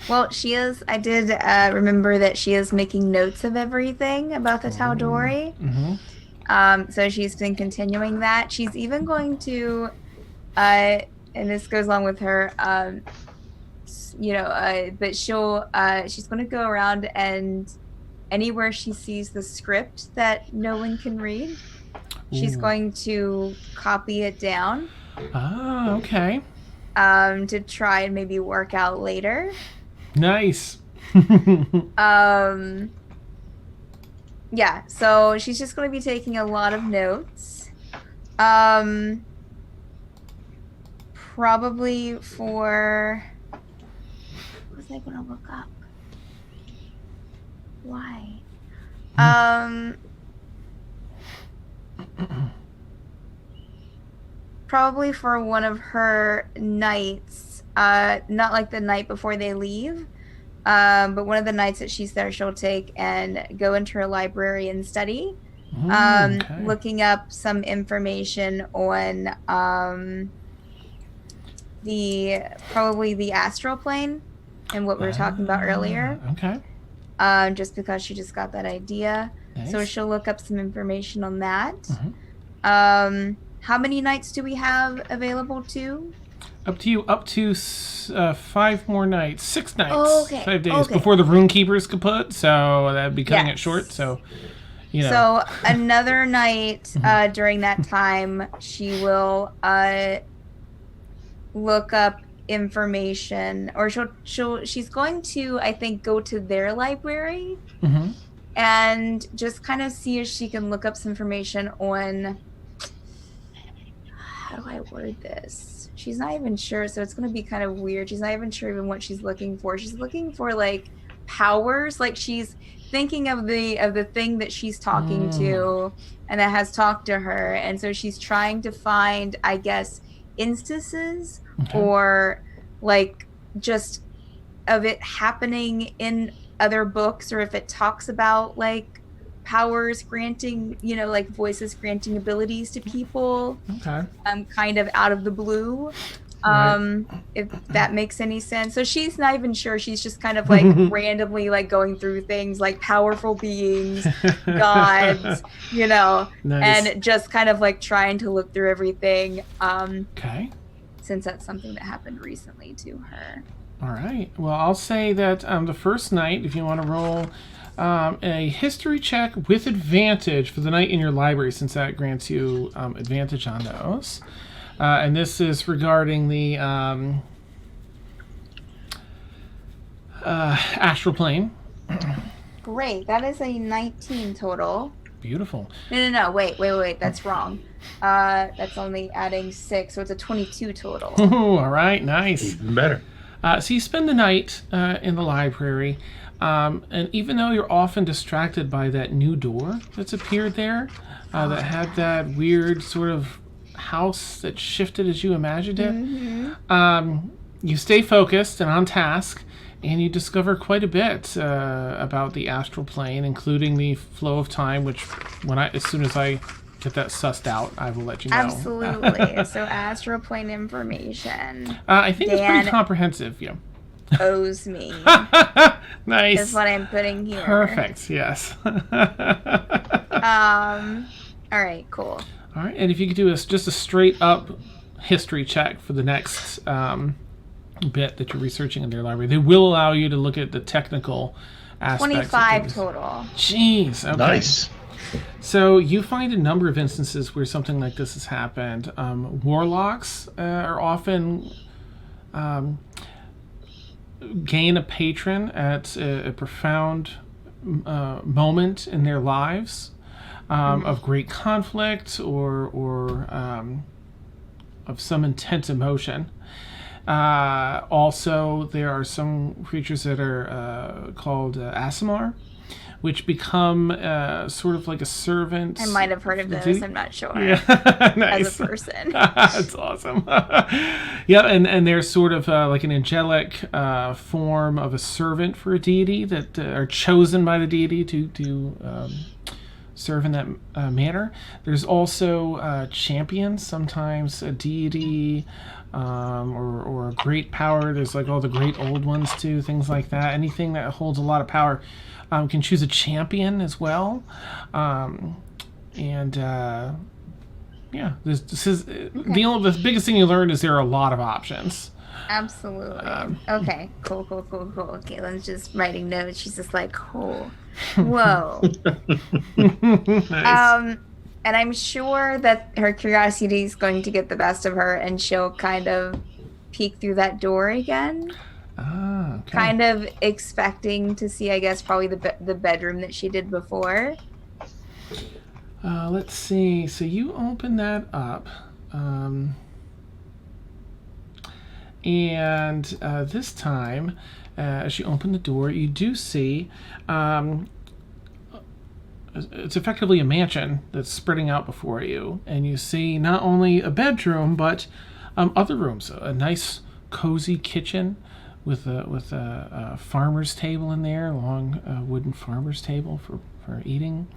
Speaker 5: Well, she is. I did remember that she is making notes of everything about the Tal'Dori. So she's been continuing that. She's even going to, and this goes along with her, but she's going to go around and anywhere she sees the script that no one can read, she's going to copy it down.
Speaker 1: Ah, okay.
Speaker 5: To try and maybe work out later.
Speaker 1: Nice.
Speaker 5: Yeah, so she's just going to be taking a lot of notes. Probably for... What was I going to look up? Why? Probably for one of her nights. Not like the night before they leave. But one of the nights that she's there, she'll take and go into her library and study.
Speaker 1: Okay.
Speaker 5: Looking up some information on probably the astral plane and what we were talking about earlier.
Speaker 1: Okay.
Speaker 5: Just because she just got that idea.
Speaker 1: Nice.
Speaker 5: So she'll look up some information on that.
Speaker 1: Mhm.
Speaker 5: How many nights do we have available too?
Speaker 1: Up to you. Up to 5 more nights. 6 nights.
Speaker 5: Okay,
Speaker 1: 5 days
Speaker 5: okay.
Speaker 1: before the Runekeeper's kaput. So that'd be cutting it
Speaker 5: Yes.
Speaker 1: short. So, you know.
Speaker 5: So another night during that time, she will look up information, or she's going to, I think, go to their library
Speaker 1: Mhm.
Speaker 5: and just kind of see if she can look up some information on, how do I word this? She's not even sure, so it's going to be kind of weird. She's not even sure even what she's looking for. She's looking for like powers, like she's thinking of the thing that she's talking to and that has talked to her, and so she's trying to find, I guess, instances or like just of it happening in other books, or if it talks about like powers granting, like voices granting abilities to people,
Speaker 1: Okay.
Speaker 5: kind of out of the blue.
Speaker 1: Right.
Speaker 5: If that makes any sense. So she's not even sure. She's just kind of like randomly like going through things like powerful beings, gods,
Speaker 1: Nice.
Speaker 5: and just kind of like trying to look through everything.
Speaker 1: Okay.
Speaker 5: Since that's something that happened recently to her.
Speaker 1: All right. Well, I'll say that the first night, if you want to roll a history check with advantage for the night in your library, since that grants you advantage on those. And this is regarding the astral plane.
Speaker 5: Great. That is a 19 total.
Speaker 1: Beautiful.
Speaker 5: No. Wait. That's wrong. That's only adding 6, so it's a 22 total.
Speaker 1: Ooh, all right. Nice.
Speaker 4: Even better.
Speaker 1: So you spend the night in the library, and even though you're often distracted by that new door that's appeared there, that had that weird sort of house that shifted as you imagined it, you stay focused and on task, and you discover quite a bit about the astral plane, including the flow of time, which as soon as I get that sussed out, I will let you know.
Speaker 5: Absolutely. So astral plane information
Speaker 1: I think it's
Speaker 5: Dan
Speaker 1: pretty comprehensive, yeah.
Speaker 5: owes me.
Speaker 1: Nice.
Speaker 5: Is what I'm putting here.
Speaker 1: Perfect, yes.
Speaker 5: All right, cool.
Speaker 1: All right, and if you could do just a straight up history check for the next bit that you're researching in their library, they will allow you to look at the technical aspects.
Speaker 5: 25
Speaker 1: of things.
Speaker 5: total.
Speaker 1: Jeez, okay.
Speaker 4: Nice.
Speaker 1: So you find a number of instances where something like this has happened. Warlocks are often gain a patron at a profound moment in their lives of great conflict or of some intense emotion. Also, there are some creatures that are called Aasimar, which become sort of like a servant.
Speaker 5: I might have heard of those, I'm not sure.
Speaker 1: Yeah, nice.
Speaker 5: As a person.
Speaker 1: That's awesome. Yeah, and they're sort of like an angelic form of a servant for a deity that are chosen by the deity to serve in that manner. There's also champions, sometimes a deity or a great power. There's like all the great old ones too, things like that. Anything that holds a lot of power can choose a champion as well. Yeah, this is the biggest thing you learn is there are a lot of options.
Speaker 5: Absolutely. Okay, cool. Caitlin's just writing notes. She's just like, oh, whoa.
Speaker 1: Nice.
Speaker 5: And I'm sure that her curiosity is going to get the best of her, and she'll kind of peek through that door again.
Speaker 1: Okay.
Speaker 5: Kind of expecting to see, I guess, probably the bedroom that she did before.
Speaker 1: Let's see. So you open that up. And this time, as you open the door, you do see it's effectively a mansion that's spreading out before you. And you see not only a bedroom, but other rooms. A nice, cozy kitchen with a farmer's table in there, a long wooden farmer's table for eating.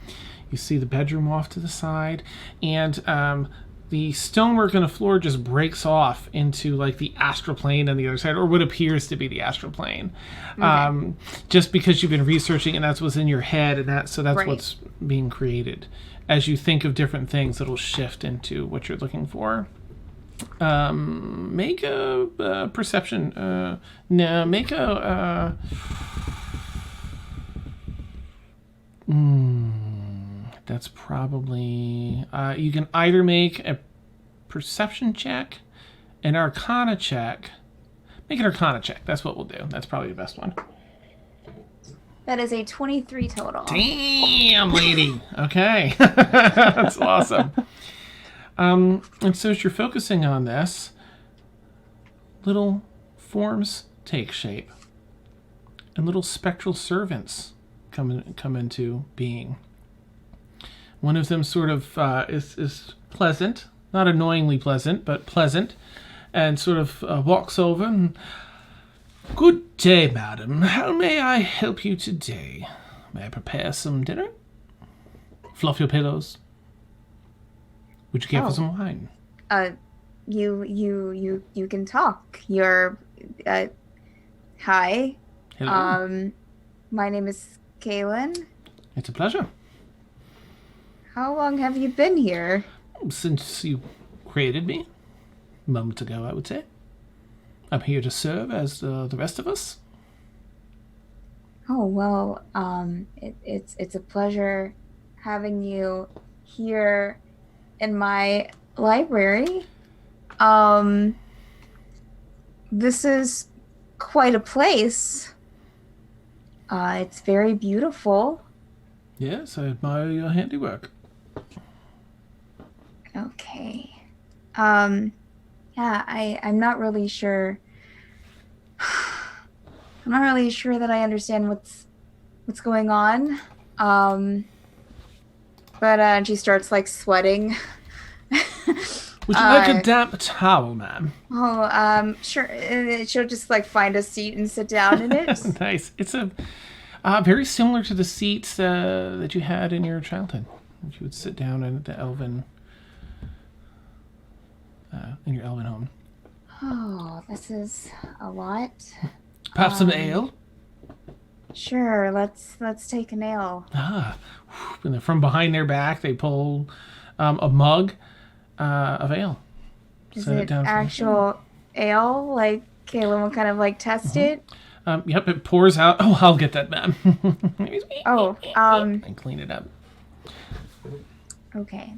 Speaker 1: You see the bedroom off to the side. And the stonework on the floor just breaks off into like the astral plane on the other side, or what appears to be the astral plane. Okay. Just because you've been researching and that's what's in your head, and that's right. What's being created. As you think of different things, it'll shift into what you're looking for. Make a perception. No, make a. That's probably... you can either make a perception check, an arcana check. Make an arcana check. That's what we'll do. That's probably the best one.
Speaker 5: That is a 23 total.
Speaker 1: Damn, lady. Okay. That's awesome. And so as you're focusing on this, little forms take shape. And little spectral servants come into being. One of them sort of is pleasant, not annoyingly pleasant, but pleasant, and sort of walks over and, "Good day, madam. How may I help you today? May I prepare some dinner? Fluff your pillows? Would you care for some wine?"
Speaker 5: You can talk. You're, hi.
Speaker 1: Hello.
Speaker 5: My name is Kaylin.
Speaker 1: It's a pleasure.
Speaker 5: How long have you been here?
Speaker 1: Since you created me, a moment ago, I would say. I'm here to serve as the rest of us.
Speaker 5: Oh, well, it's a pleasure having you here in my library. This is quite a place. It's very beautiful.
Speaker 1: Yes, I admire your handiwork.
Speaker 5: Okay. Yeah, I'm not really sure. I'm not really sure that I understand what's going on. But she starts like sweating.
Speaker 1: Would you like a damp towel, ma'am?
Speaker 5: Oh, sure. She'll just like find a seat and sit down in it.
Speaker 1: Nice. It's a very similar to the seats that you had in your childhood. You would sit down in the elven. In your elven home.
Speaker 5: Oh, this is a lot.
Speaker 1: Perhaps some ale?
Speaker 5: Sure, let's take an ale.
Speaker 1: And then from behind their back, they pull a mug of ale.
Speaker 5: Is it actual ale? Like, Caleb will kind of like test it?
Speaker 1: Yep, it pours out. Oh, I'll get that, ma'am. And clean it up.
Speaker 5: Okay.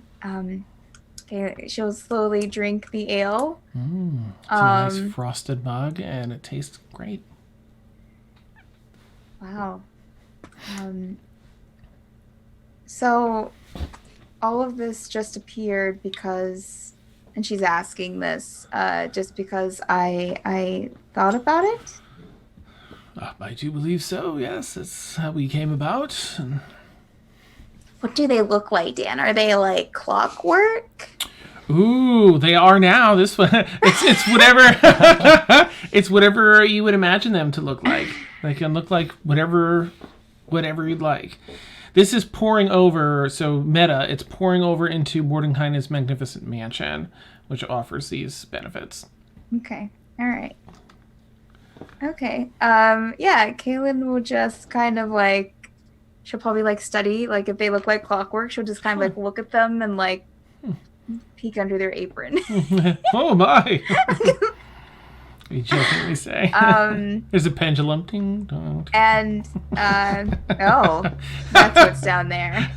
Speaker 5: Okay, she'll slowly drink the ale.
Speaker 1: It's a nice frosted mug, and it tastes great.
Speaker 5: Wow. So all of this just appeared because, and she's asking this, just because I thought about it?
Speaker 1: I do believe so, yes. That's how we came about. And...
Speaker 5: What do they look like, Dan? Are they like clockwork?
Speaker 1: Ooh, they are now. This one, it's whatever. It's whatever you would imagine them to look like. They can look like whatever you'd like. This is pouring over. So meta, it's pouring over into Mordenkainen's magnificent mansion, which offers these benefits.
Speaker 5: Okay. All right. Okay. Yeah. Kaylin will just kind of like, she'll probably like study, like if they look like clockwork, she'll just kind of like look at them and like peek under their apron.
Speaker 1: Oh my! We jokingly say. There's a pendulum. Ding dong.
Speaker 5: And oh, that's what's down there.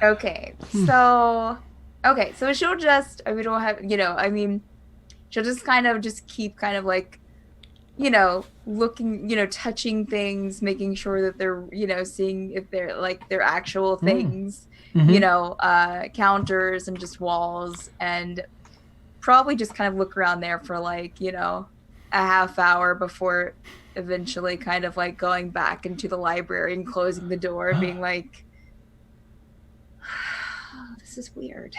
Speaker 5: Okay. So she'll just, we don't have, she'll just kind of just keep kind of like, looking, touching things, making sure that they're, seeing if they're like they're actual things, counters and just walls. And probably just kind of look around there for like, a half hour before eventually kind of like going back into the library and closing the door and being like, oh, this is weird.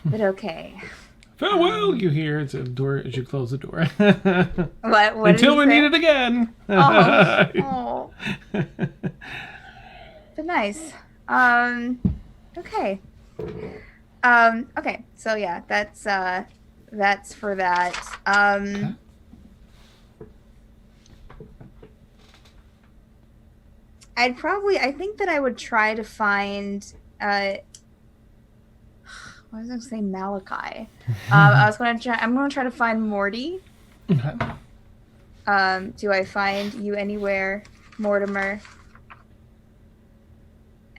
Speaker 5: But okay.
Speaker 1: Farewell, you hear as the door as you close the door.
Speaker 5: What
Speaker 1: Until we meet it again.
Speaker 5: Oh. But nice. Okay. Okay. So yeah, that's for that. I think that I would try to find I was going to say Malachi. I'm going to try to find Morty.
Speaker 1: Okay.
Speaker 5: Do I find you anywhere, Mortimer,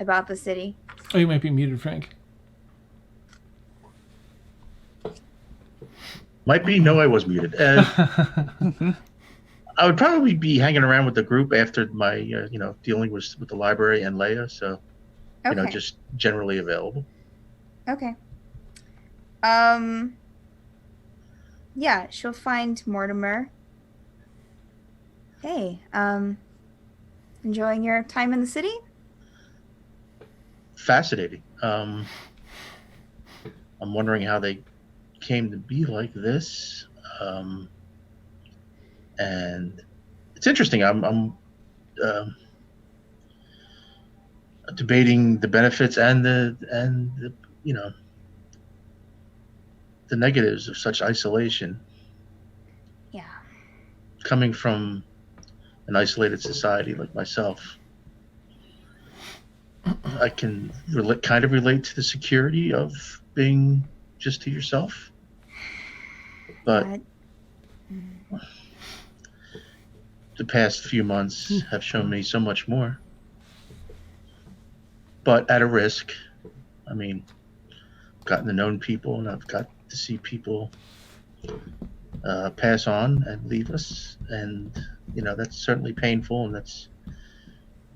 Speaker 5: about the city?
Speaker 1: Oh, you might be muted, Frank.
Speaker 4: Might be. No, I was muted. I would probably be hanging around with the group after my, dealing with the library and Leia. So,
Speaker 5: Okay.
Speaker 4: just generally available.
Speaker 5: Okay. Yeah, she'll find Mortimer. Hey, enjoying your time in the city?
Speaker 4: Fascinating. I'm wondering how they came to be like this. And it's interesting. I'm debating the benefits and the the negatives of such isolation.
Speaker 5: Yeah.
Speaker 4: Coming from an isolated society like myself, I can kind of relate to the security of being just to yourself. But the past few months have shown me so much more. But at a risk. I mean, I've gotten to know people, and I've got to see people pass on and leave us, and that's certainly painful. And that's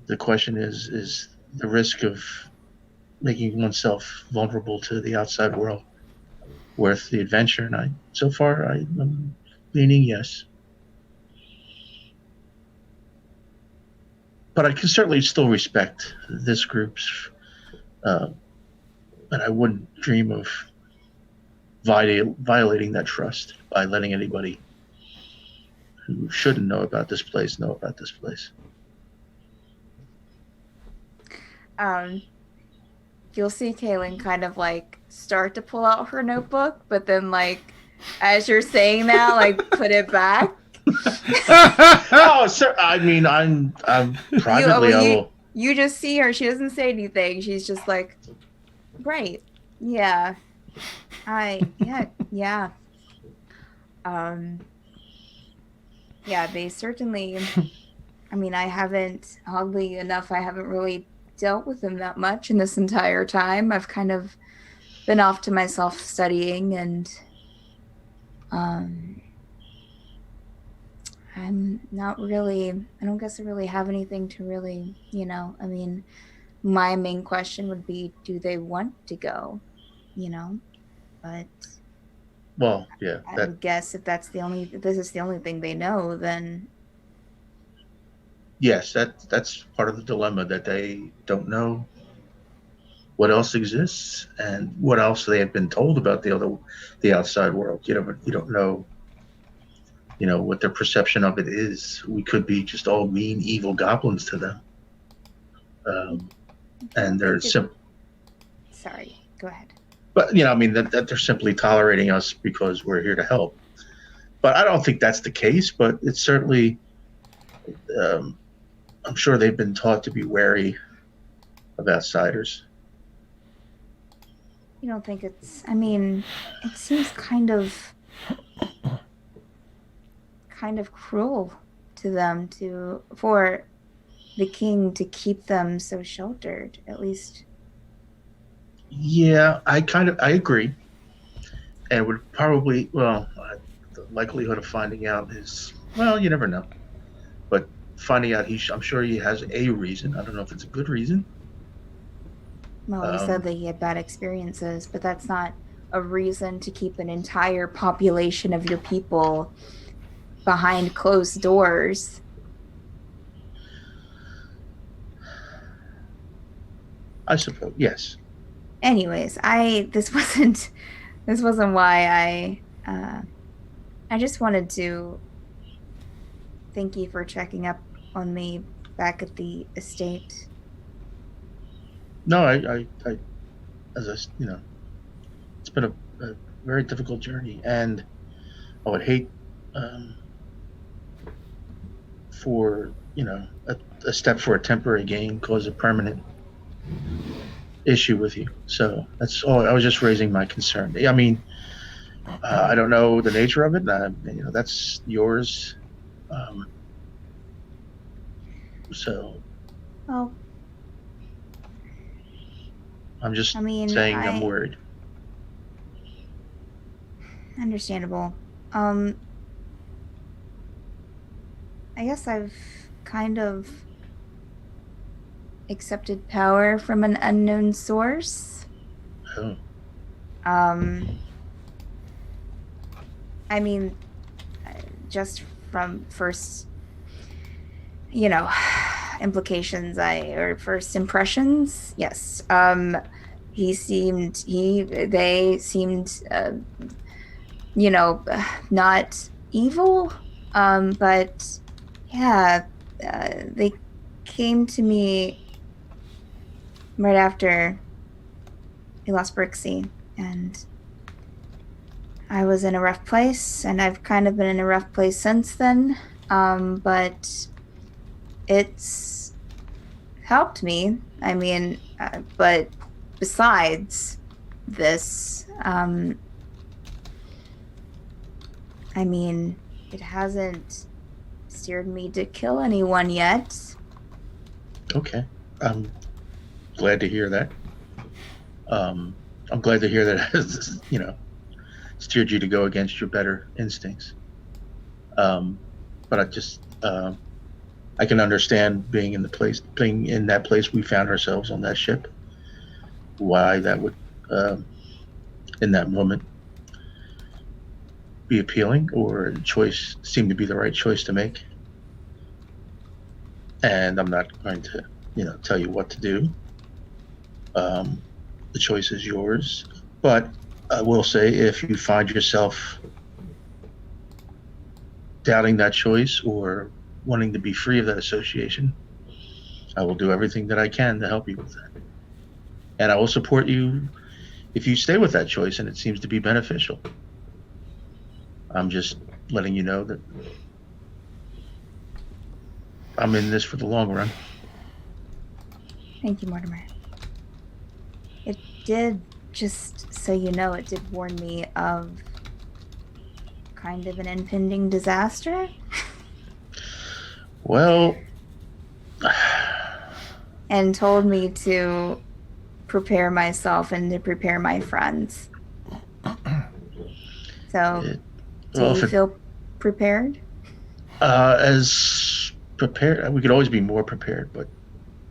Speaker 4: the question: is the risk of making oneself vulnerable to the outside world worth the adventure? And so far, I'm leaning yes. But I can certainly still respect this group's, and I wouldn't dream of violating that trust by letting anybody who shouldn't know about this place know about this place.
Speaker 5: You'll see Kaylin kind of like start to pull out her notebook, but then like as you're saying that, like put it back.
Speaker 4: Oh, sir. I mean, I'm privately.
Speaker 5: You just see her. She doesn't say anything. She's just like, right. Yeah. Yeah. Yeah, they certainly, I mean, oddly enough, I haven't really dealt with them that much in this entire time. I've kind of been off to myself studying, and I'm not really, I don't guess I really have anything to really, I mean, my main question would be, do they want to go, but
Speaker 4: well, yeah,
Speaker 5: I would guess if this is the only thing they know, then
Speaker 4: yes, that's part of the dilemma, that they don't know what else exists and what else they have been told about the outside world. But you don't know, what their perception of it is. We could be just all mean, evil goblins to them. And they're
Speaker 5: sorry, go ahead.
Speaker 4: But I mean that they're simply tolerating us because we're here to help. But I don't think that's the case. But it's certainly, I'm sure they've been taught to be wary of outsiders.
Speaker 5: You don't think it's? I mean, it seems kind of cruel to them for the king to keep them so sheltered, at least.
Speaker 4: Yeah, I agree, and would probably, the likelihood of finding out is, you never know, but finding out, I'm sure he has a reason. I don't know if it's a good reason.
Speaker 5: Well, he said that he had bad experiences, but that's not a reason to keep an entire population of your people behind closed doors.
Speaker 4: I suppose, yes.
Speaker 5: Anyways, this wasn't why I just wanted to thank you for checking up on me back at the estate.
Speaker 4: No, I as I, it's been a very difficult journey, and I would hate for a step for a temporary gain cause a permanent issue with you. So that's all. I was just raising my concern. I mean, I don't know the nature of it. That's yours. So
Speaker 5: Well,
Speaker 4: I'm just
Speaker 5: I mean,
Speaker 4: saying I'm worried.
Speaker 5: Understandable. I guess I've kind of accepted power from an unknown source.
Speaker 4: Oh.
Speaker 5: I mean, just from first, implications, first impressions, yes. They seemed, not evil, but yeah, they came to me right after we lost Brixie, and I was in a rough place, and I've kind of been in a rough place since then, but it's helped me. I mean, but besides this, I mean, it hasn't steered me to kill anyone yet.
Speaker 4: Okay. I'm glad to hear that. I'm glad to hear that it has, steered you to go against your better instincts. But I just, I can understand being in that place we found ourselves on that ship, why that would, in that moment, be appealing, or a choice seemed to be the right choice to make. And I'm not going to, tell you what to do. The choice is yours. But I will say, if you find yourself doubting that choice or wanting to be free of that association, I will do everything that I can to help you with that. And I will support you if you stay with that choice and it seems to be beneficial. I'm just letting you know that I'm in this for the long run.
Speaker 5: Thank you, Mortimer. It did, just so you know, it did warn me of kind of an impending disaster.
Speaker 4: Well...
Speaker 5: and told me to prepare myself and to prepare my friends. So, do you feel prepared?
Speaker 4: As prepared, we could always be more prepared, but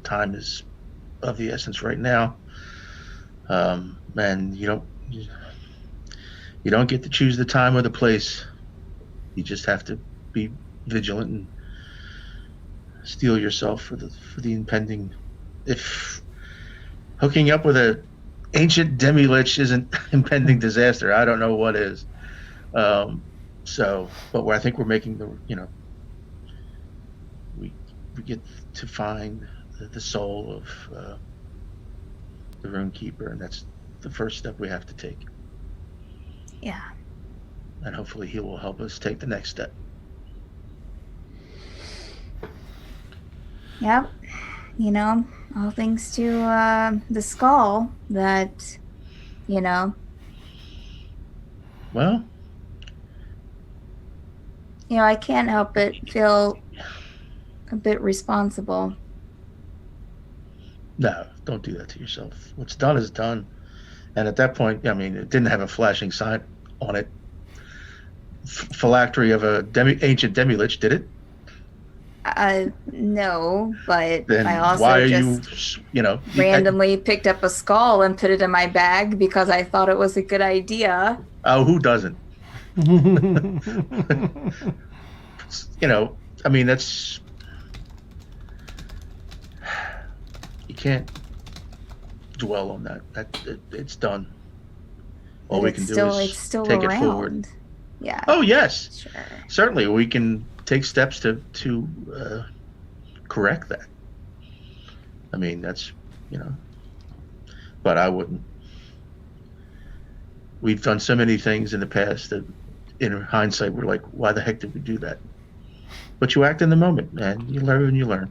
Speaker 4: time is of the essence right now. And you don't get to choose the time or the place. You just have to be vigilant and steel yourself for the impending. If hooking up with an ancient demi-lich isn't impending disaster, I don't know what is. But I think we're making we get to find the soul of the Runekeeper, and that's the first step we have to take.
Speaker 5: Yeah.
Speaker 4: And hopefully he will help us take the next step.
Speaker 5: Yep. All thanks to the skull that,
Speaker 4: Well,
Speaker 5: I can't help but feel a bit responsible.
Speaker 4: no, don't do that to yourself. What's done is done. And at that point, I mean, it didn't have a flashing sign on it. Phylactery of a ancient demi-lich, did it?
Speaker 5: No, but
Speaker 4: Then
Speaker 5: I also
Speaker 4: why are
Speaker 5: just
Speaker 4: you
Speaker 5: randomly picked up a skull and put it in my bag because I thought it was a good idea.
Speaker 4: Oh, who doesn't? I mean, that's, you can't dwell on that. It's done. All
Speaker 5: But
Speaker 4: we
Speaker 5: it's
Speaker 4: can
Speaker 5: still,
Speaker 4: do
Speaker 5: it's
Speaker 4: is
Speaker 5: still
Speaker 4: take
Speaker 5: around.
Speaker 4: it forward.
Speaker 5: Yeah.
Speaker 4: Oh yes,
Speaker 5: Sure.
Speaker 4: certainly we can take steps to correct that. I mean, that's, but I wouldn't. We've done so many things in the past that, in hindsight, we're like, why the heck did we do that? But you act in the moment, man. You learn and you learn.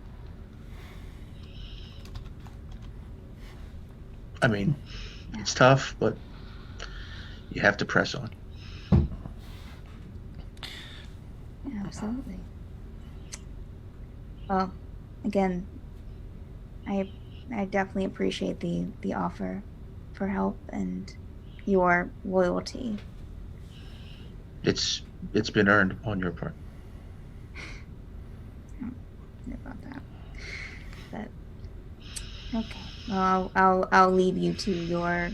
Speaker 4: I mean, it's tough, but you have to press on.
Speaker 5: Absolutely. Well, again, I definitely appreciate the offer for help and your loyalty.
Speaker 4: It's been earned on your part.
Speaker 5: About that. But okay. Well, I'll leave you to your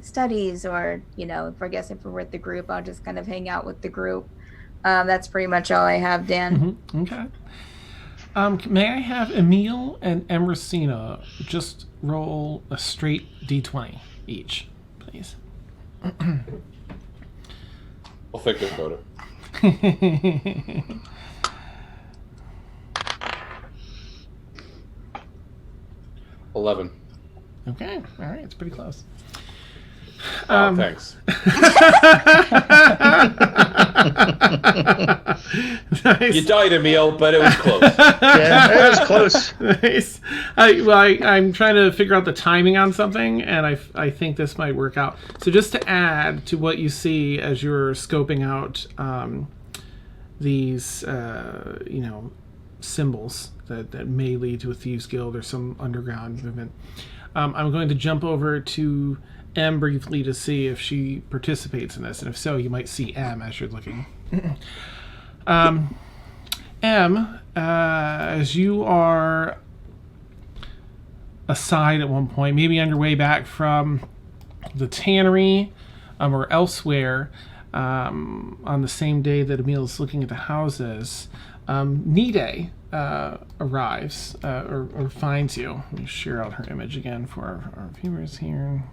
Speaker 5: studies, or if we're with the group, I'll just kind of hang out with the group. That's pretty much all I have, Dan.
Speaker 1: Mm-hmm. Okay. May I have Emil and Emercina just roll a straight D20 each, please?
Speaker 6: I'll think about it. 11.
Speaker 1: Okay, all right, it's pretty close.
Speaker 6: Thanks.
Speaker 1: Nice.
Speaker 6: You died, Emil, but it was close.
Speaker 4: Yeah, it was close.
Speaker 1: Nice. I'm trying to figure out the timing on something, and I think this might work out. So just to add to what you see as you're scoping out these, symbols that may lead to a thieves guild or some underground movement, I'm going to jump over to M briefly to see if she participates in this, and if so, you might see M as you're looking. M, as you are aside at one point, maybe on your way back from the tannery or elsewhere, on the same day that Emil is looking at the houses, Nide arrives or finds you. Let me share out her image again for our viewers here.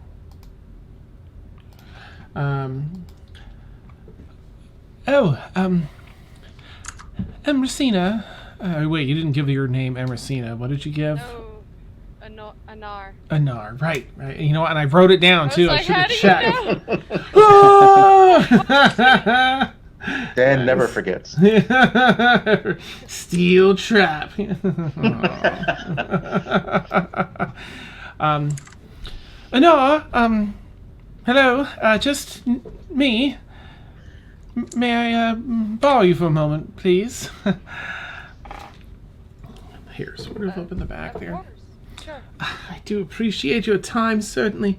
Speaker 1: Emercina. Wait, you didn't give your name, Emercina. What did you give?
Speaker 7: No, Anar.
Speaker 1: Anar, right. You know what? And I wrote it down, too. I should have checked.
Speaker 4: Dan never forgets.
Speaker 1: Steel trap. Anar, hello, just me. May I borrow you for a moment, please? Here, sort of up in the back there.
Speaker 7: Of course. Sure.
Speaker 1: I do appreciate your time, certainly.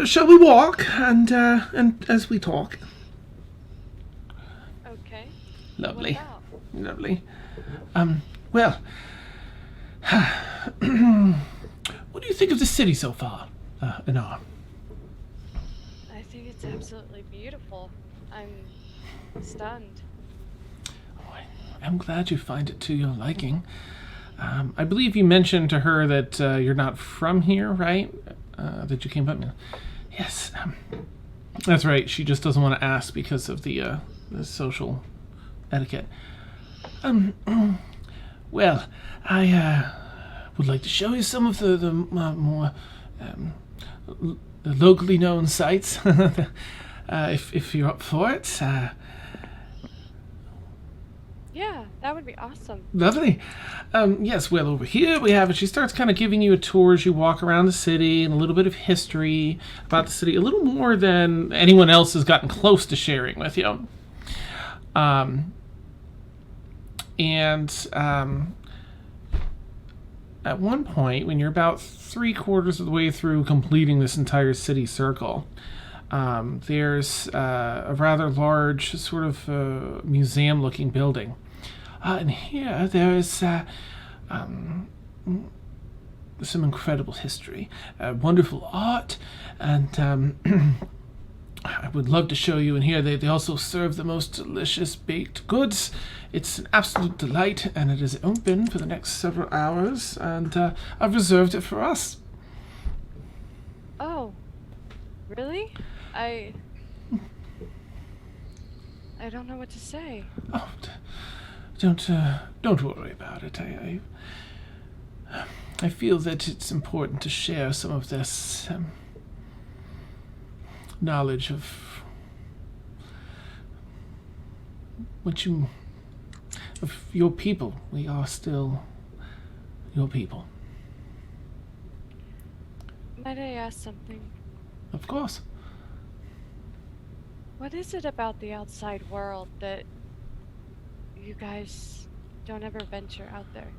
Speaker 1: Shall we walk and as we talk?
Speaker 7: Okay.
Speaker 1: Lovely.
Speaker 7: What about?
Speaker 1: Lovely. Well, what do you think of the city so far, Anar?
Speaker 7: I think it's absolutely beautiful. I'm stunned.
Speaker 1: Oh, I'm glad you find it to your liking. I believe you mentioned to her that you're not from here, right? That you came up. Yes, that's right. She just doesn't want to ask because of the social etiquette. Well, I would like to show you some of the more locally known sites, if you're up for it.
Speaker 7: Yeah, that would be awesome.
Speaker 1: Lovely. Yes, well, over here we have it. She starts kind of giving you a tour as you walk around the city and a little bit of history about the city, a little more than anyone else has gotten close to sharing with you. At one point, when you're about 3/4 of the way through completing this entire city circle, there's a rather large sort of museum-looking building. And here there is some incredible history, wonderful art, and I would love to show you in here. They also serve the most delicious baked goods. It's an absolute delight, and it is open for the next several hours, and I've reserved it for us.
Speaker 7: Oh, really? I don't know what to say.
Speaker 1: Oh, don't worry about it. I feel that it's important to share some of this knowledge of of your people. We are still your people.
Speaker 7: Might I ask something?
Speaker 1: Of course.
Speaker 7: What is it about the outside world that you guys don't ever venture out there?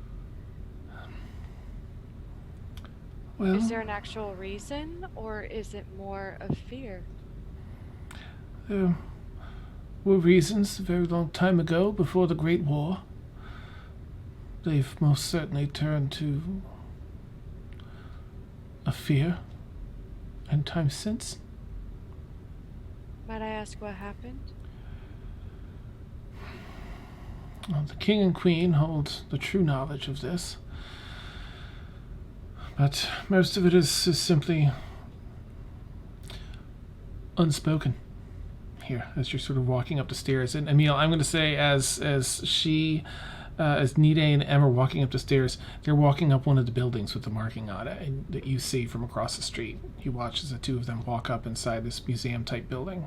Speaker 1: Well,
Speaker 7: Is there an actual reason, or is it more of fear?
Speaker 1: there were reasons a very long time ago, before the Great War. They've most certainly turned to a fear in time since.
Speaker 7: Might I ask what happened?
Speaker 1: Well, the king and queen hold the true knowledge of this. But most of it is simply unspoken here as you're sort of walking up the stairs. And Emil, I'm going to say as Nide and Em are walking up the stairs, they're walking up one of the buildings with the marking on it and that you see from across the street. You watch as the two of them walk up inside this museum-type building.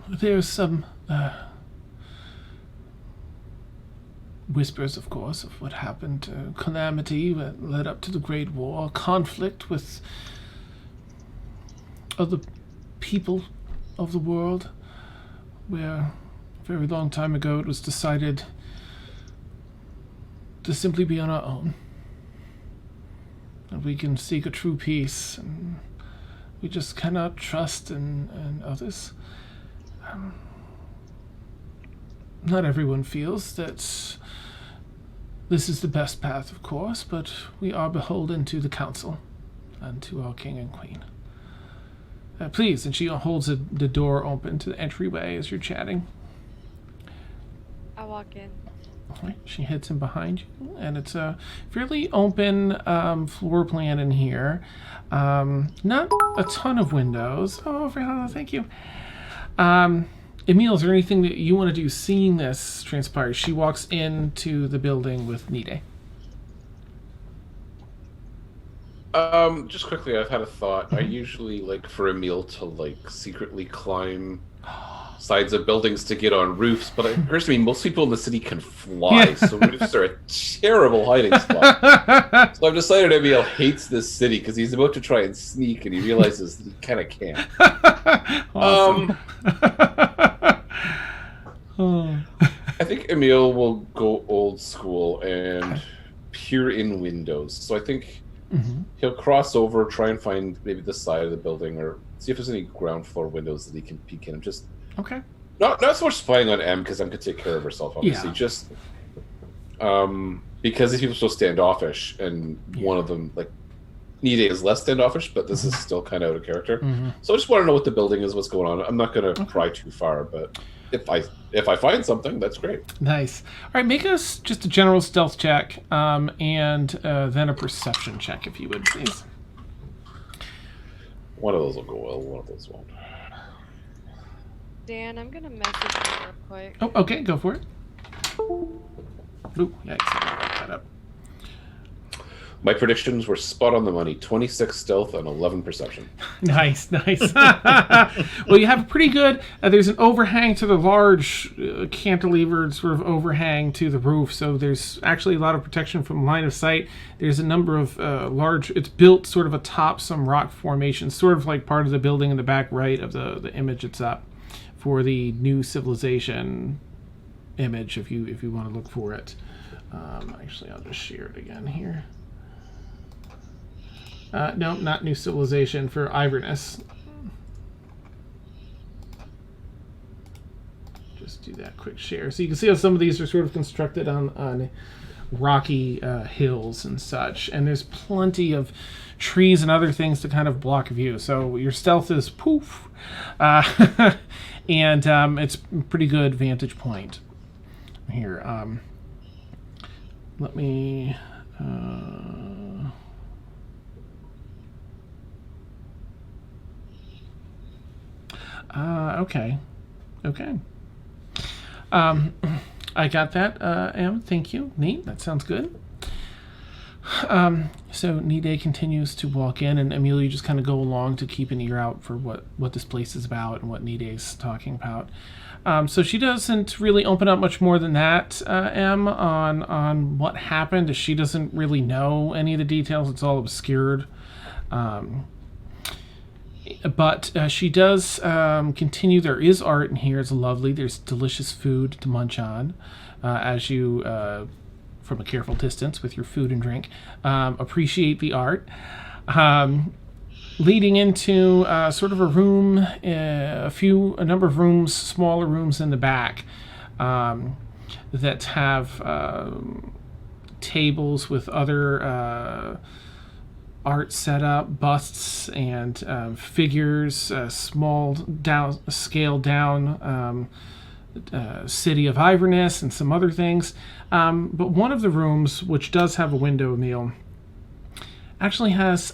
Speaker 1: There's some whispers, of course, of what happened, calamity that led up to the Great War, conflict with other people of the world, where a very long time ago it was decided to simply be on our own. And we can seek a true peace, and we just cannot trust in others. Not everyone feels that this is the best path, of course, but we are beholden to the council and to our king and queen. Please, and she holds the door open to the entryway as you're chatting.
Speaker 7: I walk in.
Speaker 1: Right, she heads in behind you, and it's a fairly open floor plan in here. Not a ton of windows. Oh, Brianna, thank you. Emil, is there anything that you want to do seeing this transpire? She walks into the building with Nide.
Speaker 6: Just quickly, I've had a thought. I usually like for Emil to like secretly climb sides of buildings to get on roofs, but it occurs to me most people in the city can fly, so roofs are a terrible hiding spot. So I've decided Emil hates this city because he's about to try and sneak, and he realizes he kind of can't.
Speaker 1: Awesome.
Speaker 6: I think Emil will go old school and peer in windows. So I think he'll cross over, try and find maybe the side of the building, or see if there's any ground floor windows that he can peek in. I'm just not so much spying on Em because Em could take care of herself, obviously. Just because these people are so standoffish, and one of them, like Nide, is less standoffish, but this is still kind of out of character. So I just want to know what the building is, what's going on. I'm not going to pry too far, but if I find something, that's great.
Speaker 1: Nice. All right, make us just a general stealth check, and then a perception check, if you would, please.
Speaker 6: One of those will go well, one of those won't.
Speaker 7: Dan, I'm gonna message you real quick.
Speaker 1: Oh, okay, go for it. Ooh, yikes, I back that up.
Speaker 6: My predictions were spot on the money. 26 stealth and 11 perception.
Speaker 1: Nice. Well, you have pretty good... there's an overhang to the large cantilevered sort of overhang to the roof, so there's actually a lot of protection from line of sight. There's a number of large... It's built sort of atop some rock formations, sort of like part of the building in the back right of the image it's up for the new civilization image, if you want to look for it. Actually, I'll just share it again here. No, not New Civilization, for Iverness. just do that quick share. So you can see how some of these are sort of constructed on rocky hills and such. And there's plenty of trees and other things to kind of block view. So your stealth is poof. And it's a pretty good vantage point here. Let me... okay. I got that, Em. Thank you. Neat. That sounds good. So Nide continues to walk in, and Emil, you just kind of go along to keep an ear out for what this place is about and what Nide's talking about. So she doesn't really open up much more than that, Em, on what happened. She doesn't really know any of the details. It's all obscured. But she does continue. There is art in here. It's lovely. There's delicious food to munch on as you, from a careful distance with your food and drink, appreciate the art. Leading into sort of a room, a number of rooms, smaller rooms in the back that have tables with other art set up, busts and figures, scaled down city of Iverness and some other things. But one of the rooms, which does have a window, Emil, actually has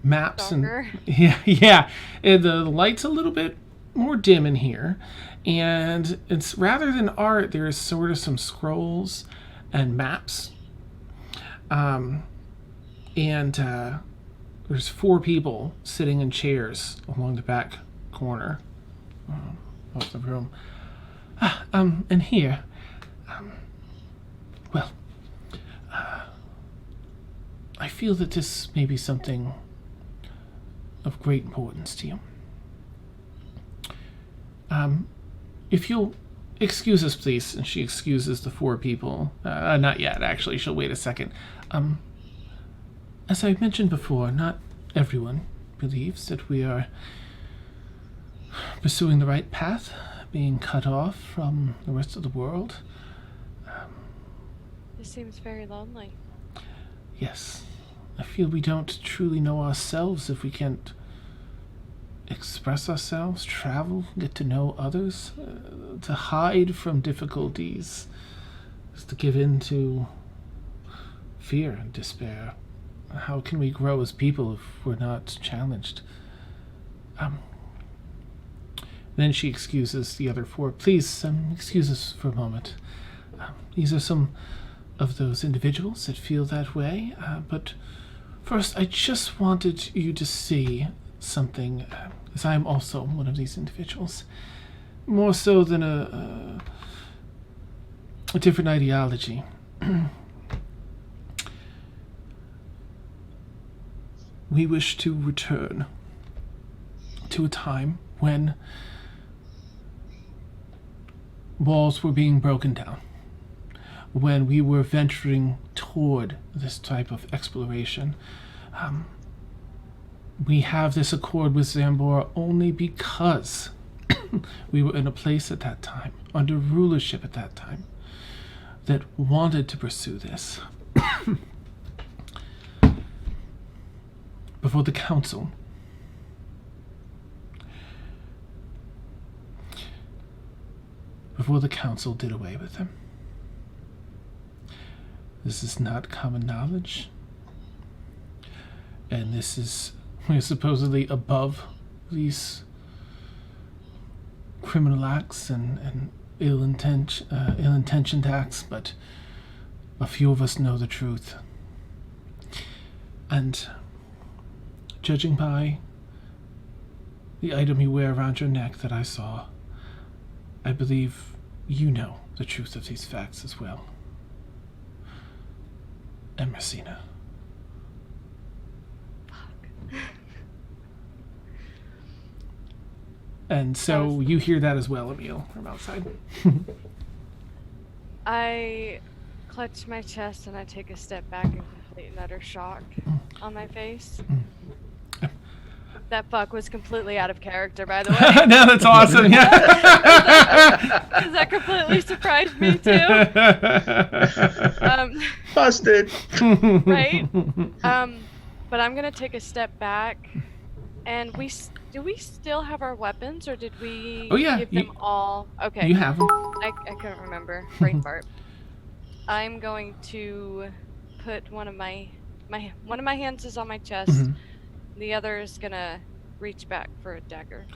Speaker 1: maps.
Speaker 7: Darker.
Speaker 1: And yeah. The light's a little bit more dim in here, and it's rather than art, there's sort of some scrolls and maps. And there's 4 people sitting in chairs along the back corner of the room. And here, I feel that this may be something of great importance to you. If you'll excuse us, please. And she excuses the 4 people. Not yet, actually. She'll wait a second. As I mentioned before, not everyone believes that we are pursuing the right path, being cut off from the rest of the world.
Speaker 7: This seems very lonely.
Speaker 1: Yes. I feel we don't truly know ourselves if we can't express ourselves, travel, get to know others. To hide from difficulties is to give in to fear and despair. How can we grow as people if we're not challenged? Then she excuses the other 4. Please, excuse us for a moment. These are some of those individuals that feel that way. But first, I just wanted you to see something, as I am also one of these individuals. More so than a different ideology. We wish to return to a time when walls were being broken down, when we were venturing toward this type of exploration. We have this accord with Zambora only because we were in a place at that time, under rulership at that time, that wanted to pursue this. Before the council. Before the council did away with him. This is not common knowledge. And we're supposedly above these criminal acts and ill-intentioned acts, but a few of us know the truth. And judging by the item you wear around your neck that I saw, I believe you know the truth of these facts as well. And Messina. And so you hear that as well, Emil, from outside.
Speaker 7: I clutch my chest and I take a step back in complete and utter shock on my face. That fuck was completely out of character, by the way.
Speaker 1: No, that's awesome. Yeah.
Speaker 7: Because that completely surprised me too.
Speaker 4: Busted.
Speaker 7: Right? But I'm gonna take a step back, and do we still have our weapons, or did we give them all? Okay.
Speaker 1: You have them.
Speaker 7: I couldn't remember. Brain fart. I'm going to put one of my hands is on my chest.
Speaker 1: Mm-hmm.
Speaker 7: The other is gonna reach back for a dagger.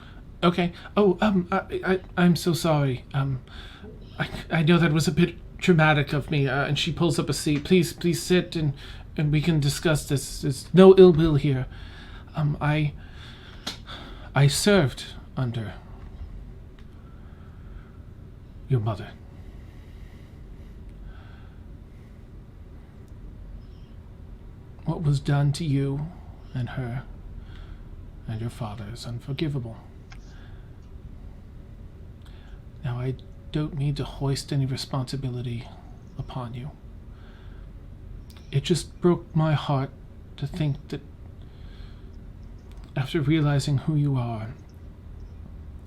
Speaker 1: Okay. Oh, I'm so sorry. I know that was a bit traumatic of me. And she pulls up a seat. Please sit and we can discuss this. There's no ill will here. I served under your mother. What was done to you and her and your father is unforgivable. Now, I don't mean to hoist any responsibility upon you. It just broke my heart to think that after realizing who you are,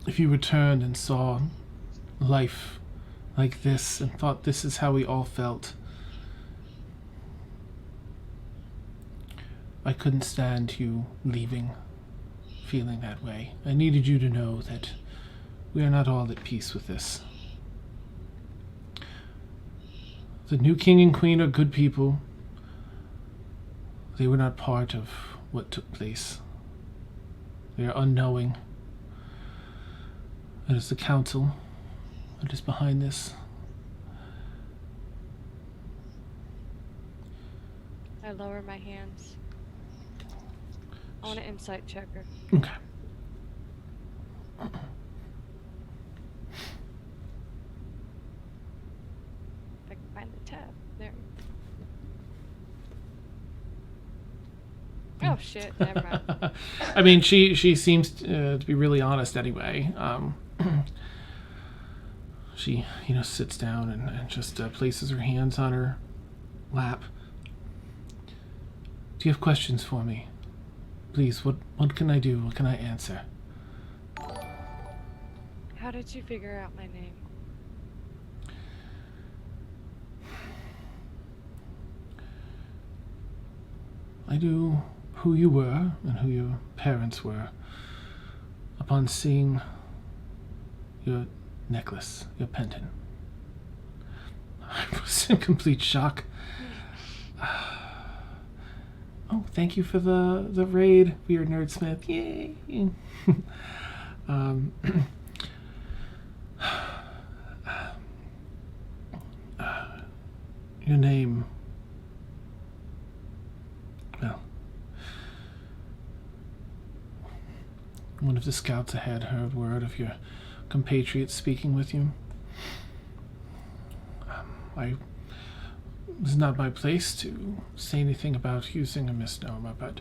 Speaker 1: if you returned and saw life like this and thought this is how we all felt, I couldn't stand you leaving feeling that way. I needed you to know that we are not all at peace with this. The new king and queen are good people. They were not part of what took place. They are unknowing. It is the council that is behind this.
Speaker 7: I lower my hands. I want to insight check her.
Speaker 1: Okay.
Speaker 7: If I can find the tab. There. Oh shit, never mind.
Speaker 1: I mean, she seems to be really honest anyway. She, sits down and just places her hands on her lap. Do you have questions for me? Please, what can I do? What can I answer?
Speaker 7: How did you figure out my name?
Speaker 1: I knew who you were and who your parents were upon seeing your necklace, your pendant. I was in complete shock. Oh, thank you for the raid, Weird Nerdsmith. Yay! Your name. Well, one of the scouts ahead heard word of your compatriots speaking with you. It was not my place to say anything about using a misnomer, but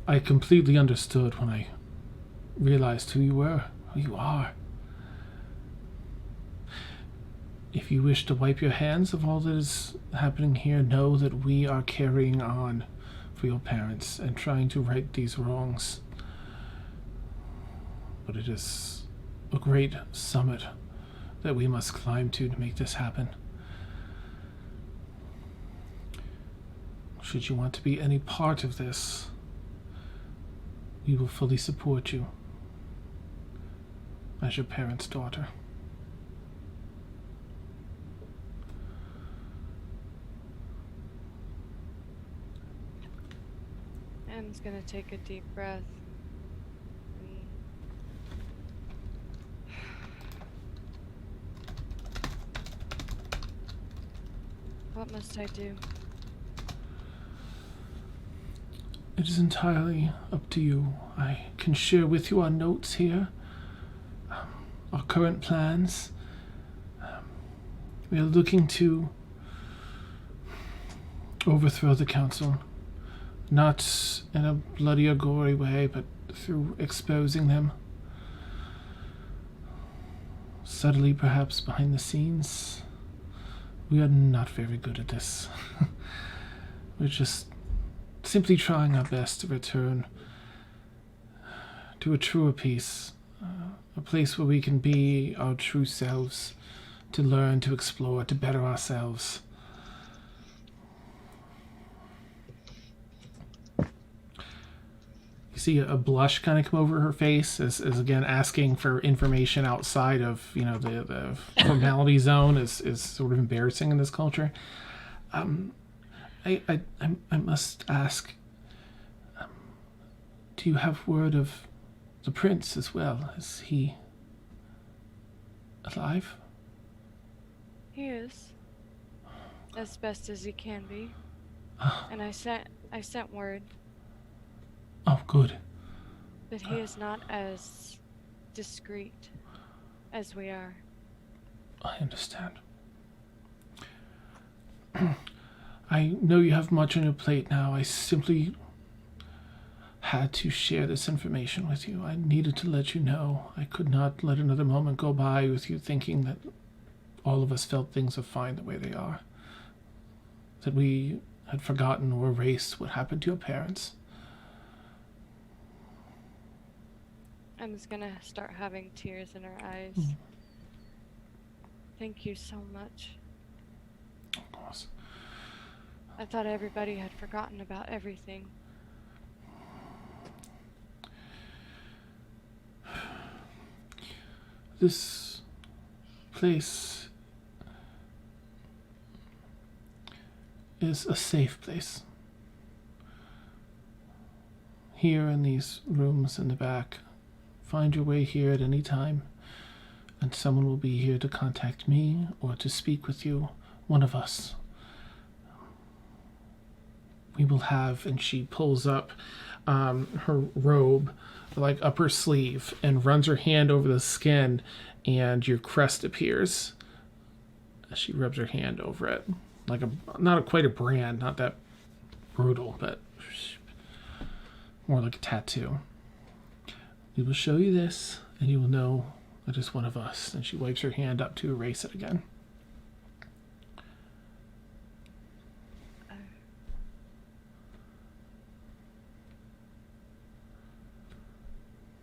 Speaker 1: I completely understood when I realized who you were, who you are. If you wish to wipe your hands of all that is happening here, know that we are carrying on for your parents and trying to right these wrongs. But it is a great summit that we must climb to make this happen. Should you want to be any part of this, we will fully support you as your parents' daughter.
Speaker 7: Anne's gonna take a deep breath. What must I do?
Speaker 1: It is entirely up to you. I can share with you our notes here, our current plans. We are looking to overthrow the council, not in a bloody or gory way, but through exposing them. Subtly, perhaps behind the scenes. We are not very good at this. We're just simply trying our best to return to a truer peace, a place where we can be our true selves, to learn, to explore, to better ourselves. You see a blush kind of come over her face as again asking for information outside of, you know, the formality zone is sort of embarrassing in this culture. I must ask, do you have word of the prince as well? Is he alive?
Speaker 7: He is, as best as he can be. And I sent word,
Speaker 1: Oh, good.
Speaker 7: but he is not as discreet as we are.
Speaker 1: I understand. I know you have much on your plate now. I simply had to share this information with you. I needed to let you know. I could not let another moment go by with you thinking that all of us felt things are fine the way they are. That we had forgotten or erased what happened to your parents.
Speaker 7: Emma's gonna start having tears in her eyes. Thank you so much.
Speaker 1: Of course.
Speaker 7: I thought everybody had forgotten about everything.
Speaker 1: This place is a safe place. Here in these rooms in the back, find your way here at any time, and someone will be here to contact me or to speak with you, one of us. We will have, and she pulls up her robe, like up her sleeve, and runs her hand over the skin, and your crest appears as she rubs her hand over it, like quite a brand, not that brutal, but more like a tattoo. We will show you this, and you will know that it's one of us. And she wipes her hand up to erase it again.
Speaker 7: I'm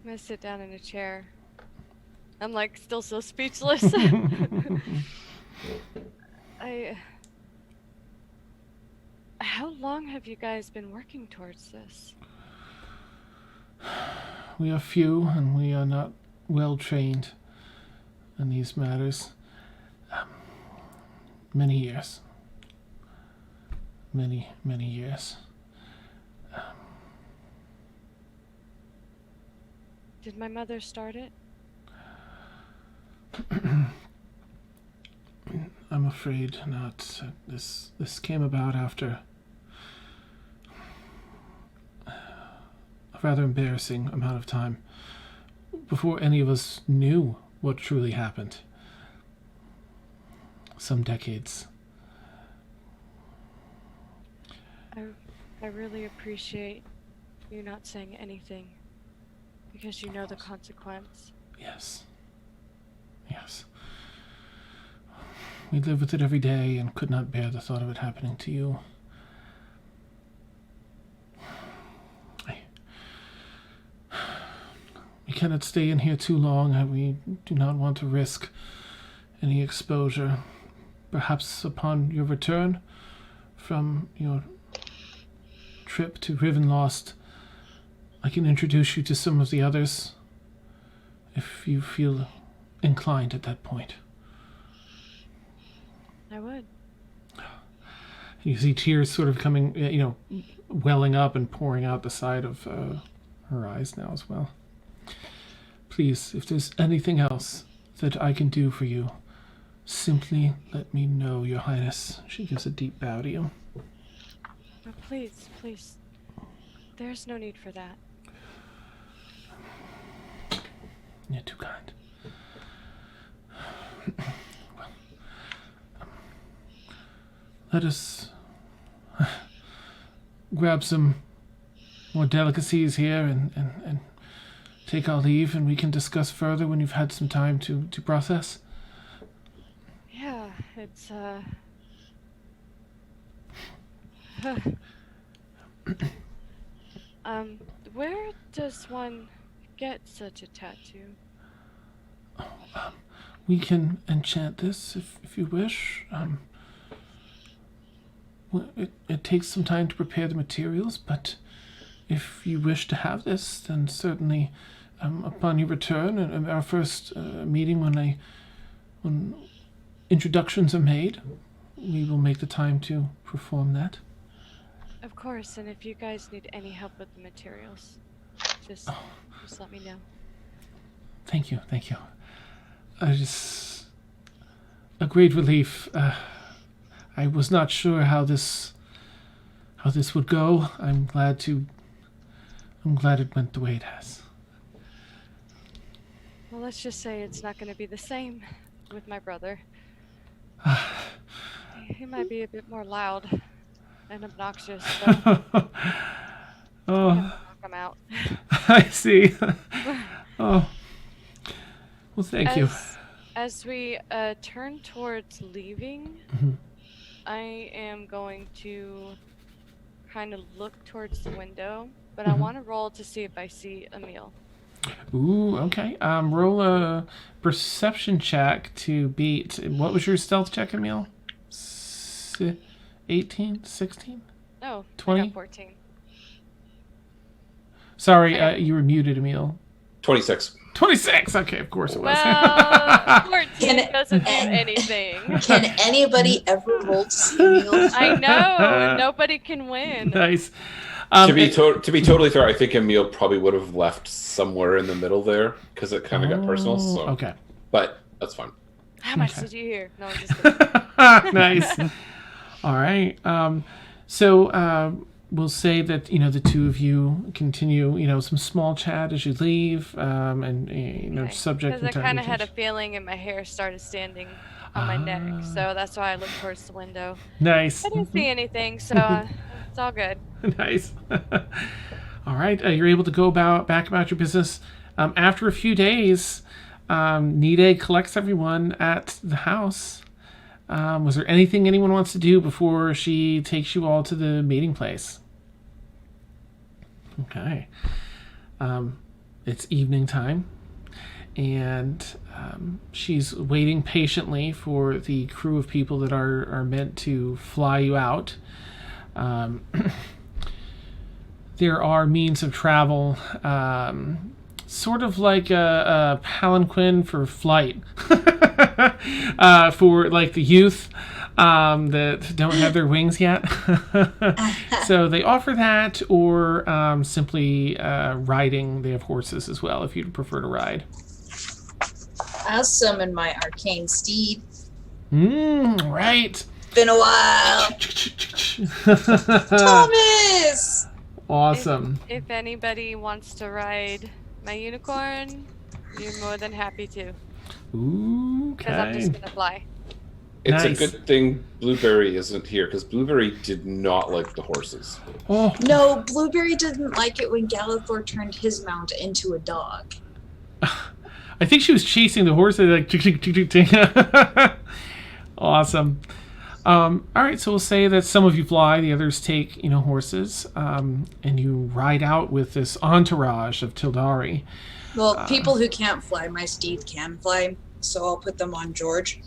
Speaker 7: gonna sit down in a chair. I'm like still so speechless. How long have you guys been working towards this?
Speaker 1: We are few, and we are not well trained in these matters. Many years. Many years.
Speaker 7: Did my mother start it?
Speaker 1: I'm afraid not. This came about after a rather embarrassing amount of time, before any of us knew what truly happened. Some decades.
Speaker 7: I really appreciate you not saying anything, because you know the consequence.
Speaker 1: Yes. We live with it every day and could not bear the thought of it happening to you. We cannot stay in here too long. We do not want to risk any exposure. Perhaps upon your return from your trip to Rivenlost, I can introduce you to some of the others, if you feel inclined at that point.
Speaker 7: I would.
Speaker 1: You see tears sort of coming, welling up and pouring out the side of her eyes now as well. Please, if there's anything else that I can do for you, simply let me know, Your Highness. She gives a deep bow to you.
Speaker 7: Oh, please. There's no need for that.
Speaker 1: You're too kind. Let us grab some more delicacies here and take our leave, and we can discuss further when you've had some time to process.
Speaker 7: Yeah, it's where does one get such a tattoo?
Speaker 1: We can enchant this if you wish. Well, it takes some time to prepare the materials, but if you wish to have this, then certainly upon your return and our first meeting when introductions are made, we will make the time to perform that.
Speaker 7: Of course, and if you guys need any help with the materials, just let me know.
Speaker 1: Thank you. Just a great relief. I was not sure how this would go. I'm glad it went the way it has.
Speaker 7: Well, let's just say it's not going to be the same with my brother. He might be a bit more loud and obnoxious, so knock him out.
Speaker 1: I see. Oh. Well, thank you.
Speaker 7: As we turn towards leaving, I am going to kind of look towards the window, but I want to roll to see if I see Emil.
Speaker 1: Ooh, okay. Roll a perception check to beat. What was your stealth check, Emil? 18? 16?
Speaker 7: No,
Speaker 1: 20?
Speaker 7: I got 14.
Speaker 1: Sorry, you were muted, Emil.
Speaker 6: 26.
Speaker 1: 26! Okay, of course it was.
Speaker 7: Well, 14 doesn't do anything.
Speaker 2: Can anybody ever roll to see Emil?
Speaker 7: I know, nobody can win.
Speaker 1: Nice.
Speaker 6: To be totally fair, I think Emil probably would have left somewhere in the middle there because it kind of got personal. So.
Speaker 1: Okay.
Speaker 6: But that's fine.
Speaker 7: How much did you hear? No, I'm just kidding.
Speaker 1: Nice. All right. So we'll say that the two of you continue some small chat as you leave, and
Speaker 7: Okay.
Speaker 1: subject.
Speaker 7: Because I kind of had a feeling, and my hair started standing on my neck, so that's why I looked towards the window.
Speaker 1: Nice.
Speaker 7: I didn't see anything, so it's all good.
Speaker 1: Nice. All right. You're able to go back about your business. After a few days, Nide collects everyone at the house. Was there anything anyone wants to do before she takes you all to the meeting place? Okay. It's evening time, and she's waiting patiently for the crew of people that are meant to fly you out. There are means of travel, sort of like a palanquin for flight, for like the youth that don't have their wings yet. So they offer that, or simply riding. They have horses as well if you'd prefer to ride.
Speaker 2: I'll summon my arcane steed.
Speaker 1: Right.
Speaker 2: Been a while. Thomas!
Speaker 1: Awesome.
Speaker 7: If anybody wants to ride my unicorn, you're more than happy to.
Speaker 1: Ooh, okay.
Speaker 7: Because I'm just going to fly.
Speaker 6: It's
Speaker 1: Nice.
Speaker 6: a good thing Blueberry isn't here, because Blueberry did not like the horses.
Speaker 1: Oh,
Speaker 2: No, Blueberry didn't like it when Galathor turned his mount into a dog.
Speaker 1: I think she was chasing the horse. Like, tick, tick, tick, tick, tick. Awesome. All right, so we'll say that some of you fly, the others take, horses, and you ride out with this entourage of Tildari.
Speaker 2: Well, people who can't fly, my steed can fly, so I'll put them on George.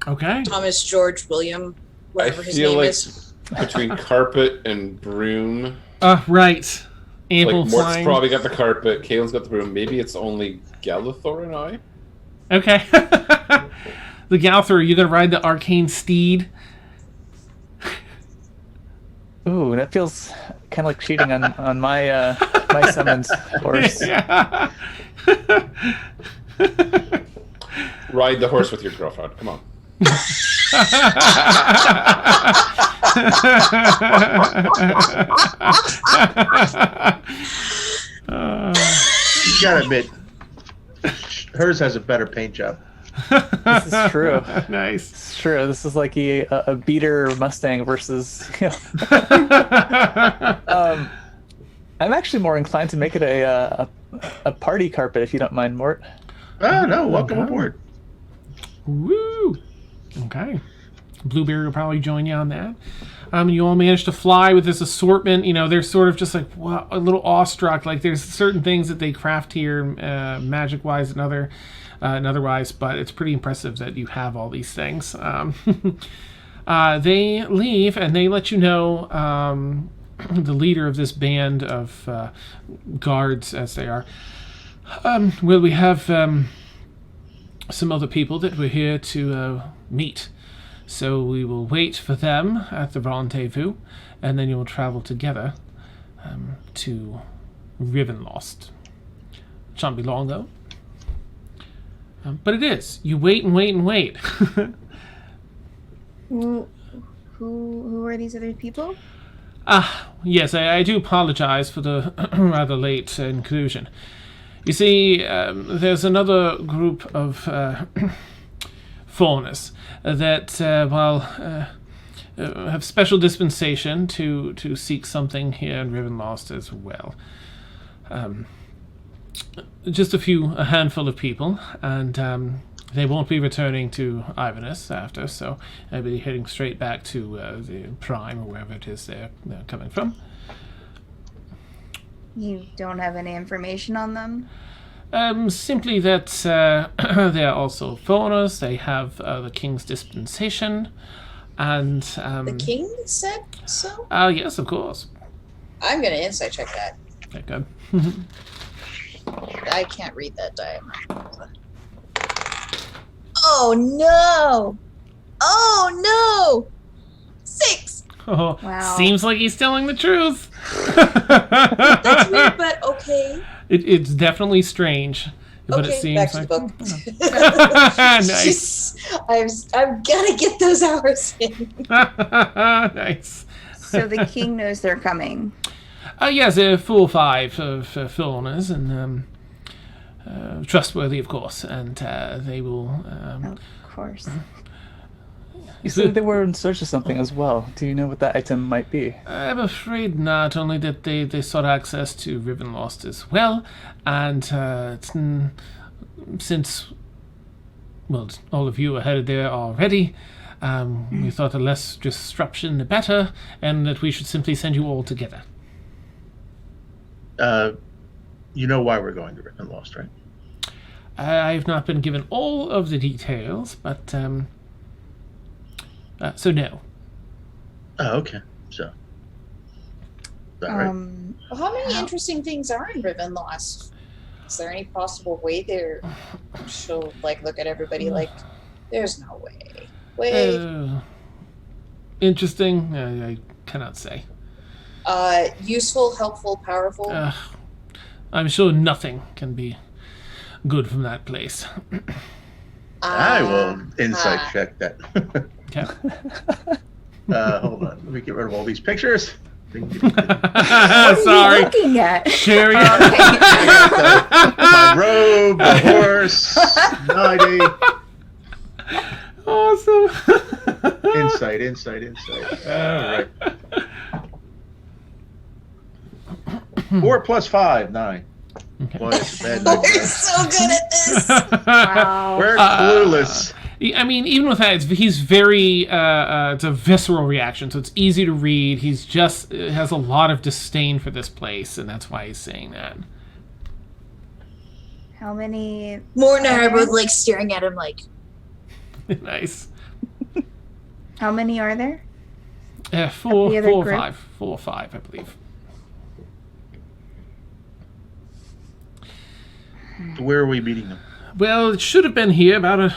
Speaker 1: Okay.
Speaker 2: Thomas, George, William, whatever his
Speaker 6: feel
Speaker 2: name
Speaker 6: like
Speaker 2: is.
Speaker 6: between Carpet and Broom,
Speaker 1: Right. Ample
Speaker 6: like Mort's
Speaker 1: flying.
Speaker 6: probably got the Carpet, Kaelin's got the Broom. Maybe it's only Galathor and I.
Speaker 1: Okay. The Galathor, you gonna ride the arcane steed?
Speaker 3: Ooh, that feels kind of like cheating on my my summons horse.
Speaker 1: Yeah.
Speaker 6: Ride the horse with your girlfriend. Come on.
Speaker 4: You gotta admit, hers has a better paint job.
Speaker 3: This is true.
Speaker 1: Nice.
Speaker 3: It's true. This is like a beater Mustang versus. I'm actually more inclined to make it a party carpet, if you don't mind, Mort.
Speaker 4: Oh no, welcome aboard.
Speaker 1: Woo. Okay. Blueberry will probably join you on that. You all manage to fly with this assortment. They're sort of just like a little awestruck. Like there's certain things that they craft here, magic-wise and otherwise, but it's pretty impressive that you have all these things. They leave and they let you know the leader of this band of guards, as they are. Well, we have some other people that we're here to meet. So we will wait for them at the rendezvous, and then you will travel together to Rivenlost. Shan't be long, though. But it is. You wait and wait and wait.
Speaker 5: Who are these other people?
Speaker 1: Yes, I do apologize for the rather late inclusion. You see, there's another group of foreigners that, have special dispensation to seek something here in Rivenlost as well. Just a handful of people, and they won't be returning to Iverness after, so I'll be heading straight back to the Prime, or wherever it is they're coming from.
Speaker 5: You don't have any information on them?
Speaker 1: Simply that they are also foreigners. They have the King's dispensation, and
Speaker 2: The king said so?
Speaker 1: yes, of course.
Speaker 2: I'm going to insight check that.
Speaker 1: Okay, good.
Speaker 2: I can't read that diagram. Oh no! Oh no! 6!
Speaker 1: Oh,
Speaker 5: Wow.
Speaker 1: seems like he's telling the truth.
Speaker 2: That's weird, but okay.
Speaker 1: It's definitely strange, but
Speaker 2: Okay,
Speaker 1: it seems
Speaker 2: back to
Speaker 1: like
Speaker 2: the book.
Speaker 1: nice.
Speaker 2: I'm gonna get those hours in.
Speaker 1: Nice.
Speaker 5: So the king knows they're coming.
Speaker 1: Yes, 4 or 5 of foreigners, and trustworthy, of course, and they will.
Speaker 5: Of course.
Speaker 3: You said they were in search of something as well. Do you know what that item might be?
Speaker 1: I'm afraid not, only that they sought access to Rivenlost as well, and since, well, all of you are headed there already, we thought the less disruption the better, and that we should simply send you all together.
Speaker 4: You know why we're going to Rivenlost, right?
Speaker 1: I have not been given all of the details, but, so no.
Speaker 4: Oh, okay. So. Is that right?
Speaker 2: Well, how many interesting things are in Rivenlost? Is there any possible way she'll look at everybody like, there's no way. Wait.
Speaker 1: Interesting? I cannot say.
Speaker 2: Useful, helpful, powerful.
Speaker 1: I'm sure nothing can be good from that place.
Speaker 4: I will insight check that.
Speaker 1: Okay.
Speaker 4: Hold on. Let me get rid of all these pictures.
Speaker 5: What
Speaker 1: Sorry.
Speaker 5: are you looking at?
Speaker 1: Sherry.
Speaker 4: My robe, my horse, knighting.
Speaker 1: Awesome.
Speaker 4: Insight. All right. 4 plus 5, 9.
Speaker 1: Okay.
Speaker 4: Boy, it's a bad night.
Speaker 2: We're so good at this.
Speaker 5: Wow.
Speaker 4: We're clueless.
Speaker 1: I mean, even with that, he's very, it's a visceral reaction, so it's easy to read. He's just, has a lot of disdain for this place, and that's why he's saying that.
Speaker 5: How many?
Speaker 2: More and I are both staring at him
Speaker 1: Nice.
Speaker 5: How many are there?
Speaker 1: 4
Speaker 5: The other
Speaker 1: or
Speaker 5: group?
Speaker 1: 5. 4 or 5, I believe.
Speaker 4: Where are we meeting them?
Speaker 1: Well, it should have been here about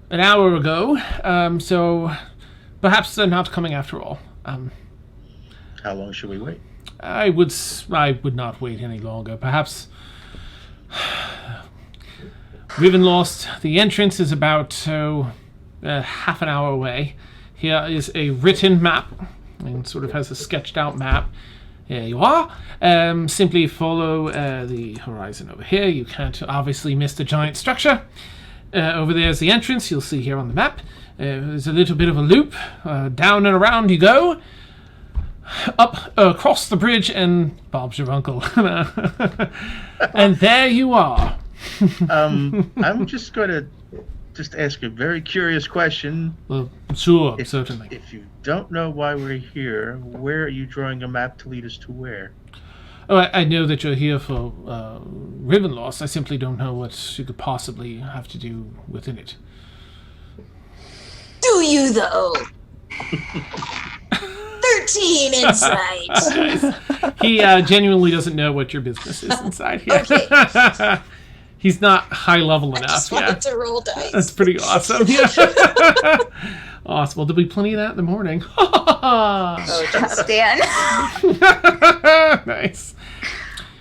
Speaker 1: an hour ago, so perhaps they're not coming after all.
Speaker 4: How long should we wait?
Speaker 1: I would not wait any longer. Perhaps Rivenlost, the entrance is about half an hour away. Here is a written map, and sort of has a sketched out map. Here you are. Simply follow the horizon over here. You can't obviously miss the giant structure. Over there is the entrance. You'll see here on the map. There's a little bit of a loop. Down and around you go. Up across the bridge, and Bob's your uncle. And there you are.
Speaker 4: I'm just going to just ask a very curious question.
Speaker 1: Well, sure, certainly.
Speaker 4: If you don't know why we're here, where are you drawing a map to lead us to where?
Speaker 1: Oh, I know that you're here for Rivenlost. I simply don't know what you could possibly have to do within it.
Speaker 2: Do you though? 13 insight.
Speaker 1: He genuinely doesn't know what your business is inside here.
Speaker 2: Okay.
Speaker 1: He's not high level
Speaker 2: I
Speaker 1: enough.
Speaker 2: just wanted to roll dice.
Speaker 1: That's pretty awesome. Yeah. Awesome. Well, there'll be plenty of that in the morning.
Speaker 5: Oh, tough, Dan.
Speaker 1: Nice.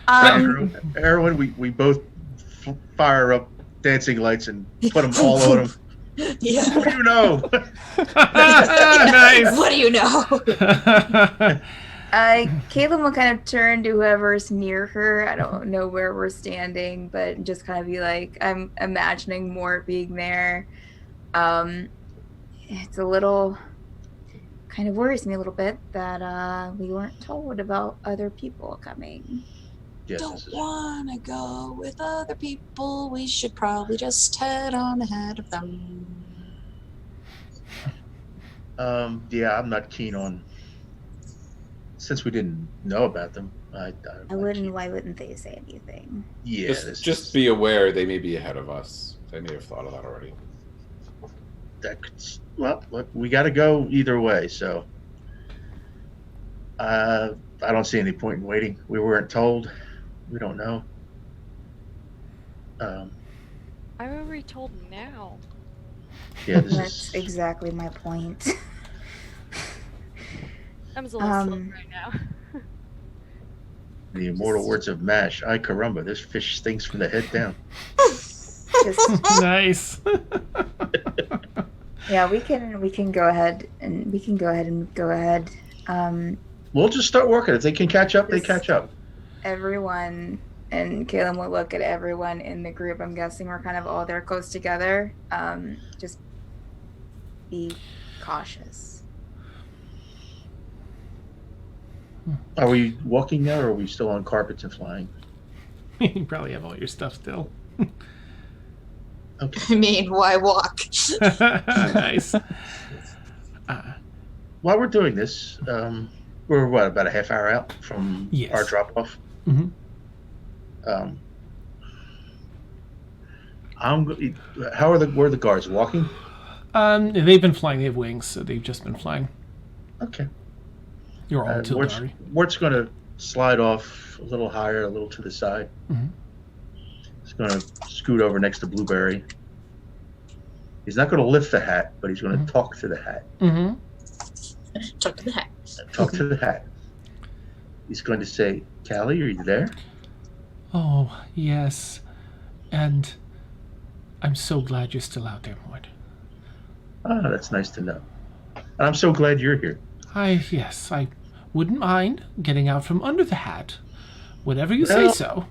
Speaker 4: Erwin, we both fire up dancing lights and put them all on him.
Speaker 2: Yeah.
Speaker 4: What do you know?
Speaker 1: Nice.
Speaker 2: What do you know?
Speaker 5: Caitlin will kind of turn to whoever's near her. I don't know where we're standing, but just kind of be like, I'm imagining more being there. It's a little, kind of worries me a little bit that we weren't told about other people coming.
Speaker 4: Yes,
Speaker 2: Don't want to go with other people. We should probably just head on ahead of them.
Speaker 4: Yeah, I'm not keen on. Since we didn't know about them,
Speaker 5: I wouldn't. Why wouldn't they say anything?
Speaker 4: Yeah,
Speaker 6: Just be aware they may be ahead of us. They may have thought of that already.
Speaker 4: That could, well, look, we got to go either way. So I don't see any point in waiting. We weren't told. We don't know.
Speaker 7: I will be told now.
Speaker 4: Yeah,
Speaker 5: That's exactly my point.
Speaker 7: I'm a little slow right now.
Speaker 4: the immortal words of Mash. Ay caramba, this fish stinks from the head down.
Speaker 5: Just,
Speaker 1: Nice.
Speaker 5: yeah, we can go ahead and go ahead.
Speaker 4: We'll just start working. If they can catch up, they catch up.
Speaker 5: Everyone, and Kaylin will look at everyone in the group. I'm guessing we're kind of all there close together. Just be cautious.
Speaker 4: Are we walking now, or are we still on carpets and flying?
Speaker 1: You probably have all your stuff still.
Speaker 4: Okay.
Speaker 2: I mean, why walk?
Speaker 1: Nice.
Speaker 4: While we're doing this, we're about a half hour out from
Speaker 1: Yes.
Speaker 4: our drop-off.
Speaker 1: Mm-hmm.
Speaker 4: Where are the guards walking?
Speaker 1: They've been flying. They have wings, so they've just been flying.
Speaker 4: Okay.
Speaker 1: You're all Tildari.
Speaker 4: Wart's going to slide off a little higher, a little to the side.
Speaker 1: Mm-hmm.
Speaker 4: He's going to scoot over next to Blueberry. He's not going to lift the hat, but he's going to talk to the hat.
Speaker 1: Mm-hmm.
Speaker 2: Talk to the hat.
Speaker 4: Talk to the hat. He's going to say, Callie, are you there?
Speaker 1: Oh, yes. And I'm so glad you're still out there, Mort.
Speaker 4: Oh, that's nice to know. And I'm so glad you're here.
Speaker 1: Yes, I wouldn't mind getting out from under the hat. Whatever you say so.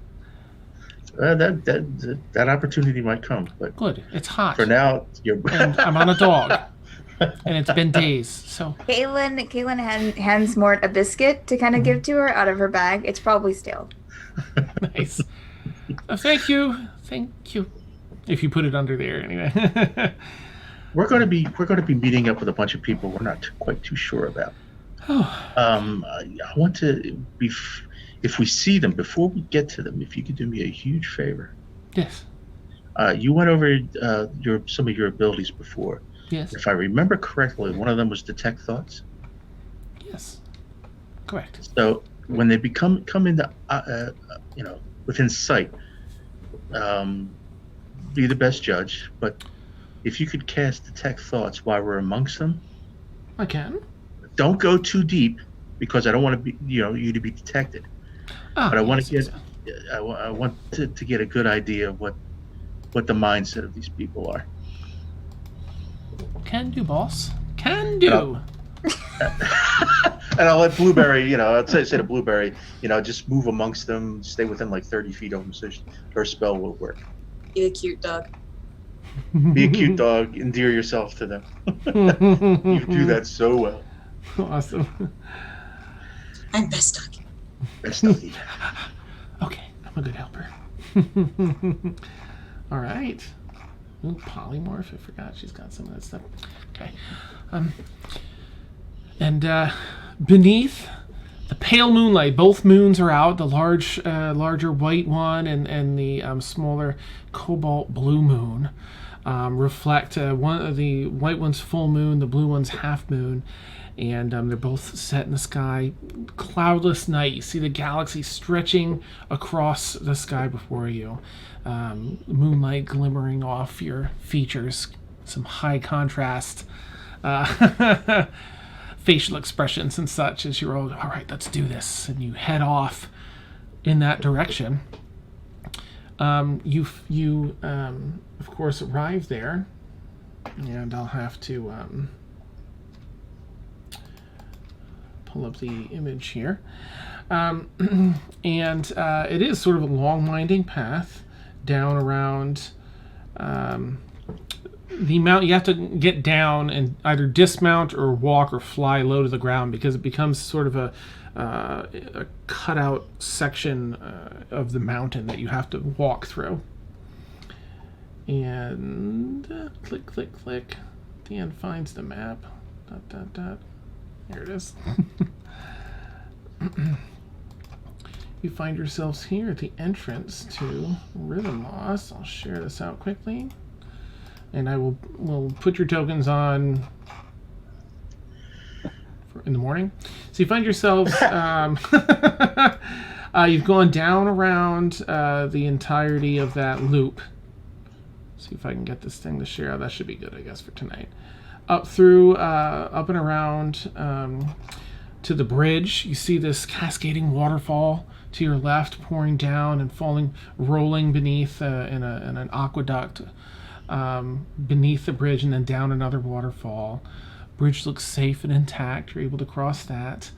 Speaker 4: That opportunity might come, but
Speaker 1: Good. It's hot.
Speaker 4: for now, you're.
Speaker 1: And I'm on a dog. And it's been days, so.
Speaker 5: Kaylin hands Mort a biscuit to kind of give to her out of her bag. It's probably stale.
Speaker 1: Nice. Thank you. If you put it under there, anyway.
Speaker 4: We're going to be meeting up with a bunch of people we're not quite too sure about.
Speaker 1: Oh.
Speaker 4: I want to be, if we see them before we get to them, if you could do me a huge favor.
Speaker 1: Yes.
Speaker 4: You went over some of your abilities before.
Speaker 1: Yes.
Speaker 4: If I remember correctly, one of them was detect thoughts.
Speaker 1: Yes. Correct.
Speaker 4: So when they come into within sight, be the best judge. But if you could cast detect thoughts while we're amongst them,
Speaker 1: I can.
Speaker 4: don't go too deep because I don't want to be you to be detected.
Speaker 1: Oh,
Speaker 4: But I want
Speaker 1: yes,
Speaker 4: to
Speaker 1: yes,
Speaker 4: get
Speaker 1: yes.
Speaker 4: I want to get a good idea of what the mindset of these people are.
Speaker 1: Can do, boss. Can do.
Speaker 4: And I'll let Blueberry, I'll say to Blueberry, just move amongst them, stay within like 30 feet of them, so her spell will work.
Speaker 2: Be a cute dog.
Speaker 4: Be a cute dog, endear yourself to them. You do that so well.
Speaker 1: Awesome.
Speaker 2: I'm best dog.
Speaker 4: Best doggy.
Speaker 1: Okay, I'm a good helper. All right. Ooh, polymorph. I forgot she's got some of that stuff. Okay. And beneath the pale moonlight, both moons are out. The larger white one and the smaller cobalt blue moon reflect one of the white one's full moon, the blue one's half moon, and they're both set in the sky. Cloudless night. You see the galaxy stretching across the sky before you. Moonlight glimmering off your features. Some high contrast facial expressions and such as you're all right, let's do this, and you head off in that direction. You of course arrive there, and I'll have to pull up the image here. And it is sort of a long winding path down around the mountain. You have to get down and either dismount or walk or fly low to the ground, because it becomes sort of a cutout section of the mountain that you have to walk through. And click, click, click. Dan finds the map. Dot, dot, dot. Here it is. You find yourselves here at the entrance to Rivenlost. I'll share this out quickly. And I will put your tokens on in the morning. So you find yourselves, you've gone down around the entirety of that loop. See if I can get this thing to share. That should be good, I guess, for tonight. Up through, up and around to the bridge. You see this cascading waterfall to your left, pouring down and falling, rolling beneath in an aqueduct. Beneath the bridge, and then down another waterfall. Bridge looks safe and intact. You're able to cross that.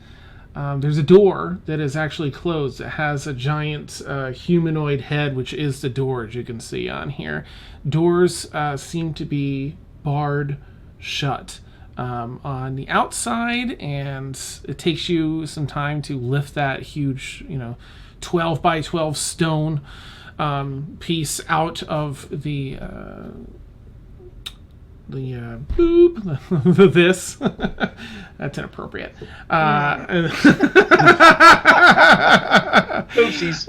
Speaker 1: There's a door that is actually closed. It has a giant humanoid head, which is the door, as you can see on here. Doors seem to be barred shut on the outside, and it takes you some time to lift that huge, 12 by 12 stone piece out of the boop, this. That's inappropriate.
Speaker 4: Oopsies.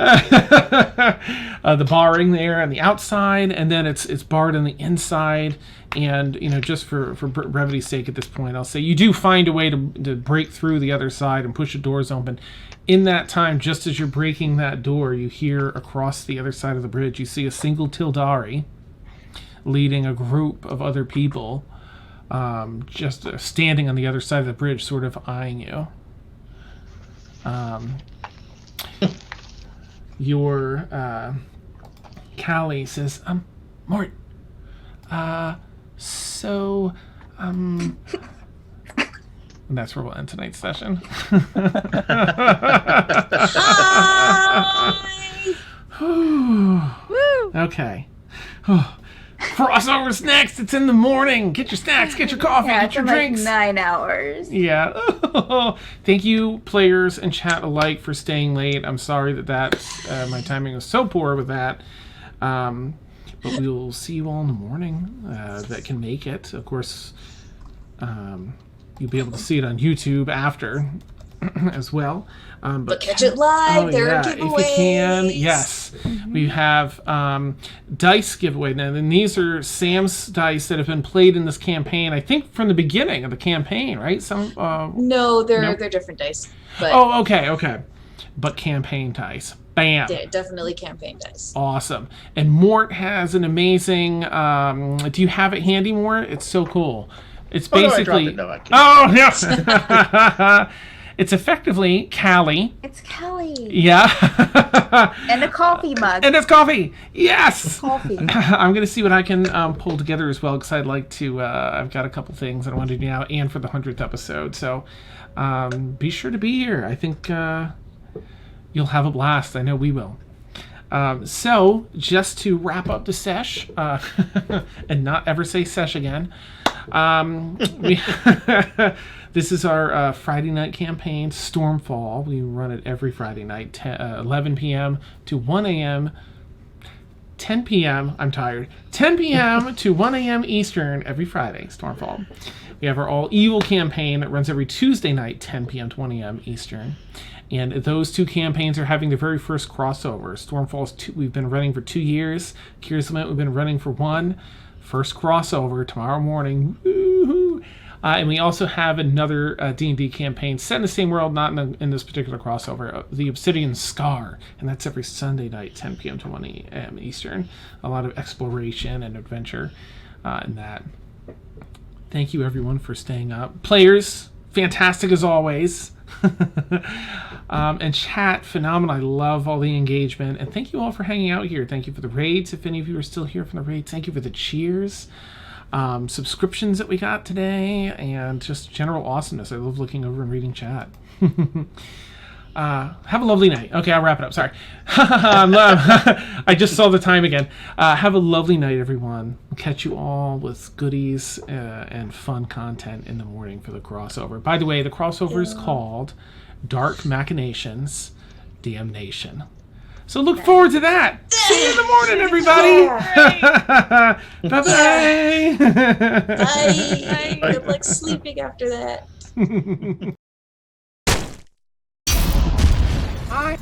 Speaker 1: The barring there on the outside, and then it's barred on the inside. And just for brevity's sake at this point, I'll say you do find a way to break through the other side and push the doors open. In that time, just as you're breaking that door, you hear across the other side of the bridge, you see a single Tildari leading a group of other people, just standing on the other side of the bridge, sort of eyeing you. Your Callie says, Mort, and that's where we'll end tonight's session.
Speaker 7: Woo!
Speaker 1: Okay. Crossover's next. It's in the morning. Get your snacks, get your coffee,
Speaker 5: Yeah,
Speaker 1: get your
Speaker 5: for like
Speaker 1: drinks.
Speaker 5: 9 hours.
Speaker 1: Yeah. Thank you, players and chat alike, for staying late. I'm sorry that my timing was so poor with that. But we will see you all in the morning that can make it. Of course, you'll be able to see it on YouTube after as well.
Speaker 2: But catch it live. There are giveaways.
Speaker 1: If you can, yes. Mm-hmm. We have dice giveaway. Now, and these are Sam's dice that have been played in this campaign, I think from the beginning of the campaign, right?
Speaker 2: No, they're different dice. But
Speaker 1: oh, okay. But campaign dice. Bam.
Speaker 2: Yeah, definitely campaign dice.
Speaker 1: Awesome. And Mort has an amazing... do you have it handy, Mort? It's so cool. It's basically...
Speaker 4: No, I can't.
Speaker 1: Yeah. It's effectively Callie.
Speaker 5: It's Kelly.
Speaker 1: Yeah.
Speaker 5: And a coffee mug.
Speaker 1: And it's coffee. Yes.
Speaker 5: Coffee.
Speaker 1: I'm going to see what I can pull together as well, because I'd like to... I've got a couple things that I want to do now, and for the 100th episode. So be sure to be here. I think you'll have a blast. I know we will. So, just to wrap up the sesh, and not ever say sesh again, this is our Friday night campaign, Stormfall. We run it every Friday night, 11 p.m. to 1 a.m. 10 p.m. I'm tired. 10 p.m. to 1 a.m. Eastern every Friday, Stormfall. We have our All Evil campaign that runs every Tuesday night, 10 p.m. to 1 a.m. Eastern. And those two campaigns are having their very first crossover. Stormfall's we've been running for 2 years. Curious Lament, we've been running for 1. First crossover tomorrow morning. Woo-hoo. And we also have another D&D campaign set in the same world, not in this particular crossover, the Obsidian Scar. And that's every Sunday night, 10 p.m. to 1 a.m. Eastern. A lot of exploration and adventure in that. Thank you, everyone, for staying up. Players, fantastic as always. And chat, phenomenal. I love all the engagement. And thank you all for hanging out here. Thank you for the raids. If any of you are still here from the raids, thank you for the cheers. Subscriptions that we got today, and just general awesomeness. I love looking over and reading chat. Have a lovely night. Okay, I'll wrap it up. Sorry. I just saw the time again. Have a lovely night, everyone. Catch you all with goodies and fun content in the morning for the crossover. By the way, the crossover is called Dark Machinations Damnation. So look forward to that. See you in the morning, everybody. Bye-bye.
Speaker 2: Bye. Good luck sleeping after that.
Speaker 1: I